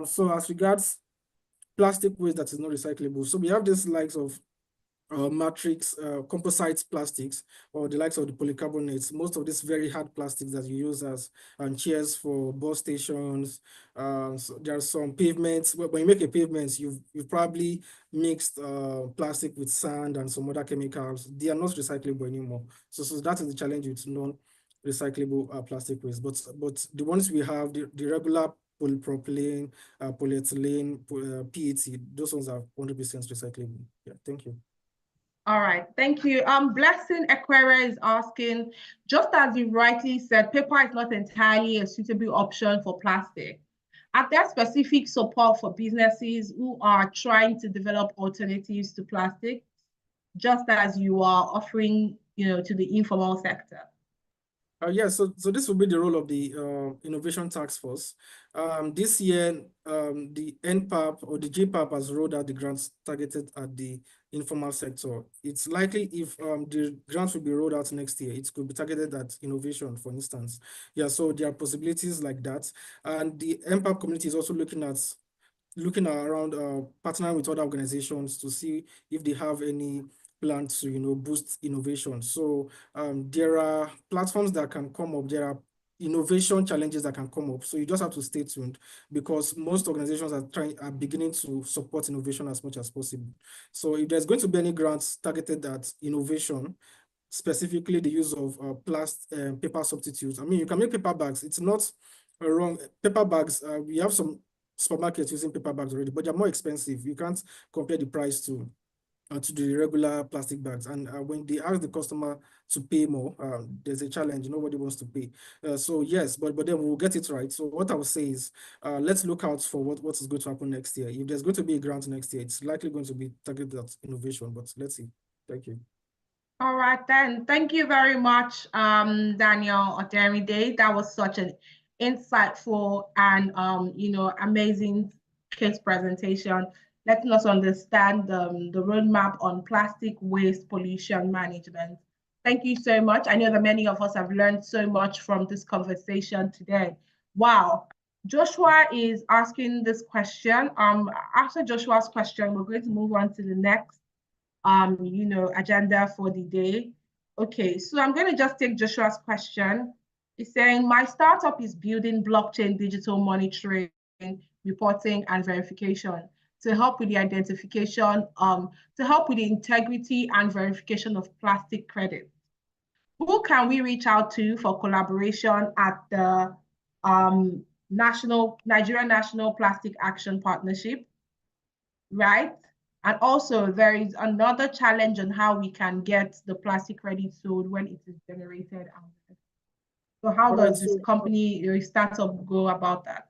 [SPEAKER 21] So as regards plastic waste that is not recyclable, so we have these likes of matrix composite plastics, or the likes of the polycarbonates, most of these very hard plastics that you use as chairs for bus stations. So there are some pavements. When you make a pavement, you've probably mixed plastic with sand and some other chemicals. They are not recyclable anymore. So that is the challenge with non-recyclable plastic waste. But the ones we have, the regular polypropylene, polyethylene, PET, those ones are 100% recyclable. Yeah, thank you.
[SPEAKER 6] All right, thank you. Blessing Equere is asking, just as you rightly said, paper is not entirely a suitable option for plastic. Are there specific support for businesses who are trying to develop alternatives to plastic, just as you are offering, to the informal sector?
[SPEAKER 21] Yeah, so this will be the role of the Innovation Task Force. This year, the NPAP or the GPAP has rolled out the grants targeted at the informal sector. It's likely if the grants will be rolled out next year, it could be targeted at innovation, for instance. Yeah, so there are possibilities like that. And the NPAP community is also looking around partnering with other organizations to see if they have any plan to boost innovation. So there are platforms that can come up, there are innovation challenges that can come up. So you just have to stay tuned, because most organizations are beginning to support innovation as much as possible. So if there's going to be any grants targeted at innovation, specifically the use of paper substitutes. I mean, you can make paper bags. It's not wrong. Paper bags, we have some supermarkets using paper bags already, but they're more expensive. You can't compare the price to to the regular plastic bags. And when they ask the customer to pay more, there's a challenge. Nobody wants to pay. So yes, but then we'll get it right. So what I would say is, let's look out for what is going to happen next year. If there's going to be a grant next year, it's likely going to be targeted at innovation, but let's see. Thank you.
[SPEAKER 6] All right, then. Thank you very much, Daniel Oderinde. That was such an insightful and, amazing case presentation, letting us understand the roadmap on plastic waste pollution management. Thank you so much. I know that many of us have learned so much from this conversation today. Wow. Joshua is asking this question. After Joshua's question, we're going to move on to the next agenda for the day. Okay, so I'm going to just take Joshua's question. He's saying, my startup is building blockchain digital monitoring, reporting, and verification to help with the identification, to help with the integrity and verification of plastic credit. Who can we reach out to for collaboration at the Nigerian National Plastic Action Partnership, right? And also there is another challenge on how we can get the plastic credit sold when it is generated. So how does this company, your startup, go about that?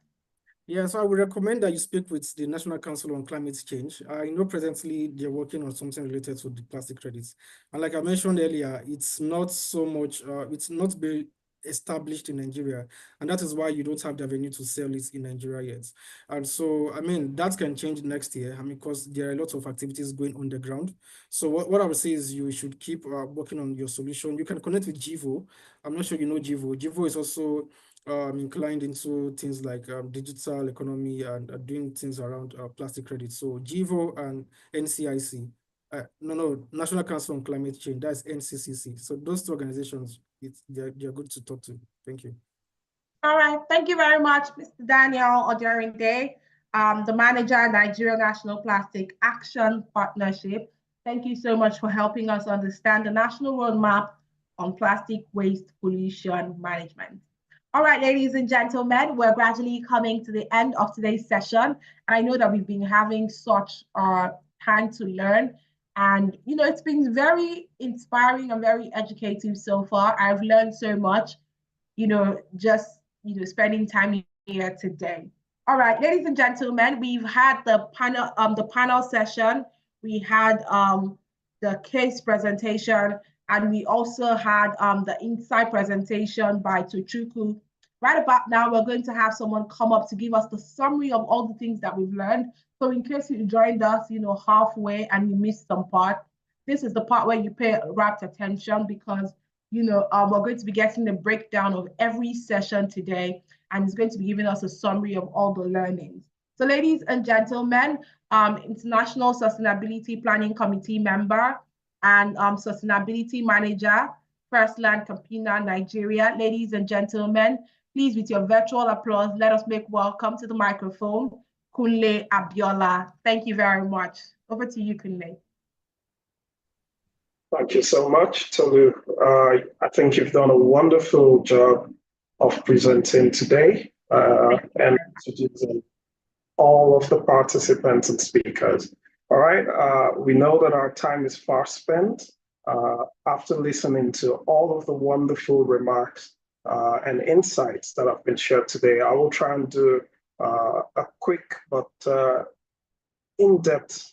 [SPEAKER 21] Yeah, so I would recommend that you speak with the National Council on Climate Change. I know presently they're working on something related to the plastic credits. And like I mentioned earlier, it's not so much, it's not very established in Nigeria. And that is why you don't have the avenue to sell it in Nigeria yet. And so, I mean, that can change next year, because there are a lot of activities going on the ground. So what I would say is you should keep working on your solution. You can connect with Jivo. I'm not sure you know Jivo. Jivo is also inclined into things like digital economy and doing things around plastic credit. So Jivo and NCIC, National Council on Climate Change, that's NCCC. So those two organizations, they're good to talk to. Thank you.
[SPEAKER 6] All right, thank you very much, Mr. Daniel Oderinde, the manager, Nigeria National Plastic Action Partnership. Thank you so much for helping us understand the national roadmap on plastic waste pollution management. All right, ladies and gentlemen, we're gradually coming to the end of today's session. I know that we've been having such time to learn, and it's been very inspiring and very educative so far. I've learned so much, just spending time here today. All right, ladies and gentlemen, we've had the panel session, we had the case presentation, and we also had the insight presentation by Tochukwu. Right about now, we're going to have someone come up to give us the summary of all the things that we've learned. So in case you joined us, halfway and you missed some part, this is the part where you pay rapt attention, because, we're going to be getting the breakdown of every session today, and it's going to be giving us a summary of all the learnings. So ladies and gentlemen, International Sustainability Planning Committee member and Sustainability Manager, First Land Campina, Nigeria. Ladies and gentlemen, please, with your virtual applause, let us make welcome to the microphone, Kunle Abiola. Thank you very much. Over to you, Kunle.
[SPEAKER 1] Thank you so much, Tolu. I think you've done a wonderful job of presenting today and introducing all of the participants and speakers. All right, we know that our time is far spent. After listening to all of the wonderful remarks and insights that have been shared today, I will try and do a quick but in-depth,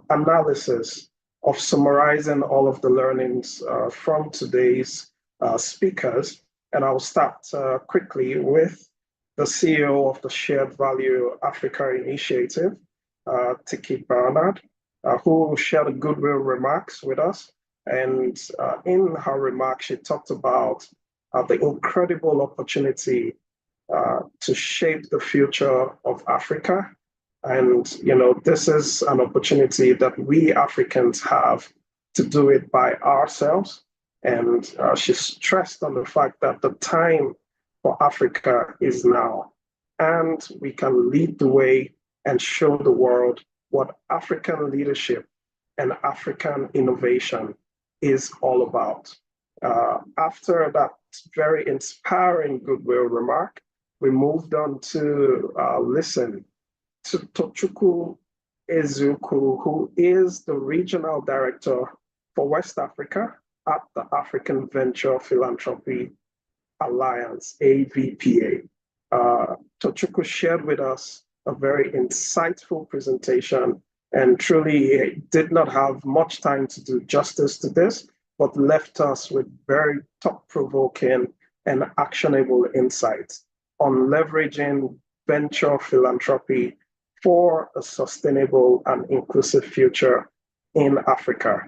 [SPEAKER 1] analysis of summarizing all of the learnings from today's speakers. And I'll start quickly with the CEO of the Shared Value Africa Initiative, Tiki Bernard, who shared a goodwill remarks with us. And in her remarks, she talked about the incredible opportunity to shape the future of Africa. And, this is an opportunity that we Africans have to do it by ourselves. And she stressed on the fact that the time for Africa is now. And we can lead the way and show the world what African leadership and African innovation is all about. After that very inspiring goodwill remark, we moved on to listen to Tochukwu Ezuku, who is the Regional Director for West Africa at the African Venture Philanthropy Alliance, AVPA. Tochukwu shared with us a very insightful presentation, and truly did not have much time to do justice to this, but left us with very thought-provoking and actionable insights on leveraging venture philanthropy for a sustainable and inclusive future in Africa.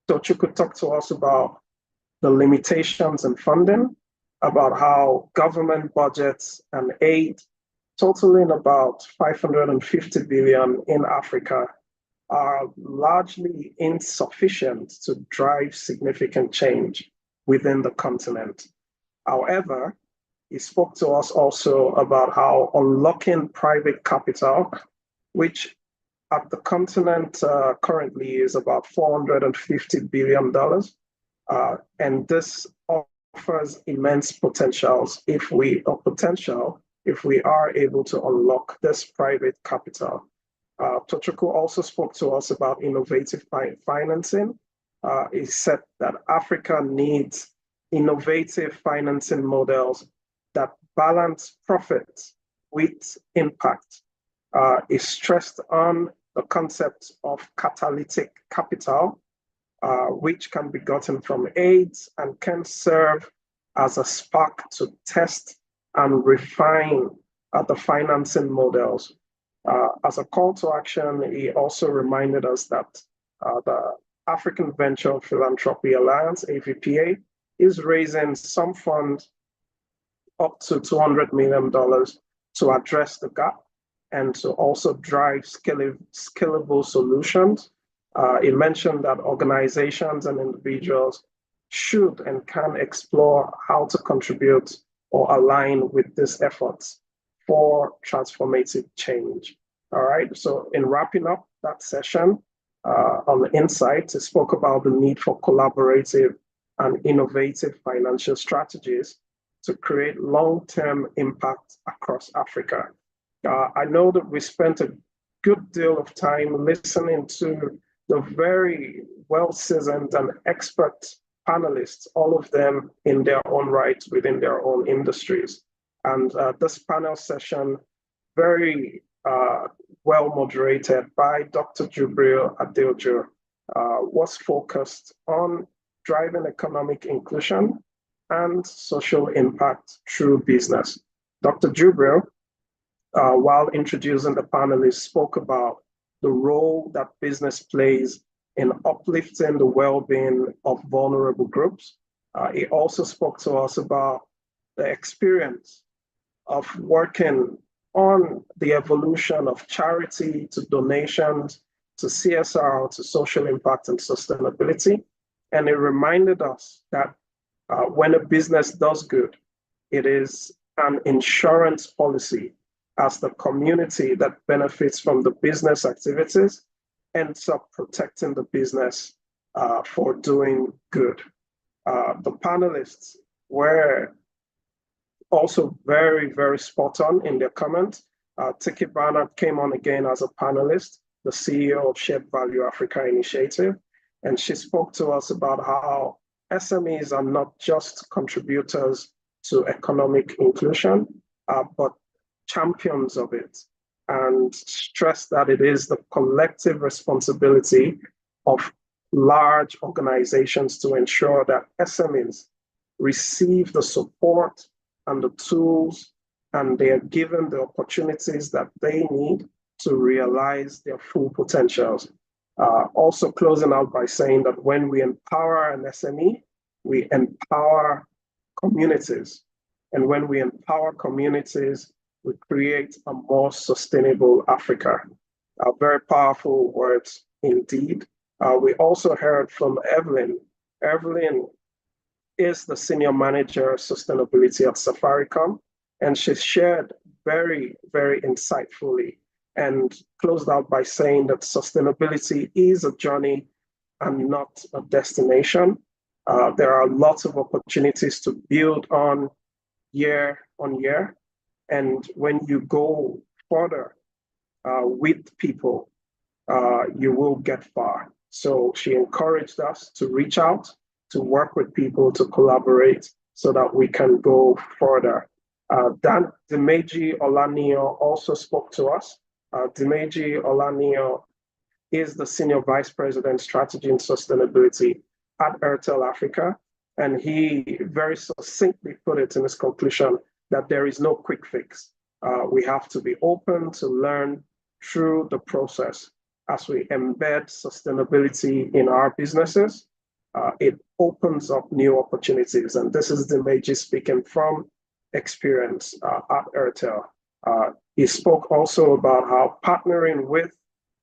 [SPEAKER 1] Tochukwu talked to us about the limitations in funding, about how government budgets and aid totaling about 550 billion in Africa are largely insufficient to drive significant change within the continent. However, he spoke to us also about how unlocking private capital, which at the continent currently is about $450 billion, and this offers immense potentials if we are able to unlock this private capital. Tochukwu also spoke to us about innovative financing. He said that Africa needs innovative financing models that balance profit with impact. He stressed on the concept of catalytic capital, which can be gotten from aids and can serve as a spark to test and refine the financing models. As a call to action, he also reminded us that the African Venture Philanthropy Alliance, AVPA, is raising some funds up to $200 million to address the gap and to also drive scalable solutions. He mentioned that organizations and individuals should and can explore how to contribute or align with these efforts for transformative change. All right, so in wrapping up that session on the insights, he spoke about the need for collaborative and innovative financial strategies to create long-term impact across Africa. I know that we spent a good deal of time listening to the very well-seasoned and expert panelists, all of them in their own right within their own industries. And this panel session, very well moderated by Dr. Jubril Adeojo, was focused on driving economic inclusion and social impact through business. Dr. Jubril, while introducing the panelists, spoke about the role that business plays in uplifting the well-being of vulnerable groups. He also spoke to us about the experience of working on the evolution of charity to donations, to CSR, to social impact and sustainability. And it reminded us that when a business does good, it is an insurance policy as the community that benefits from the business activities ends up protecting the business for doing good. The panelists were also very, very spot on in their comments. Tiki Barnard came on again as a panelist, the CEO of Shared Value Africa Initiative, and she spoke to us about how SMEs are not just contributors to economic inclusion, but champions of it, and stressed that it is the collective responsibility of large organizations to ensure that SMEs receive the support and the tools, and they are given the opportunities that they need to realize their full potentials. Also closing out by saying that when we empower an SME, we empower communities. And when we empower communities, we create a more sustainable Africa. Very powerful words indeed. We also heard from Evelyn. Evelyn is the Senior Manager of Sustainability at Safaricom, and she shared very, very insightfully and closed out by saying that sustainability is a journey and not a destination. There are lots of opportunities to build on year on year. And when you go further with people, you will get far. So she encouraged us to reach out, to work with people, to collaborate so that we can go further. Dimeji Olanio also spoke to us. Dimeji Olanio is the Senior Vice President, Strategy and Sustainability at Airtel Africa. And he very succinctly put it in his conclusion that there is no quick fix. We have to be open to learn through the process. As we embed sustainability in our businesses, it opens up new opportunities. And this is Dimeji speaking from experience at Airtel. He spoke also about how partnering with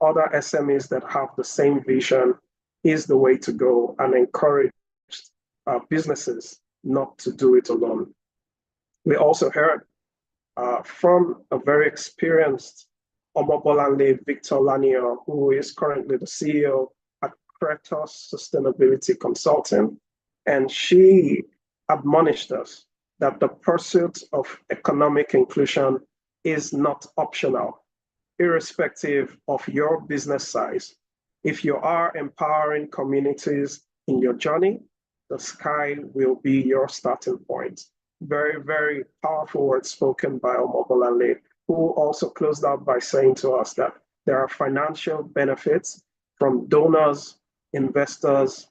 [SPEAKER 1] other SMEs that have the same vision is the way to go, and encouraged businesses not to do it alone. We also heard from a very experienced Omobolanle Victor Lanio, who is currently the CEO at Kratos Sustainability Consulting, and she admonished us that the pursuit of economic inclusion is not optional, irrespective of your business size. If you are empowering communities in your journey, the sky will be your starting point. Very, very powerful words spoken by Omobolanle, who also closed out by saying to us that there are financial benefits from donors, investors,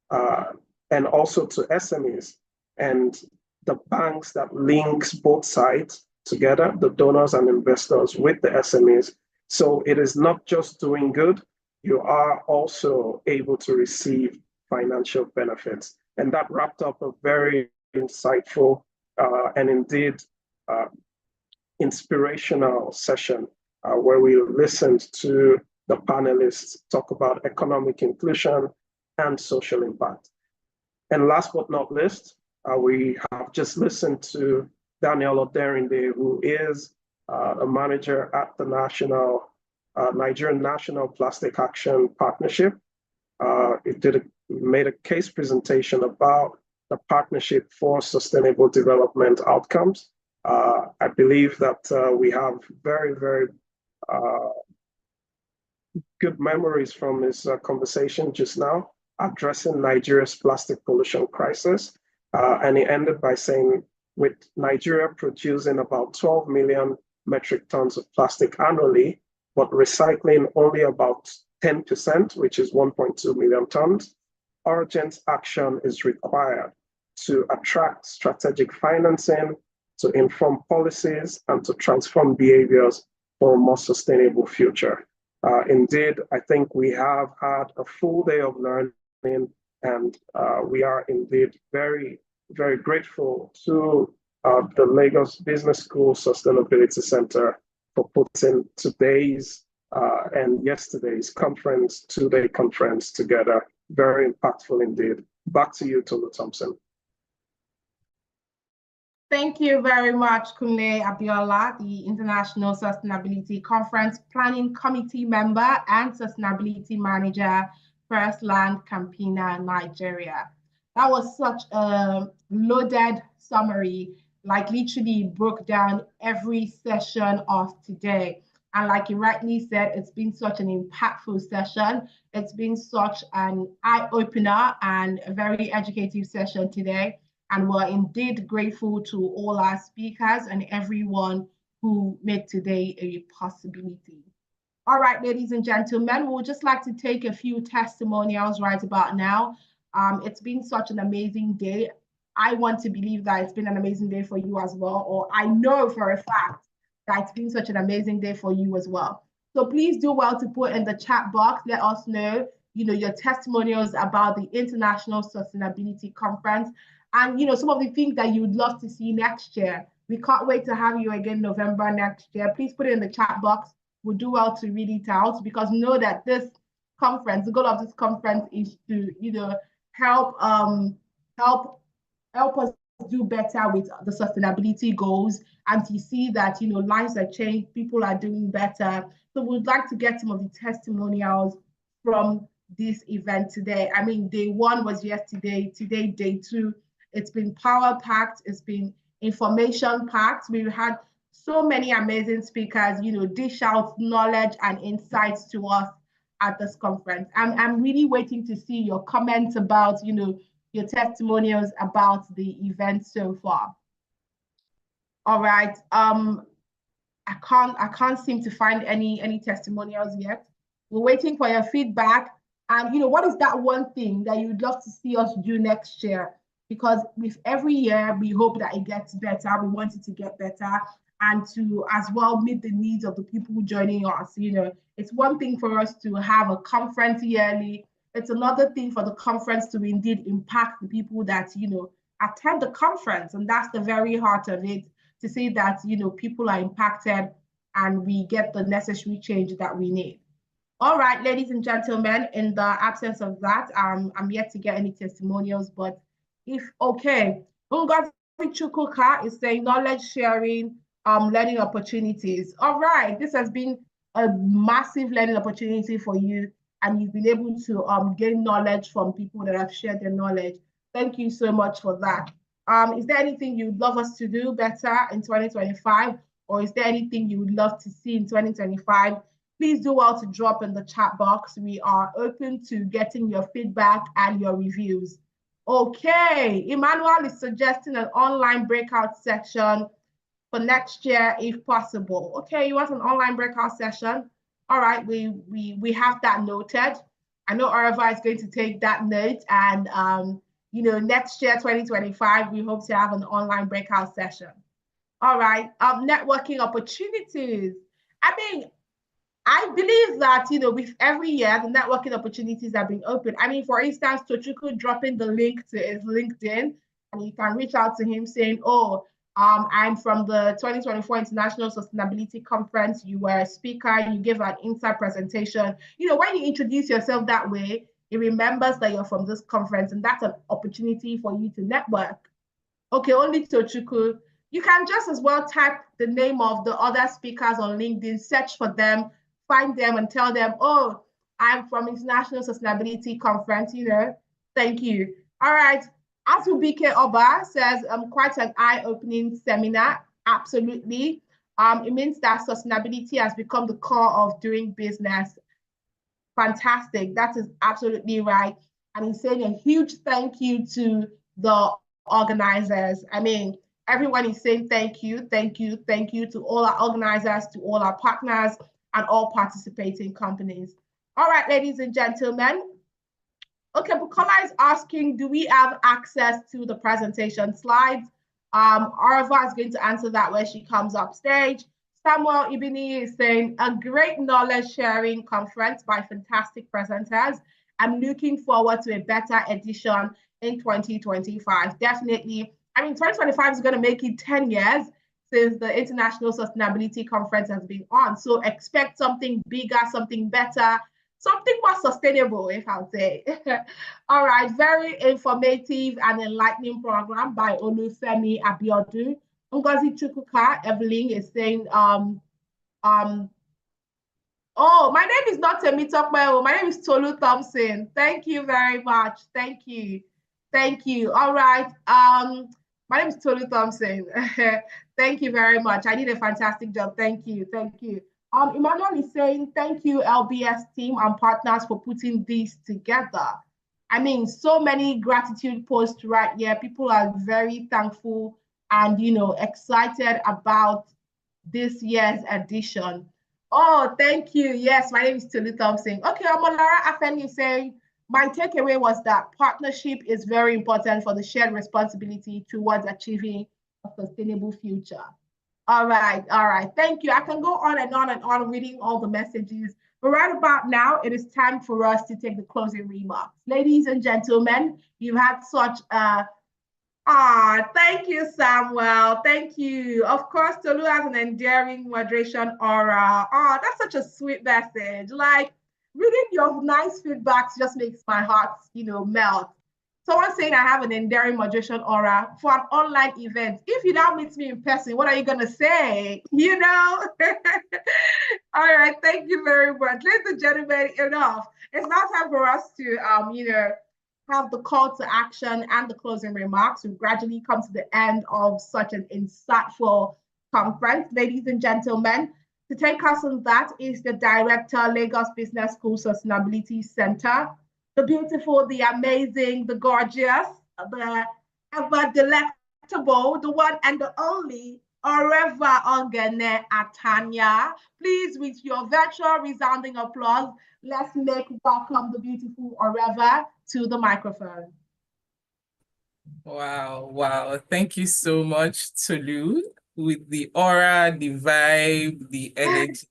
[SPEAKER 1] and also to SMEs. And the banks that links both sides together, the donors and investors with the SMEs. So it is not just doing good, you are also able to receive financial benefits. And that wrapped up a very insightful and indeed inspirational session where we listened to the panelists talk about economic inclusion and social impact. And last but not least, we have just listened to Daniel Oderinde, who is a manager at the Nigerian National Plastic Action Partnership. It made a case presentation about the Partnership for Sustainable Development Outcomes. I believe that we have very, very good memories from his conversation just now, addressing Nigeria's plastic pollution crisis. And he ended by saying, with Nigeria producing about 12 million metric tons of plastic annually, but recycling only about 10%, which is 1.2 million tons, urgent action is required to attract strategic financing, to inform policies, and to transform behaviors for a more sustainable future. Indeed, I think we have had a full day of learning, and we are indeed very, very grateful to the Lagos Business School Sustainability Center for putting today's and yesterday's conference, two-day conference together. Very impactful indeed. Back to you, Tolu Thompson.
[SPEAKER 6] Thank you very much, Kunle Abiola, the International Sustainability Conference Planning Committee member and Sustainability Manager, First Land Campina, Nigeria. That was such a loaded summary, like literally broke down every session of today. And like you rightly said, it's been such an impactful session. It's been such an eye-opener and a very educative session today. And we're indeed grateful to all our speakers and everyone who made today a possibility. All right, ladies and gentlemen, we'd just like to take a few testimonials right about now. It's been such an amazing day. I want to believe that it's been an amazing day for you as well, or I know for a fact that it's been such an amazing day for you as well. So please do well to put in the chat box, let us know, your testimonials about the International Sustainability Conference, and some of the things that you would love to see next year. We can't wait to have you again November next year. Please put it in the chat box. We'll do well to read it out, because know that this conference, the goal of this conference is to help us do better with the sustainability goals, and to see that lives are changed, people are doing better. So we'd like to get some of the testimonials from this event today. I mean, day one was yesterday, today day two. It's been power-packed, it's been information-packed. We've had so many amazing speakers, dish out knowledge and insights to us at this conference. I'm really waiting to see your comments about, your testimonials about the event so far. All right. I can't seem to find any testimonials yet. We're waiting for your feedback. And what is that one thing that you'd love to see us do next year? Because with every year, we hope that it gets better. We want it to get better and to as well meet the needs of the people joining us. It's one thing for us to have a conference yearly. It's another thing for the conference to indeed impact the people that, attend the conference. And that's the very heart of it, to see that, people are impacted and we get the necessary change that we need. All right, ladies and gentlemen, in the absence of that, I'm yet to get any testimonials, but if okay, Ngozi Chukwuka is saying knowledge sharing, learning opportunities. All right, this has been a massive learning opportunity for you, and you've been able to gain knowledge from people that have shared their knowledge. Thank you so much for that. Is there anything you'd love us to do better in 2025, or is there anything you would love to see in 2025? Please do well to drop in the chat box. We are open to getting your feedback and your reviews. Okay, Emmanuel is suggesting an online breakout session for next year if possible. Okay, you want an online breakout session? All right, we have that noted. I know Arava is going to take that note, and next year, 2025, we hope to have an online breakout session. All right, networking opportunities. I believe that, with every year, the networking opportunities have been open. For instance, Tochukwu dropping the link to his LinkedIn, and you can reach out to him saying, I'm from the 2024 International Sustainability Conference. You were a speaker, you gave an insight presentation. When you introduce yourself that way, it remembers that you're from this conference, and that's an opportunity for you to network. Okay, only Tochukwu. You can just as well type the name of the other speakers on LinkedIn, search for them, find them and tell them, I'm from International Sustainability Conference, thank you. All right, Azubike Oba says, quite an eye-opening seminar. Absolutely. It means that sustainability has become the core of doing business. Fantastic. That is absolutely right. And he's saying a huge thank you to the organizers. Everyone is saying thank you to all our organizers, to all our partners, and all participating companies. All right, ladies and gentlemen. Okay, Bukola is asking, do we have access to the presentation slides? Arava is going to answer that when she comes up stage. Samuel Ibini is saying, a great knowledge sharing conference by fantastic presenters. I'm looking forward to a better edition in 2025. Definitely. 2025 is going to make it 10 years since the International Sustainability Conference has been on. So expect something bigger, something better, something more sustainable, if I'll say. All right, very informative and enlightening program by Olufemi Abiodun. Ngozi Chukwuka, Evelyn is saying, my name is not Temitokwe, my name is Tolu Thompson. Thank you very much. Thank you. All right. My name is Tolu Thompson. Thank you very much. I did a fantastic job. Thank you. Emmanuel is saying, thank you, LBS team and partners for putting this together. So many gratitude posts right here. People are very thankful and, excited about this year's edition. Oh, thank you. Yes, my name is Tolu Thompson. Okay, Omolara Afeni is saying, my takeaway was that partnership is very important for the shared responsibility towards achieving a sustainable future. All right. Thank you. I can go on and on reading all the messages, but right about now, it is time for us to take the closing remarks. Ladies and gentlemen, you've had such thank you, Samuel. Thank you. Of course, Tolu has an endearing moderation aura. That's such a sweet message. Reading your nice feedbacks just makes my heart, melt. Someone saying I have an endearing moderation aura for an online event. If you now meet me in person, what are you going to say? All right, thank you very much. Ladies and gentlemen, enough. It's now time for us to, have the call to action and the closing remarks. We've gradually come to the end of such an insightful conference. Ladies and gentlemen, To take us on that is the Director, Lagos Business School Sustainability Center, the beautiful, the amazing, the gorgeous, the ever delectable, the one and the only, Oreva Ongene Atanya. Please, with your virtual resounding applause, let's welcome the beautiful Oreva to the microphone.
[SPEAKER 2] Wow. Thank you so much, Tolu, with the aura, the vibe, the energy.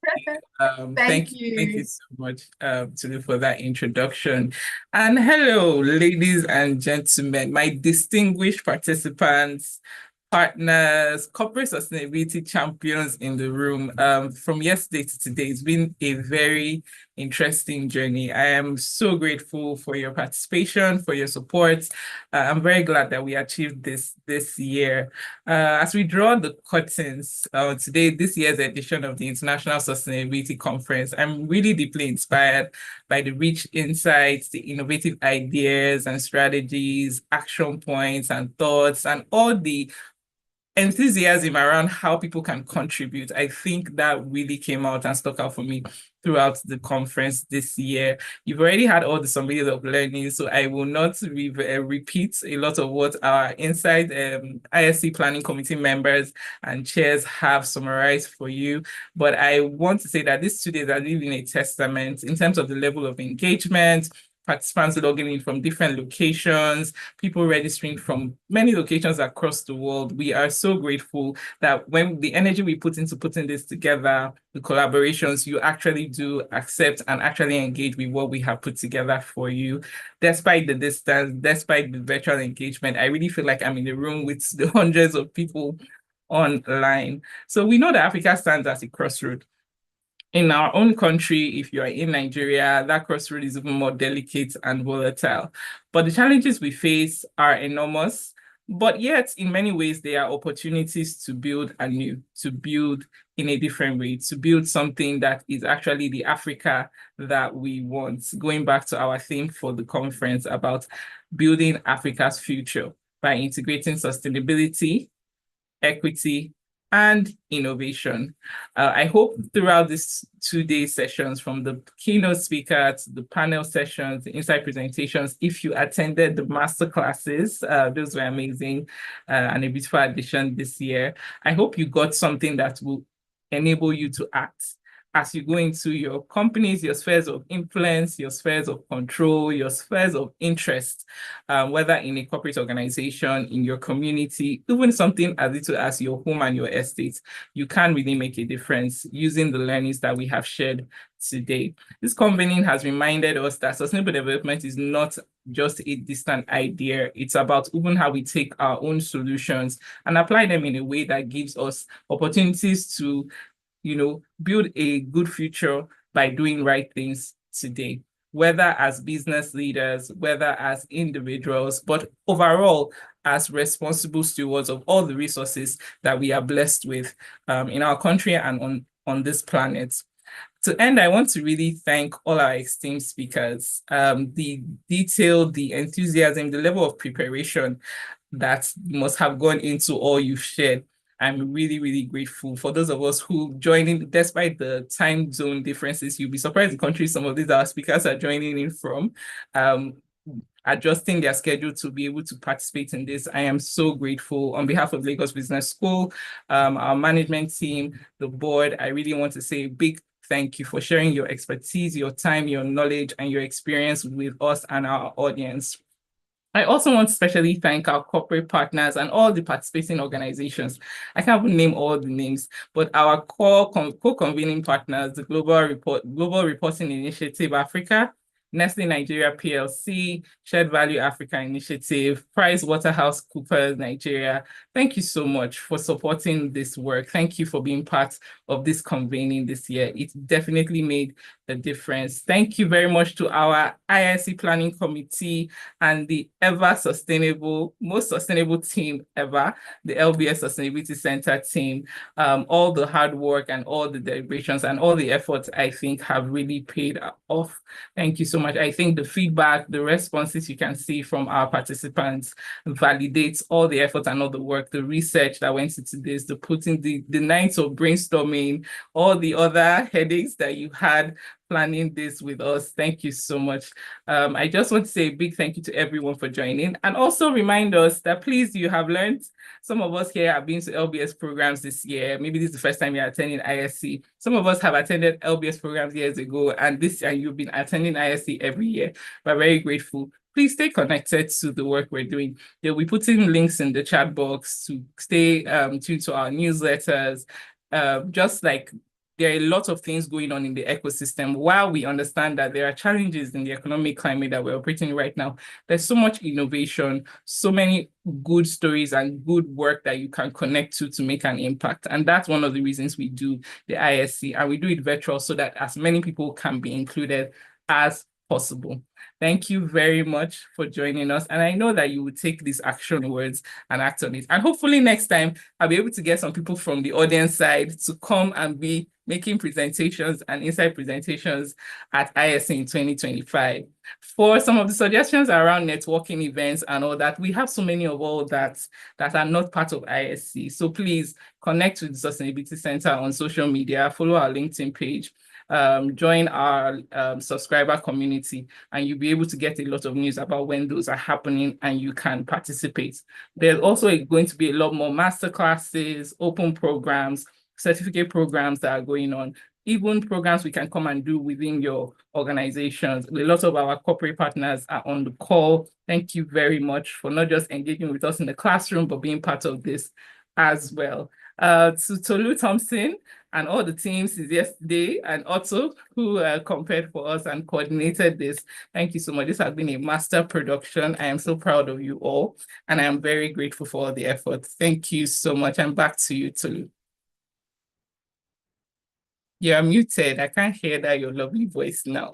[SPEAKER 2] Thank you so much, Tolu, for that introduction. And hello, ladies and gentlemen, my distinguished participants, partners, corporate sustainability champions in the room. From yesterday to today, it's been a very interesting journey. I am so grateful for your participation, for your support. I'm very glad that we achieved this year. As we draw the curtains today, this year's edition of the International Sustainability Conference, I'm really deeply inspired by the rich insights, the innovative ideas and strategies, action points and thoughts, and all the enthusiasm around how people can contribute. I think that really came out and stuck out for me throughout the conference this year. You've already had all the summaries of learning, so I will not repeat a lot of what our inside ISC Planning Committee members and chairs have summarized for you. But I want to say that these 2 days are really a testament in terms of the level of engagement, participants logging in from different locations, people registering from many locations across the world. We are so grateful that when the energy we put into putting this together, the collaborations, you actually do accept and actually engage with what we have put together for you. Despite the distance, despite the virtual engagement, I really feel like I'm in the room with the hundreds of people online. So we know that Africa stands as a crossroad. In our own country, if you are in Nigeria, that crossroad is even more delicate and volatile. But the challenges we face are enormous, but yet in many ways, they are opportunities to build anew, to build in a different way, to build something that is actually the Africa that we want. Going back to our theme for the conference about building Africa's future by integrating sustainability, equity, and innovation. I hope throughout these 2-day sessions, from the keynote speaker to the panel sessions, the insight presentations, if you attended the master classes, those were amazing and a beautiful addition this year. I hope you got something that will enable you to act as you go into your companies, your spheres of influence, your spheres of control, your spheres of interest, whether in a corporate organization, in your community, even something as little as your home and your estate. You can really make a difference using the learnings that we have shared today. This convening has reminded us that sustainable development is not just a distant idea. It's about even how we take our own solutions and apply them in a way that gives us opportunities to build a good future by doing right things today, whether as business leaders, whether as individuals, but overall as responsible stewards of all the resources that we are blessed with in our country and on this planet. To end, I want to really thank all our esteemed speakers. The detail, the enthusiasm, the level of preparation that must have gone into all you've shared. I'm really, really grateful for those of us who joined in, despite the time zone differences. You'll be surprised the country some of these our speakers are joining in from, adjusting their schedule to be able to participate in this. I am so grateful on behalf of Lagos Business School, our management team, the board. I really want to say a big thank you for sharing your expertise, your time, your knowledge, and your experience with us and our audience. I also want to especially thank our corporate partners and all the participating organizations. I can't even name all the names, but our core co-convening partners, the Global Reporting Initiative Africa, Nestle Nigeria PLC, Shared Value Africa Initiative, PricewaterhouseCoopers Nigeria. Thank you so much for supporting this work. Thank you for being part of this convening this year. It definitely made a difference. Thank you very much to our ISC Planning Committee and the most sustainable team ever, the LBS Sustainability Center team. All the hard work and all the deliberations and all the efforts, I think, have really paid off. Thank you so so much. I think the feedback, the responses you can see from our participants validates all the effort and all the work, the research that went into this, the putting the nights of brainstorming, all the other headaches that you had planning this with us. Thank you so much. I just want to say a big thank you to everyone for joining, and also remind us that please, you have learned. Some of us here have been to LBS programs this year. Maybe this is the first time you're attending ISC. Some of us have attended LBS programs years ago, and this year you've been attending ISC every year. We're very grateful. Please stay connected to the work we're doing. They'll be putting links in the chat box to stay tuned to our newsletters. Just like there are a lot of things going on in the ecosystem. While we understand that there are challenges in the economic climate that we're operating right now, there's so much innovation, so many good stories and good work that you can connect to make an impact. And that's one of the reasons we do the ISC, and we do it virtual so that as many people can be included as possible. Thank you very much for joining us. And I know that you will take these action words and act on it. And hopefully next time I'll be able to get some people from the audience side to come and be making presentations and insight presentations at ISC in 2025. For some of the suggestions around networking events and all that, we have so many of all that are not part of ISC. So please connect with the Sustainability Center on social media, follow our LinkedIn page, join our subscriber community, and you'll be able to get a lot of news about when those are happening and you can participate. There's also going to be a lot more masterclasses, open programs, certificate programs that are going on, even programs we can come and do within your organizations. A lot of our corporate partners are on the call. Thank you very much for not just engaging with us in the classroom, but being part of this as well. To Tolu Thompson and all the teams since yesterday, and Otto, who compared for us and coordinated this. Thank you so much. This has been a master production. I am so proud of you all, and I am very grateful for all the effort. Thank you so much. And back to you, Tolu. You're muted. I can't hear that your lovely voice now.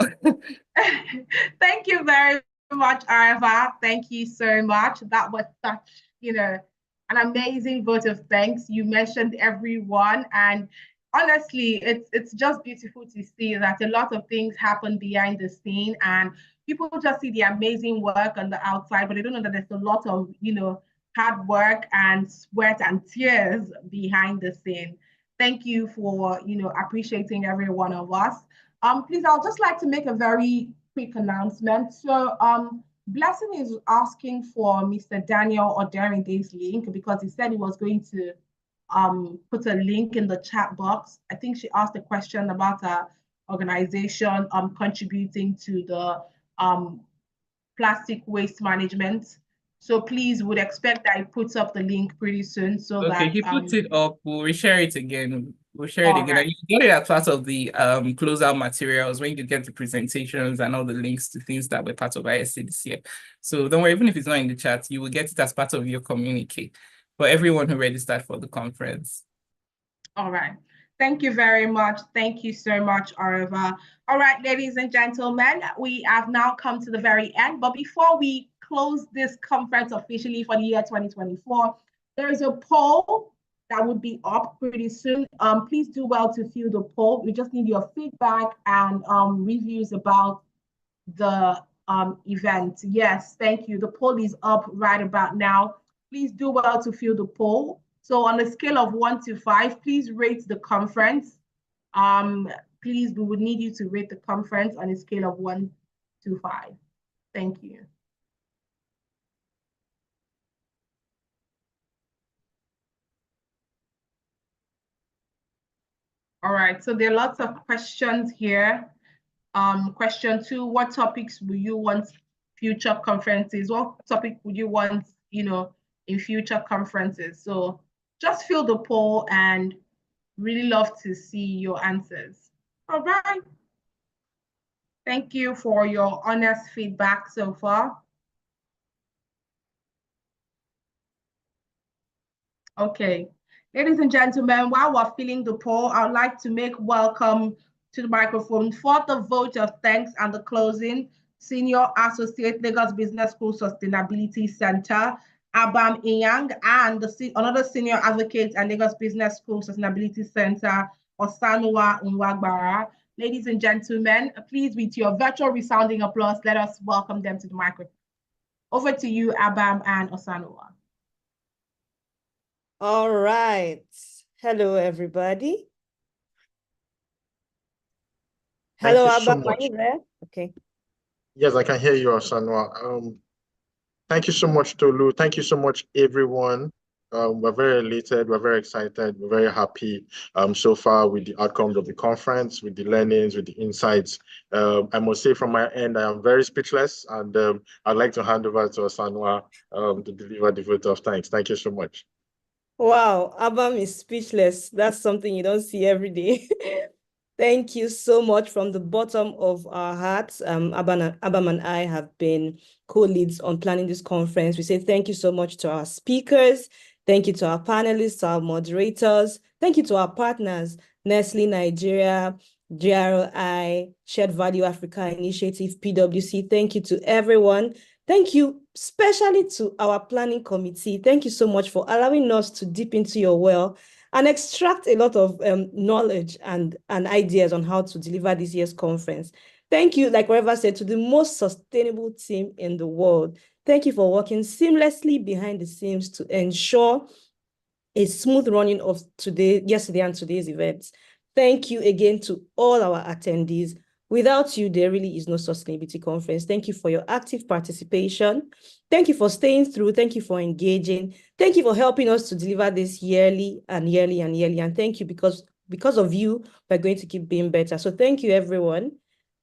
[SPEAKER 6] Thank you very much, Areva. Thank you so much. That was such, an amazing vote of thanks. You mentioned everyone, and honestly, it's just beautiful to see that a lot of things happen behind the scene, and people just see the amazing work on the outside, but they don't know that there's a lot of, hard work and sweat and tears behind the scene. Thank you for, appreciating every one of us. Please, I'll just like to make a very quick announcement. So, Blessing is asking for Mr. Daniel Oderinde's link because he said he was going to put a link in the chat box. I think she asked a question about our organization contributing to the plastic waste management. So please would expect that he puts up the link pretty soon so that—
[SPEAKER 2] Okay, he puts it up. We'll reshare it again. We'll share it again. Right. And you get it as part of the closeout materials when you get the presentations and all the links to things that were part of ISC this year. So don't worry, even if it's not in the chat, you will get it as part of your communique for everyone who registered for the conference.
[SPEAKER 6] All right. Thank you very much. Thank you so much, Areva. All right, ladies and gentlemen, we have now come to the very end. But before we close this conference officially for the year 2024, there is a poll that would be up pretty soon. Please do well to fill the poll. We just need your feedback and reviews about the event. Yes, thank you. The poll is up right about now. Please do well to fill the poll. So on a scale of 1 to 5, please rate the conference. Please, we would need you to rate the conference on a scale of 1 to 5. Thank you. All right, so there are lots of questions here. Question 2, what topics will you want future conferences? What topic would you want, in future conferences? So just fill the poll and really love to see your answers. All right. Thank you for your honest feedback so far. Okay. Ladies and gentlemen, while we're filling the poll, I would like to make welcome to the microphone for the vote of thanks and the closing, Senior Associate Lagos Business School Sustainability Center, Abam Inyang, and another Senior Advocate at Lagos Business School Sustainability Center, Osanuwa Nwagbara. ladies and gentlemen, please, with your virtual resounding applause, let us welcome them to the microphone. Over to you, Abam and Osanuwa.
[SPEAKER 3] All right. Hello, everybody. Hello, Abam, are you there? Okay.
[SPEAKER 22] Yes, I can hear you, Osanuwa. Thank you so much, Tolu. Thank you so much, everyone. We're very elated, we're very excited, we're very happy so far with the outcomes of the conference, with the learnings, with the insights. I must say from my end, I am very speechless, and I'd like to hand over to Osanuwa to deliver the vote of thanks. Thank you so much.
[SPEAKER 3] Wow, Abam is speechless. That's something you don't see every day. Thank you so much from the bottom of our hearts. Abam and I have been co-leads on planning this conference. We say thank you so much to our speakers. Thank you to our panelists, our moderators. Thank you to our partners, Nestle Nigeria, GRI, Shared Value Africa Initiative, PwC. Thank you to everyone. Thank you especially to our planning committee. Thank you so much for allowing us to dip into your well and extract a lot of knowledge and ideas on how to deliver this year's conference. Thank you, like Reva said, to the most sustainable team in the world. Thank you for working seamlessly behind the scenes to ensure a smooth running of yesterday and today's events. Thank you again to all our attendees. Without you, there really is no sustainability conference. Thank you for your active participation. Thank you for staying through. Thank you for engaging. Thank you for helping us to deliver this yearly. And thank you because of you, we're going to keep being better. So thank you, everyone.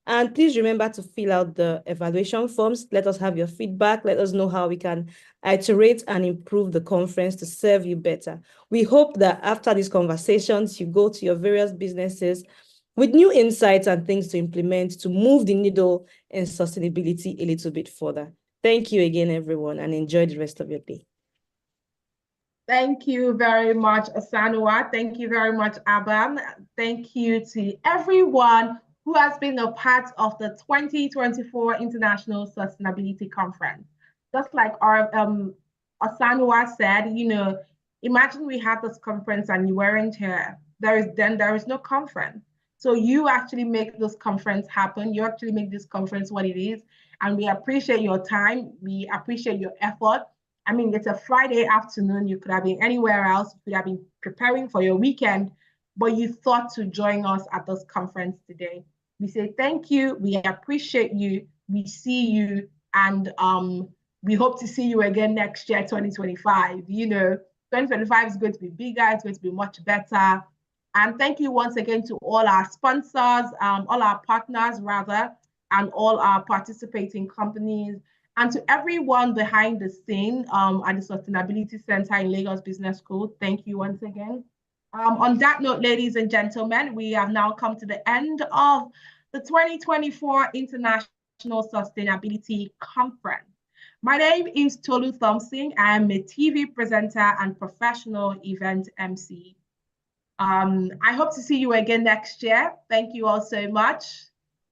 [SPEAKER 3] And please remember to fill out the evaluation forms. Let us have your feedback. Let us know how we can iterate and improve the conference to serve you better. We hope that after these conversations, you go to your various businesses with new insights and things to implement to move the needle in sustainability a little bit further. Thank you again, everyone, and enjoy the rest of your day.
[SPEAKER 6] Thank you very much, Osanuwa. Thank you very much, Abam. Thank you to everyone who has been a part of the 2024 International Sustainability Conference. Just like our Osanuwa said, imagine we had this conference and you weren't here. There is no conference. So you actually make this conference happen. You actually make this conference what it is. And we appreciate your time. We appreciate your effort. I mean, it's a Friday afternoon. You could have been anywhere else. You could have been preparing for your weekend, but you thought to join us at this conference today. We say thank you. We appreciate you. We see you. And we hope to see you again next year, 2025. 2025 is going to be bigger. It's going to be much better. And thank you once again to all our sponsors, all our partners rather, and all our participating companies, and to everyone behind the scene at the Sustainability Center in Lagos Business School. Thank you once again. On that note, ladies and gentlemen, we have now come to the end of the 2024 International Sustainability Conference. My name is Tolu Thompson. I am a TV presenter and professional event MC. I hope to see you again next year. Thank you all so much.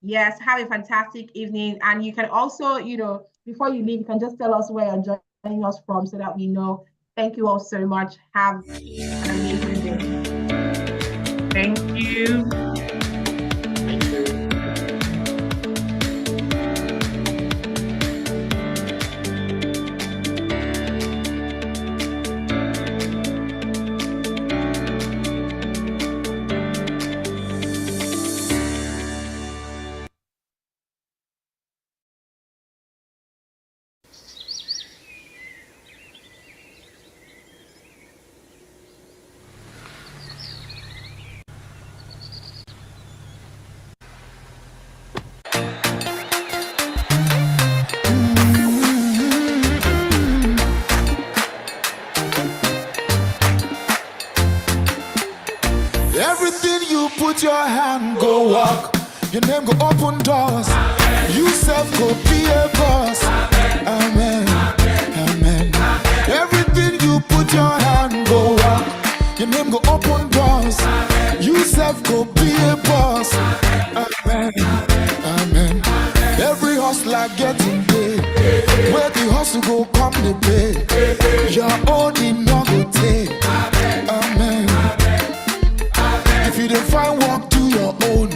[SPEAKER 6] Yes, have a fantastic evening. And you can also, before you leave, you can just tell us where you're joining us from so that we know. Thank you all so much. Have an amazing day. Thank you.
[SPEAKER 23] Put your hand, go walk. Your name go open doors. You self go be a boss. Amen. Amen. Everything you put your hand, go walk. Your name go open doors. You self go be a boss. Amen. Amen. Every hustler getting paid. Where the hustle go come the pay. Your own in no go take. Amen. If you don't find work, do your own.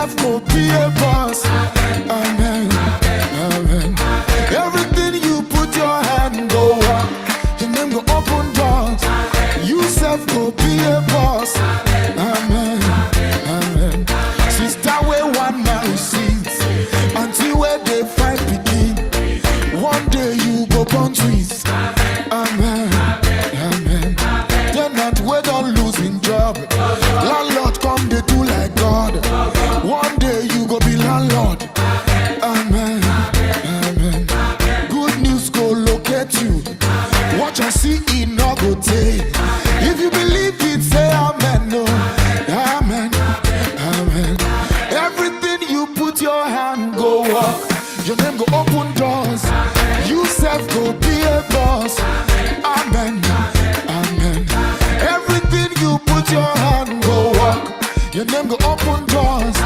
[SPEAKER 23] self go be a boss. Amen. Amen. Everything you put your hand go up. Your name go open doors. You self go be a boss. Amen. Amen. Sister where one man sees until where they fight begin. One day you go born twins. Amen. Amen. They're not where don't losing job. Landlord come they do like God. One day you go be landlord. Amen. Amen. Good news go locate you. Watch and see it no go take. If you believe it, say amen. No. Amen. Amen. Everything you put your hand go up. Your name go open doors. You self go be a boss. Amen. Amen. Everything you put your hand go up. Your name go open doors.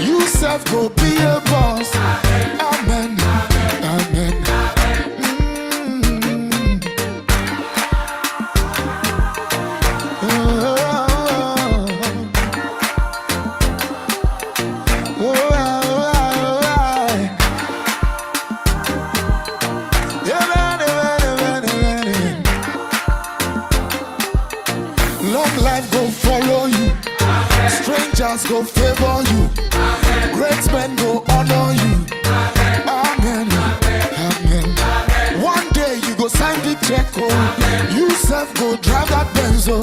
[SPEAKER 23] You self go be a boss. Amen. Amen. Long life go follow you. Strangers go favor you. Great men go honor you. Amen. Amen. One day you go sign the check. Oh. You self go drive that Benz. Oh.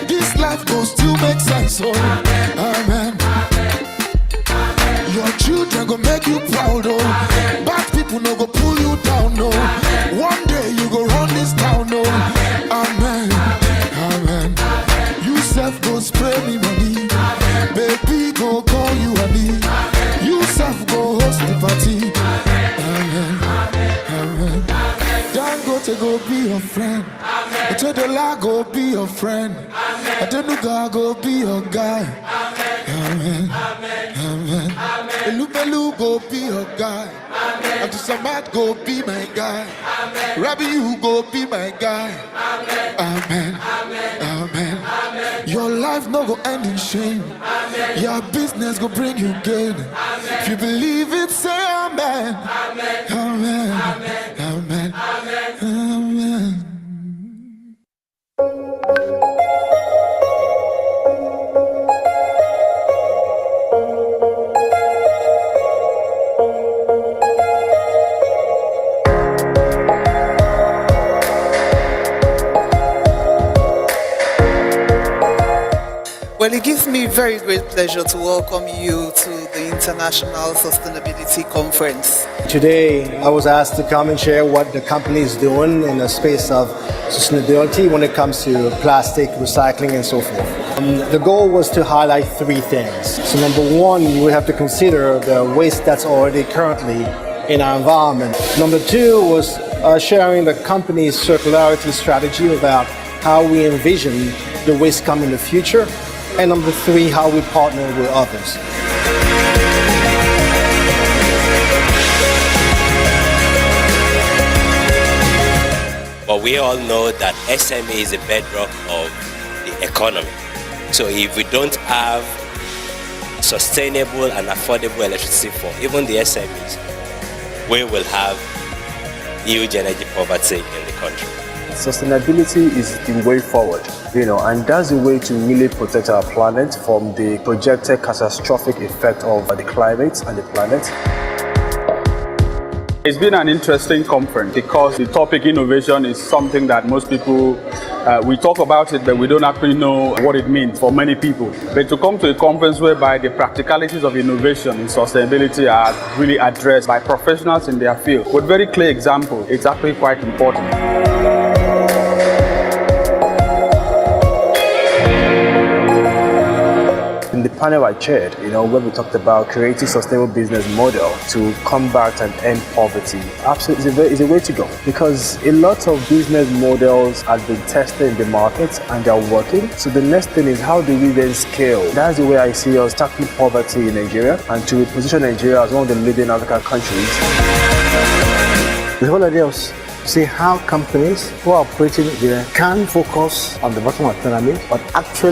[SPEAKER 23] This life go still make sense. Oh. Amen. Your children go make you proud. Oh. Bad people no go pull you down. No. One day you go run this town. Oh. Amen. Amen. You self go spray me money. Baby go call you honey. You self go host the party. Amen. Amen. Dangote go be your friend. Otedola go be your friend. Adenuga go be your guy. Amen. Amen. Elubelu go be your guy. Abdusamad go be my guy. Rabbi you go be my guy. Amen. Amen. Your life no go end in shame. Your business go bring you gain. If you believe it, say amen. Amen. Amen. Amen.
[SPEAKER 4] Well, it gives me very great pleasure to welcome you to the International Sustainability Conference.
[SPEAKER 5] Today, I was asked to come and share what the company is doing in the space of sustainability when it comes to plastic, recycling, and so forth. The goal was to highlight three things. So number one, we have to consider the waste that's already currently in our environment. Number two was sharing the company's circularity strategy about how we envision the waste come in the future. And number three, how we partner with others.
[SPEAKER 8] But we all know that SME is a bedrock of the economy. So if we don't have sustainable and affordable electricity for even the SMEs, we will have huge energy poverty in the country.
[SPEAKER 24] Sustainability is the way forward, and that's the way to really protect our planet from the projected catastrophic effect of the climate and the planet.
[SPEAKER 25] It's been an interesting conference because the topic innovation is something that most people, we talk about it, but we don't actually know what it means for many people. But to come to a conference whereby the practicalities of innovation in sustainability are really addressed by professionals in their field with very clear examples, it's actually quite important.
[SPEAKER 24] In the panel I chaired, when we talked about creating sustainable business model to combat and end poverty, absolutely is a way to go, because a lot of business models have been tested in the market and they're working. So the next thing is, how do we then scale? That's the way I see us tackling poverty in Nigeria and to position Nigeria as one of the leading African countries.
[SPEAKER 5] The whole idea was see how companies who are operating there can focus on the bottom of the pyramid, but actually